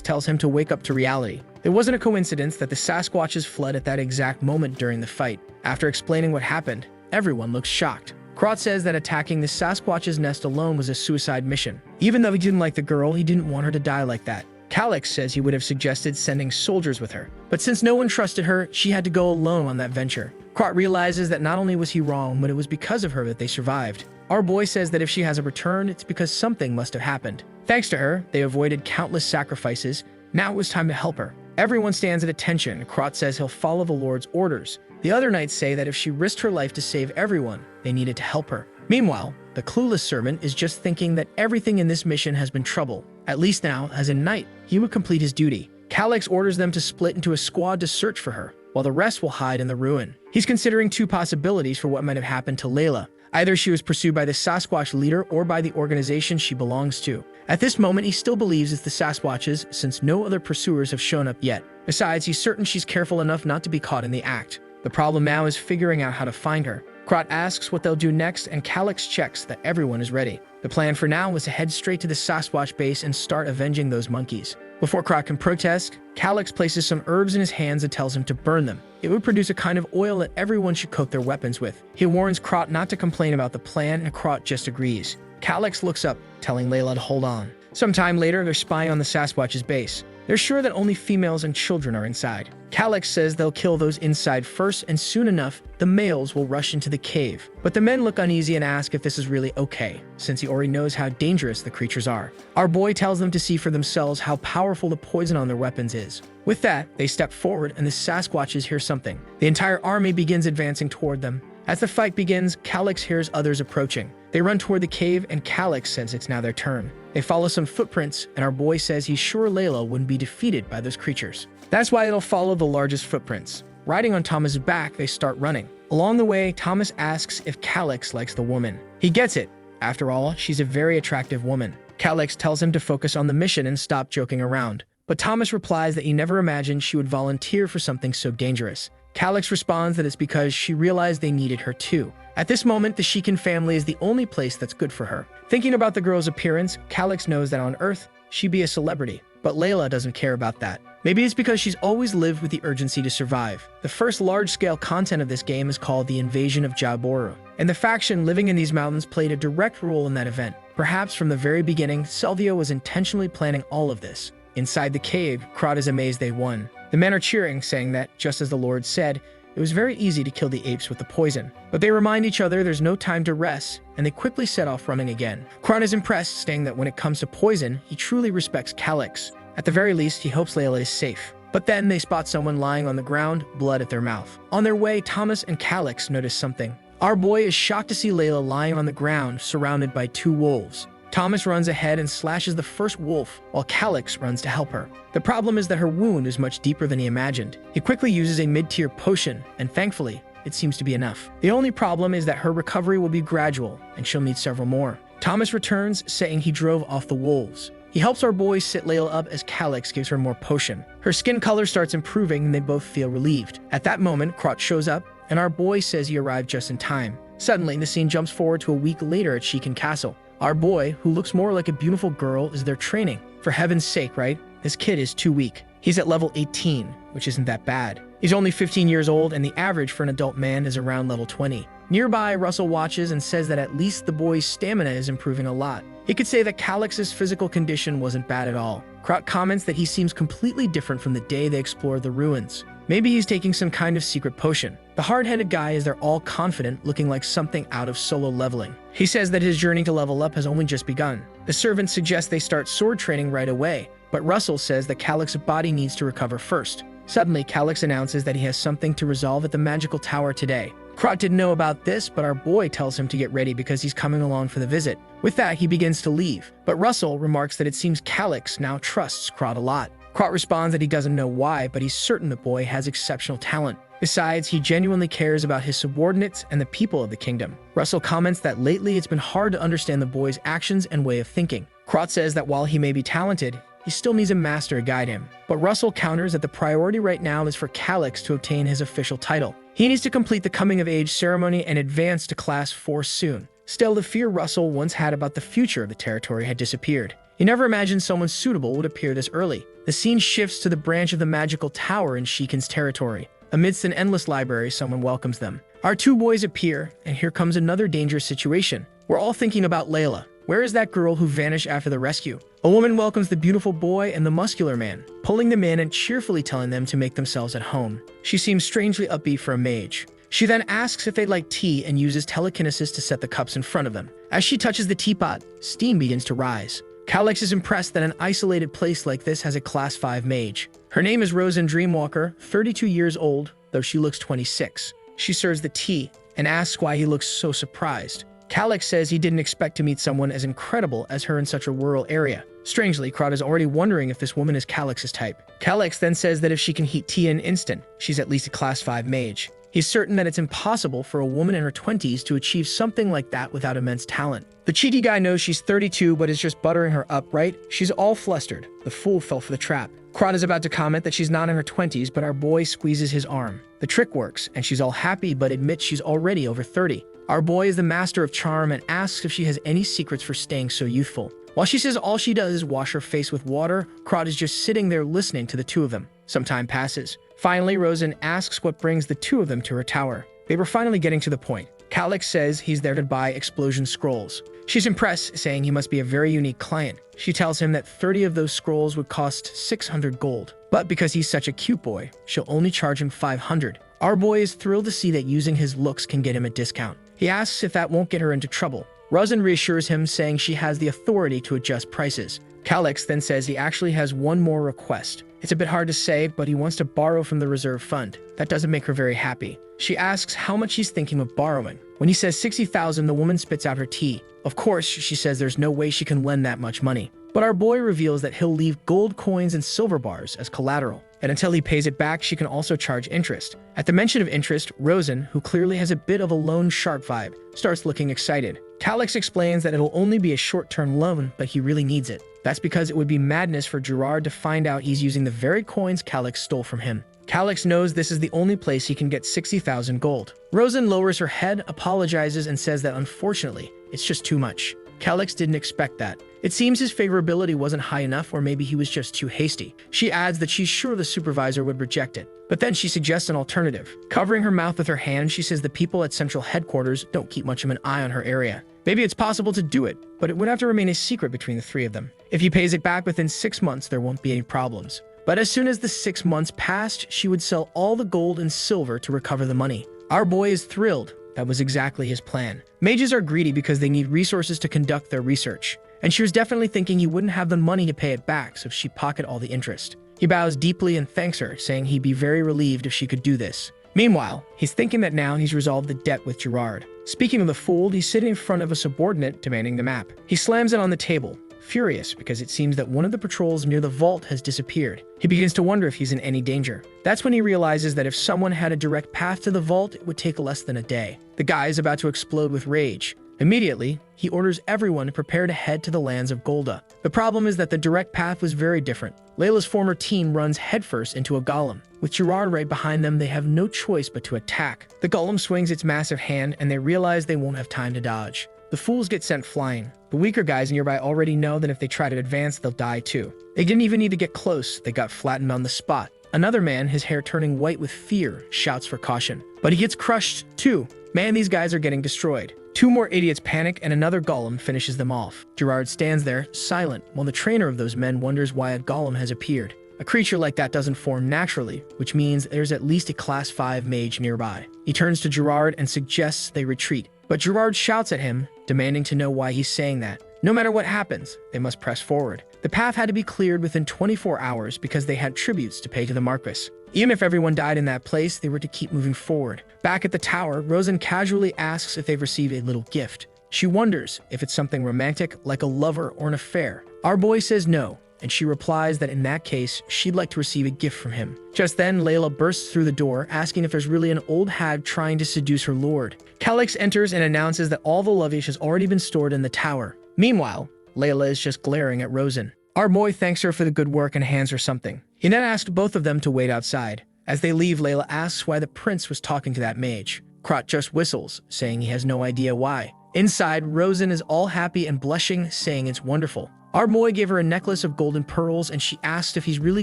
tells him to wake up to reality. It wasn't a coincidence that the Sasquatches fled at that exact moment during the fight. After explaining what happened, everyone looks shocked. Krat says that attacking the Sasquatch's nest alone was a suicide mission. Even though he didn't like the girl, he didn't want her to die like that. Calyx says he would have suggested sending soldiers with her, but since no one trusted her, she had to go alone on that venture. Krat realizes that not only was he wrong, but it was because of her that they survived. Our boy says that if she hasn't returned, it's because something must have happened. Thanks to her, they avoided countless sacrifices. Now it was time to help her. Everyone stands at attention. Krat says he'll follow the Lord's orders. The other knights say that if she risked her life to save everyone, they needed to help her. Meanwhile, the clueless servant is just thinking that everything in this mission has been trouble. At least now, as a knight, he would complete his duty. Calyx orders them to split into a squad to search for her, while the rest will hide in the ruin. He's considering two possibilities for what might have happened to Layla. Either she was pursued by the Sasquatch leader or by the organization she belongs to. At this moment, he still believes it's the Sasquatches since no other pursuers have shown up yet. Besides, he's certain she's careful enough not to be caught in the act. The problem now is figuring out how to find her. Krat asks what they'll do next, and Calyx checks that everyone is ready. The plan for now was to head straight to the Sasquatch base and start avenging those monkeys. Before Krat can protest, Calyx places some herbs in his hands and tells him to burn them. It would produce a kind of oil that everyone should coat their weapons with. He warns Krat not to complain about the plan, and Krat just agrees. Calyx looks up, telling Layla to hold on. Sometime later, they're spying on the Sasquatch's base. They're sure that only females and children are inside. Calyx says they'll kill those inside first, and soon enough, the males will rush into the cave. But the men look uneasy and ask if this is really okay, since he already knows how dangerous the creatures are. Our boy tells them to see for themselves how powerful the poison on their weapons is. With that, they step forward and the Sasquatches hear something. The entire army begins advancing toward them. As the fight begins, Calyx hears others approaching. They run toward the cave, and Calyx says it's now their turn. They follow some footprints, and our boy says he's sure Layla wouldn't be defeated by those creatures. That's why they'll follow the largest footprints. Riding on Thomas' back, they start running. Along the way, Thomas asks if Calyx likes the woman. He gets it. After all, she's a very attractive woman. Calyx tells him to focus on the mission and stop joking around. But Thomas replies that he never imagined she would volunteer for something so dangerous. Calyx responds that it's because she realized they needed her too. At this moment, the Shekin family is the only place that's good for her. Thinking about the girl's appearance, Calyx knows that on Earth, she'd be a celebrity. But Layla doesn't care about that. Maybe it's because she's always lived with the urgency to survive. The first large-scale content of this game is called the Invasion of Jaboru, and the faction living in these mountains played a direct role in that event. Perhaps from the very beginning, Selvia was intentionally planning all of this. Inside the cave, Krat is amazed they won. The men are cheering, saying that, just as the Lord said, it was very easy to kill the apes with the poison. But they remind each other there's no time to rest, and they quickly set off running again. Krat is impressed, saying that when it comes to poison, he truly respects Calyx. At the very least, he hopes Layla is safe. But then they spot someone lying on the ground, blood at their mouth. On their way, Thomas and Calyx notice something. Our boy is shocked to see Layla lying on the ground, surrounded by two wolves. Thomas runs ahead and slashes the first wolf, while Calyx runs to help her. The problem is that her wound is much deeper than he imagined. He quickly uses a mid-tier potion, and thankfully, it seems to be enough. The only problem is that her recovery will be gradual, and she'll need several more. Thomas returns, saying he drove off the wolves. He helps our boy sit Layla up as Calyx gives her more potion. Her skin color starts improving, and they both feel relieved. At that moment, Krat shows up, and our boy says he arrived just in time. Suddenly, the scene jumps forward to a week later at Shekin Castle. Our boy, who looks more like a beautiful girl, is there training. For heaven's sake, right? This kid is too weak. He's at level 18, which isn't that bad. He's only 15 years old, and the average for an adult man is around level 20. Nearby, Russell watches and says that at least the boy's stamina is improving a lot. He could say that Calyx's physical condition wasn't bad at all. Krat comments that he seems completely different from the day they explored the ruins. Maybe he's taking some kind of secret potion. The hard-headed guy is there all confident, looking like something out of Solo Leveling. He says that his journey to level up has only just begun. The servant suggests they start sword training right away, but Russell says that Calyx's body needs to recover first. Suddenly, Calyx announces that he has something to resolve at the magical tower today. Krat didn't know about this, but our boy tells him to get ready because he's coming along for the visit. With that, he begins to leave, but Russell remarks that it seems Calyx now trusts Krat a lot. Krat responds that he doesn't know why, but he's certain the boy has exceptional talent. Besides, he genuinely cares about his subordinates and the people of the kingdom. Russell comments that lately it's been hard to understand the boy's actions and way of thinking. Krat says that while he may be talented, he still needs a master to guide him. But Russell counters that the priority right now is for Calyx to obtain his official title. He needs to complete the coming-of-age ceremony and advance to Class 4 soon. Still, the fear Russell once had about the future of the territory had disappeared. He never imagined someone suitable would appear this early. The scene shifts to the branch of the magical tower in Shekin's territory. Amidst an endless library, someone welcomes them. Our two boys appear, and here comes another dangerous situation. We're all thinking about Layla. Where is that girl who vanished after the rescue? A woman welcomes the beautiful boy and the muscular man, pulling them in and cheerfully telling them to make themselves at home. She seems strangely upbeat for a mage. She then asks if they'd like tea and uses telekinesis to set the cups in front of them. As she touches the teapot, steam begins to rise. Calix is impressed that an isolated place like this has a Class 5 mage. Her name is Rosen Dreamwalker, 32 years old, though she looks 26. She serves the tea and asks why he looks so surprised. Calix says he didn't expect to meet someone as incredible as her in such a rural area. Strangely, Krot is already wondering if this woman is Calix's type. Calix then says that if she can heat tea in an instant, she's at least a Class 5 mage. He's certain that it's impossible for a woman in her 20s to achieve something like that without immense talent. The cheaty guy knows she's 32 but is just buttering her up, right? She's all flustered. The fool fell for the trap. Krot is about to comment that she's not in her 20s, but our boy squeezes his arm. The trick works, and she's all happy but admits she's already over 30. Our boy is the master of charm and asks if she has any secrets for staying so youthful. While she says all she does is wash her face with water, Krot is just sitting there listening to the two of them. Some time passes. Finally, Rosen asks what brings the two of them to her tower. They were finally getting to the point. Calix says he's there to buy explosion scrolls. She's impressed, saying he must be a very unique client. She tells him that 30 of those scrolls would cost 600 gold. But because he's such a cute boy, she'll only charge him 500. Our boy is thrilled to see that using his looks can get him a discount. He asks if that won't get her into trouble. Rosen reassures him, saying she has the authority to adjust prices. Calix then says he actually has one more request. It's a bit hard to say, but he wants to borrow from the reserve fund. That doesn't make her very happy. She asks how much he's thinking of borrowing. When he says 60,000, the woman spits out her tea. Of course, she says there's no way she can lend that much money. But our boy reveals that he'll leave gold coins and silver bars as collateral. And until he pays it back, she can also charge interest. At the mention of interest, Rosen, who clearly has a bit of a loan shark vibe, starts looking excited. Calix explains that it'll only be a short-term loan, but he really needs it. That's because it would be madness for Gerard to find out he's using the very coins Calix stole from him. Calix knows this is the only place he can get 60,000 gold. Rosen lowers her head, apologizes, and says that unfortunately, it's just too much. Calix didn't expect that. It seems his favorability wasn't high enough, or maybe he was just too hasty. She adds that she's sure the supervisor would reject it. But then she suggests an alternative. Covering her mouth with her hand, she says the people at Central Headquarters don't keep much of an eye on her area. Maybe it's possible to do it, but it would have to remain a secret between the three of them. If he pays it back within 6 months, there won't be any problems. But as soon as the 6 months passed, she would sell all the gold and silver to recover the money. Our boy is thrilled. That was exactly his plan. Mages are greedy because they need resources to conduct their research. And she was definitely thinking he wouldn't have the money to pay it back, so she'd pocket all the interest. He bows deeply and thanks her, saying he'd be very relieved if she could do this. Meanwhile, he's thinking that now he's resolved the debt with Gerard. Speaking of the fool, he's sitting in front of a subordinate demanding the map. He slams it on the table, furious because it seems that one of the patrols near the vault has disappeared. He begins to wonder if he's in any danger. That's when he realizes that if someone had a direct path to the vault, it would take less than a day. The guy is about to explode with rage. Immediately, he orders everyone to prepare to head to the lands of Golda. The problem is that the direct path was very different. Layla's former team runs headfirst into a golem. With Gerard right behind them, they have no choice but to attack. The golem swings its massive hand, and they realize they won't have time to dodge. The fools get sent flying. The weaker guys nearby already know that if they try to advance, they'll die too. They didn't even need to get close, they got flattened on the spot. Another man, his hair turning white with fear, shouts for caution. But he gets crushed too. Man, these guys are getting destroyed. 2 more idiots panic, and another golem finishes them off. Gerard stands there, silent, while the trainer of those men wonders why a golem has appeared. A creature like that doesn't form naturally, which means there's at least a Class 5 mage nearby. He turns to Gerard and suggests they retreat, but Gerard shouts at him, demanding to know why he's saying that. No matter what happens, they must press forward. The path had to be cleared within 24 hours because they had tributes to pay to the Marquis. Even if everyone died in that place, they were to keep moving forward. Back at the tower, Rosen casually asks if they've received a little gift. She wonders if it's something romantic, like a lover or an affair. Our boy says no, and she replies that in that case, she'd like to receive a gift from him. Just then, Layla bursts through the door, asking if there's really an old hag trying to seduce her lord. Calix enters and announces that all the luggage has already been stored in the tower. Meanwhile, Layla is just glaring at Rosen. Our boy thanks her for the good work and hands her something. He then asks both of them to wait outside. As they leave, Layla asks why the prince was talking to that mage. Krot just whistles, saying he has no idea why. Inside, Rosen is all happy and blushing, saying it's wonderful. Our boy gave her a necklace of golden pearls, and she asked if he's really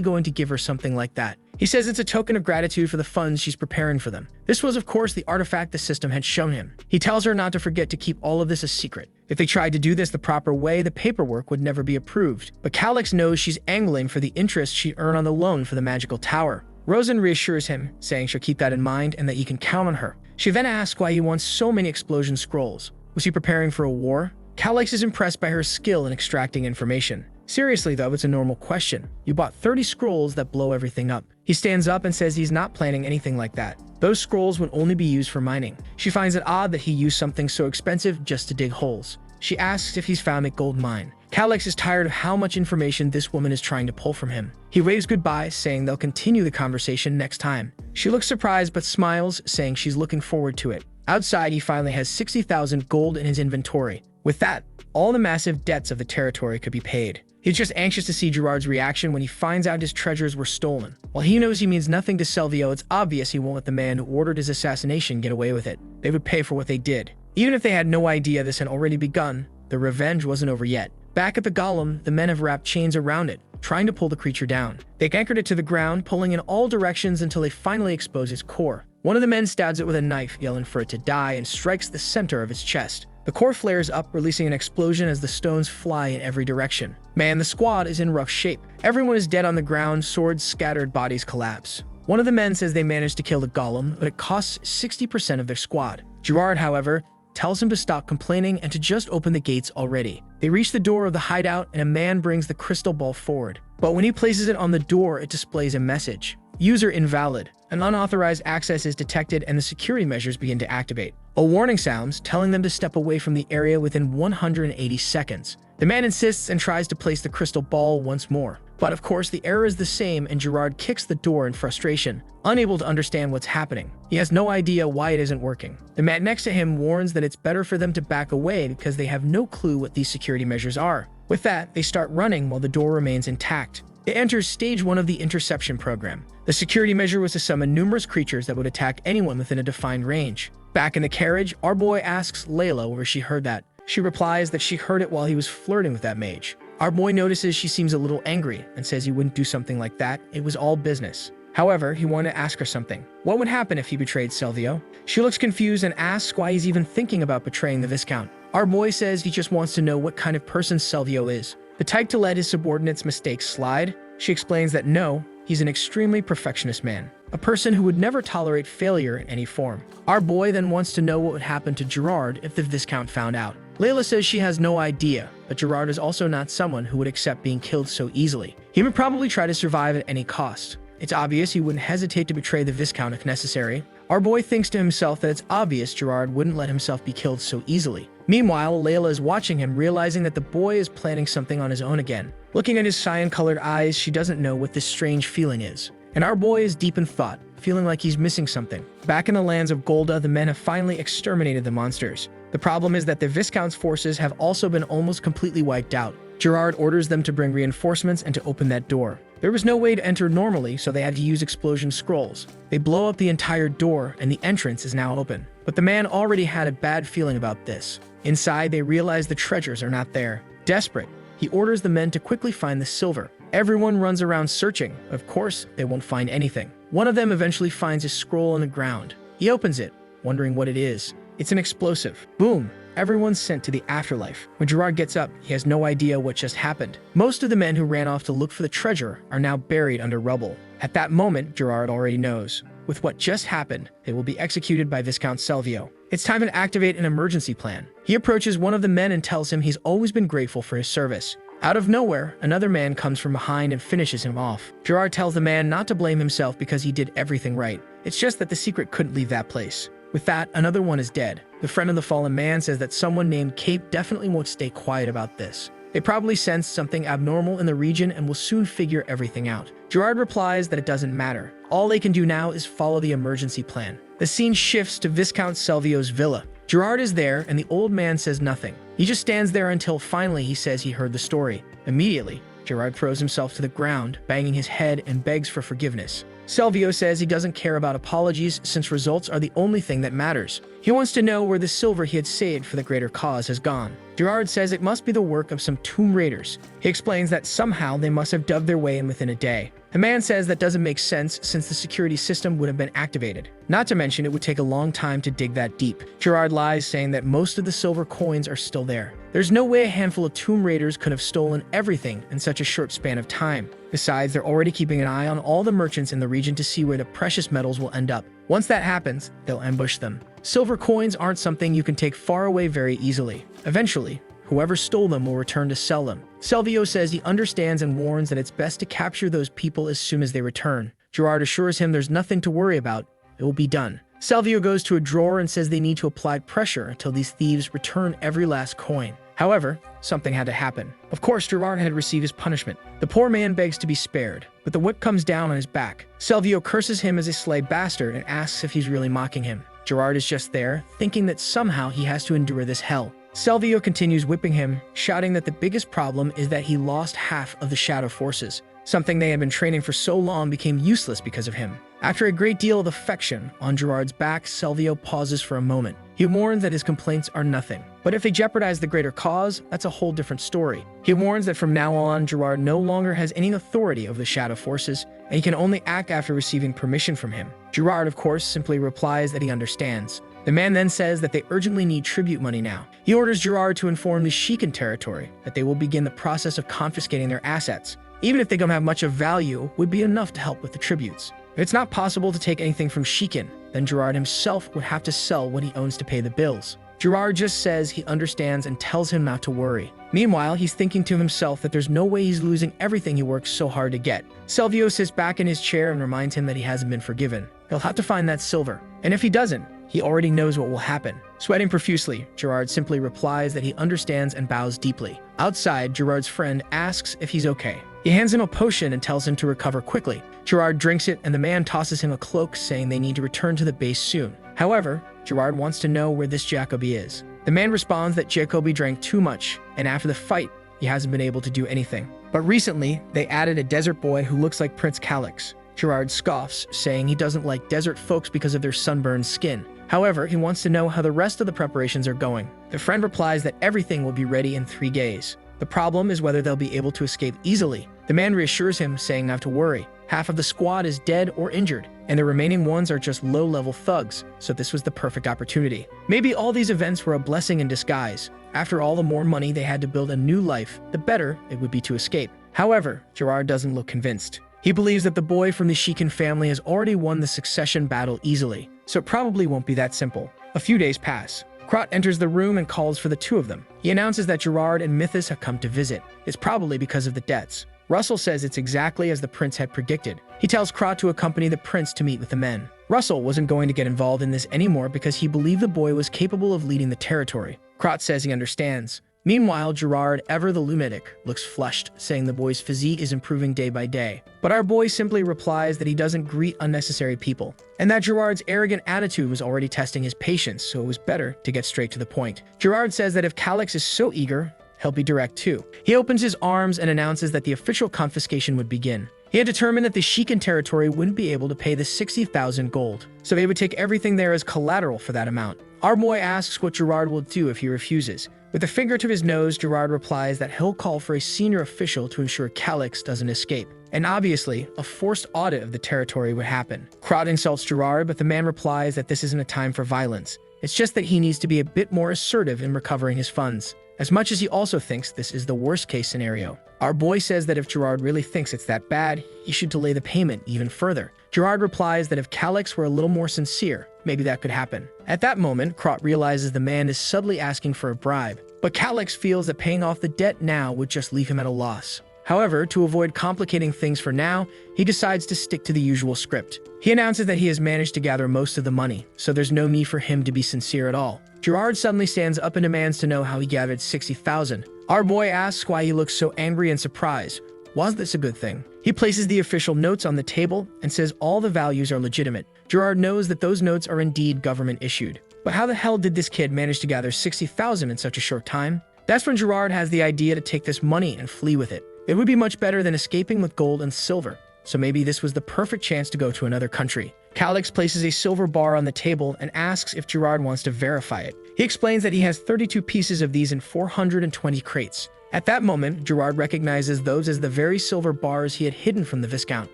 going to give her something like that. He says it's a token of gratitude for the funds she's preparing for them. This was, of course, the artifact the system had shown him. He tells her not to forget to keep all of this a secret. If they tried to do this the proper way, the paperwork would never be approved. But Calix knows she's angling for the interest she'd earn on the loan for the magical tower. Rosen reassures him, saying she'll keep that in mind and that he can count on her. She then asks why he wants so many explosion scrolls. Was he preparing for a war? Calix is impressed by her skill in extracting information. Seriously though, it's a normal question. You bought 30 scrolls that blow everything up. He stands up and says he's not planning anything like that. Those scrolls would only be used for mining. She finds it odd that he used something so expensive just to dig holes. She asks if he's found a gold mine. Calix is tired of how much information this woman is trying to pull from him. He waves goodbye, saying they'll continue the conversation next time. She looks surprised but smiles, saying she's looking forward to it. Outside, he finally has 60,000 gold in his inventory. With that, all the massive debts of the territory could be paid. He's just anxious to see Gerard's reaction when he finds out his treasures were stolen. While he knows he means nothing to Selvio, it's obvious he won't let the man who ordered his assassination get away with it. They would pay for what they did. Even if they had no idea this had already begun, the revenge wasn't over yet. Back at the golem, the men have wrapped chains around it, trying to pull the creature down. They anchored it to the ground, pulling in all directions until they finally expose its core. One of the men stabs it with a knife, yelling for it to die, and strikes the center of its chest. The core flares up, releasing an explosion as the stones fly in every direction. Man, the squad is in rough shape. Everyone is dead on the ground, swords scattered, bodies collapse. One of the men says they managed to kill the golem, but it costs 60% of their squad. Gerard, however, tells him to stop complaining and to just open the gates already. They reach the door of the hideout and a man brings the crystal ball forward. But when he places it on the door, it displays a message. User invalid. An unauthorized access is detected and the security measures begin to activate. A warning sounds, telling them to step away from the area within 180 seconds. The man insists and tries to place the crystal ball once more. But of course, the error is the same and Gerard kicks the door in frustration, unable to understand what's happening. He has no idea why it isn't working. The man next to him warns that it's better for them to back away because they have no clue what these security measures are. With that, they start running while the door remains intact. It enters stage 1 of the interception program. The security measure was to summon numerous creatures that would attack anyone within a defined range. Back in the carriage, our boy asks Layla where she heard that. She replies that she heard it while he was flirting with that mage. Our boy notices she seems a little angry and says he wouldn't do something like that. It was all business. However, he wanted to ask her something. What would happen if he betrayed Selvio? She looks confused and asks why he's even thinking about betraying the Viscount. Our boy says he just wants to know what kind of person Selvio is. The type to let his subordinates' mistakes slide? She explains that no, he's an extremely perfectionist man. A person who would never tolerate failure in any form. Our boy then wants to know what would happen to Gerard if the Viscount found out. Layla says she has no idea, but Gerard is also not someone who would accept being killed so easily. He would probably try to survive at any cost. It's obvious he wouldn't hesitate to betray the Viscount if necessary. Our boy thinks to himself that it's obvious Gerard wouldn't let himself be killed so easily. Meanwhile, Layla is watching him, realizing that the boy is planning something on his own again. Looking at his cyan-colored eyes, she doesn't know what this strange feeling is. And our boy is deep in thought, feeling like he's missing something. Back in the lands of Golda, the men have finally exterminated the monsters. The problem is that the Viscount's forces have also been almost completely wiped out. Gerard orders them to bring reinforcements and to open that door. There was no way to enter normally, so they had to use explosion scrolls. They blow up the entire door, and the entrance is now open. But the man already had a bad feeling about this. Inside, they realize the treasures are not there. Desperate, he orders the men to quickly find the silver. Everyone runs around searching. Of course, they won't find anything. One of them eventually finds a scroll on the ground. He opens it, wondering what it is. It's an explosive. Boom! Everyone's sent to the afterlife. When Gerard gets up, he has no idea what just happened. Most of the men who ran off to look for the treasure are now buried under rubble. At that moment, Gerard already knows. With what just happened, they will be executed by Viscount Selvio. It's time to activate an emergency plan. He approaches one of the men and tells him he's always been grateful for his service. Out of nowhere, another man comes from behind and finishes him off. Gerard tells the man not to blame himself because he did everything right. It's just that the secret couldn't leave that place. With that, another one is dead. The friend of the fallen man says that someone named Cape definitely won't stay quiet about this. They probably sense something abnormal in the region and will soon figure everything out. Gerard replies that it doesn't matter. All they can do now is follow the emergency plan. The scene shifts to Viscount Selvio's villa. Gerard is there and the old man says nothing. He just stands there until finally he says he heard the story. Immediately, Gerard throws himself to the ground, banging his head and begs for forgiveness. Selvio says he doesn't care about apologies since results are the only thing that matters. He wants to know where the silver he had saved for the greater cause has gone. Gerard says it must be the work of some tomb raiders. He explains that somehow they must have dug their way in within a day. The man says that doesn't make sense since the security system would have been activated. Not to mention it would take a long time to dig that deep. Gerard lies, saying that most of the silver coins are still there. There's no way a handful of tomb raiders could have stolen everything in such a short span of time. Besides, they're already keeping an eye on all the merchants in the region to see where the precious metals will end up. Once that happens, they'll ambush them. Silver coins aren't something you can take far away very easily. Eventually, whoever stole them will return to sell them. Salvio says he understands and warns that it's best to capture those people as soon as they return. Gerard assures him there's nothing to worry about. It will be done. Salvio goes to a drawer and says they need to apply pressure until these thieves return every last coin. However, something had to happen. Of course, Gerard had received his punishment. The poor man begs to be spared, but the whip comes down on his back. Salvio curses him as a slay bastard and asks if he's really mocking him. Gerard is just there, thinking that somehow he has to endure this hell. Salvio continues whipping him, shouting that the biggest problem is that he lost half of the shadow forces. Something they had been training for so long became useless because of him. After a great deal of affection on Gerard's back, Salvio pauses for a moment. He warns that his complaints are nothing. But if they jeopardize the greater cause, that's a whole different story. He warns that from now on, Gerard no longer has any authority over the shadow forces, and he can only act after receiving permission from him. Gerard, of course, simply replies that he understands. The man then says that they urgently need tribute money now. He orders Gerard to inform the Shikan territory that they will begin the process of confiscating their assets. Even if they don't have much of value, would be enough to help with the tributes. If it's not possible to take anything from Shikan, then Gerard himself would have to sell what he owns to pay the bills. Gerard just says he understands and tells him not to worry. Meanwhile, he's thinking to himself that there's no way he's losing everything he worked so hard to get. Salvio sits back in his chair and reminds him that he hasn't been forgiven. He'll have to find that silver. And if he doesn't, he already knows what will happen. Sweating profusely, Gerard simply replies that he understands and bows deeply. Outside, Gerard's friend asks if he's okay. He hands him a potion and tells him to recover quickly. Gerard drinks it, and the man tosses him a cloak, saying they need to return to the base soon. However, Gerard wants to know where this Jacoby is. The man responds that Jacoby drank too much, and after the fight, he hasn't been able to do anything. But recently, they added a desert boy who looks like Prince Calix. Gerard scoffs, saying he doesn't like desert folks because of their sunburned skin. However, he wants to know how the rest of the preparations are going. The friend replies that everything will be ready in 3 days. The problem is whether they'll be able to escape easily. The man reassures him, saying not to worry. Half of the squad is dead or injured, and the remaining ones are just low-level thugs, so this was the perfect opportunity. Maybe all these events were a blessing in disguise. After all, the more money they had to build a new life, the better it would be to escape. However, Gerard doesn't look convinced. He believes that the boy from the Shikan family has already won the succession battle easily, so it probably won't be that simple. A few days pass. Krot enters the room and calls for the two of them. He announces that Gerard and Mythos have come to visit. It's probably because of the debts. Russell says it's exactly as the prince had predicted. He tells Krot to accompany the prince to meet with the men. Russell wasn't going to get involved in this anymore because he believed the boy was capable of leading the territory. Krot says he understands. Meanwhile, Gerard, ever the lunatic, looks flushed, saying the boy's physique is improving day by day. But our boy simply replies that he doesn't greet unnecessary people, and that Gerard's arrogant attitude was already testing his patience, so it was better to get straight to the point. Gerard says that if Calix is so eager, he'll be direct too. He opens his arms and announces that the official confiscation would begin. He had determined that the Shikan territory wouldn't be able to pay the 60,000 gold, so they would take everything there as collateral for that amount. Our boy asks what Gerard will do if he refuses. With a finger to his nose, Gerard replies that he'll call for a senior official to ensure Calix doesn't escape. And obviously, a forced audit of the territory would happen. Krot insults Gerard, but the man replies that this isn't a time for violence. It's just that he needs to be a bit more assertive in recovering his funds, as much as he also thinks this is the worst-case scenario. Our boy says that if Gerard really thinks it's that bad, he should delay the payment even further. Gerard replies that if Calix were a little more sincere, maybe that could happen. At that moment, Krot realizes the man is subtly asking for a bribe, but Calix feels that paying off the debt now would just leave him at a loss. However, to avoid complicating things for now, he decides to stick to the usual script. He announces that he has managed to gather most of the money, so there's no need for him to be sincere at all. Gerard suddenly stands up and demands to know how he gathered 60,000. Our boy asks why he looks so angry and surprised. Was this a good thing? He places the official notes on the table and says all the values are legitimate. Gerard knows that those notes are indeed government issued. But how the hell did this kid manage to gather 60,000 in such a short time? That's when Gerard has the idea to take this money and flee with it. It would be much better than escaping with gold and silver, so maybe this was the perfect chance to go to another country. Calix places a silver bar on the table and asks if Gerard wants to verify it. He explains that he has 32 pieces of these in 420 crates. At that moment, Gerard recognizes those as the very silver bars he had hidden from the Viscount.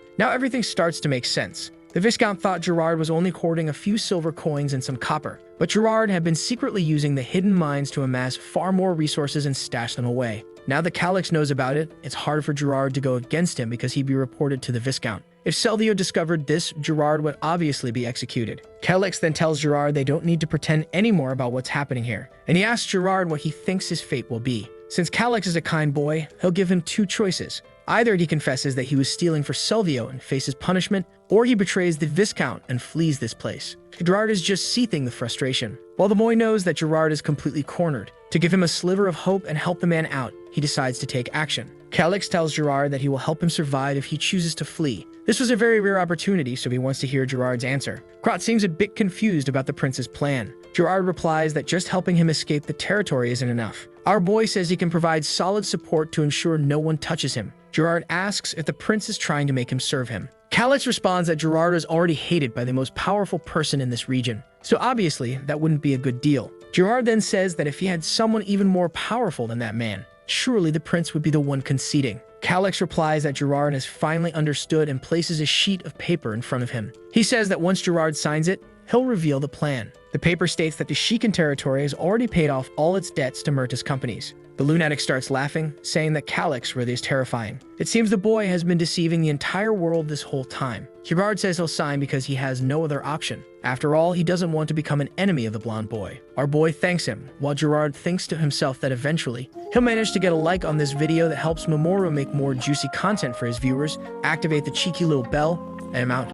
Now everything starts to make sense. The Viscount thought Gerard was only hoarding a few silver coins and some copper, but Gerard had been secretly using the hidden mines to amass far more resources and stash them away. Now that Calix knows about it, it's hard for Gerard to go against him because he'd be reported to the Viscount. If Selvio discovered this, Gerard would obviously be executed. Calix then tells Gerard they don't need to pretend anymore about what's happening here, and he asks Gerard what he thinks his fate will be. Since Calix is a kind boy, he'll give him two choices. Either he confesses that he was stealing for Selvio and faces punishment, or he betrays the Viscount and flees this place. Gerard is just seething with frustration, while the boy knows that Gerard is completely cornered. To give him a sliver of hope and help the man out, he decides to take action. Calix tells Gerard that he will help him survive if he chooses to flee. This was a very rare opportunity, so he wants to hear Gerard's answer. Krat seems a bit confused about the prince's plan. Gerard replies that just helping him escape the territory isn't enough. Our boy says he can provide solid support to ensure no one touches him. Gerard asks if the prince is trying to make him serve him. Calix responds that Gerard is already hated by the most powerful person in this region, so obviously that wouldn't be a good deal. Gerard then says that if he had someone even more powerful than that man, surely the prince would be the one conceding. Calix replies that Gerard has finally understood and places a sheet of paper in front of him. He says that once Gerard signs it, he'll reveal the plan. The paper states that the Shikan territory has already paid off all its debts to Myrta's companies. The lunatic starts laughing, saying that Calix really is terrifying. It seems the boy has been deceiving the entire world this whole time. Gerard says he'll sign because he has no other option. After all, he doesn't want to become an enemy of the blonde boy. Our boy thanks him, while Gerard thinks to himself that eventually, he'll manage to get a like on this video that helps Mamoru make more juicy content for his viewers, activate the cheeky little bell, and I'm out.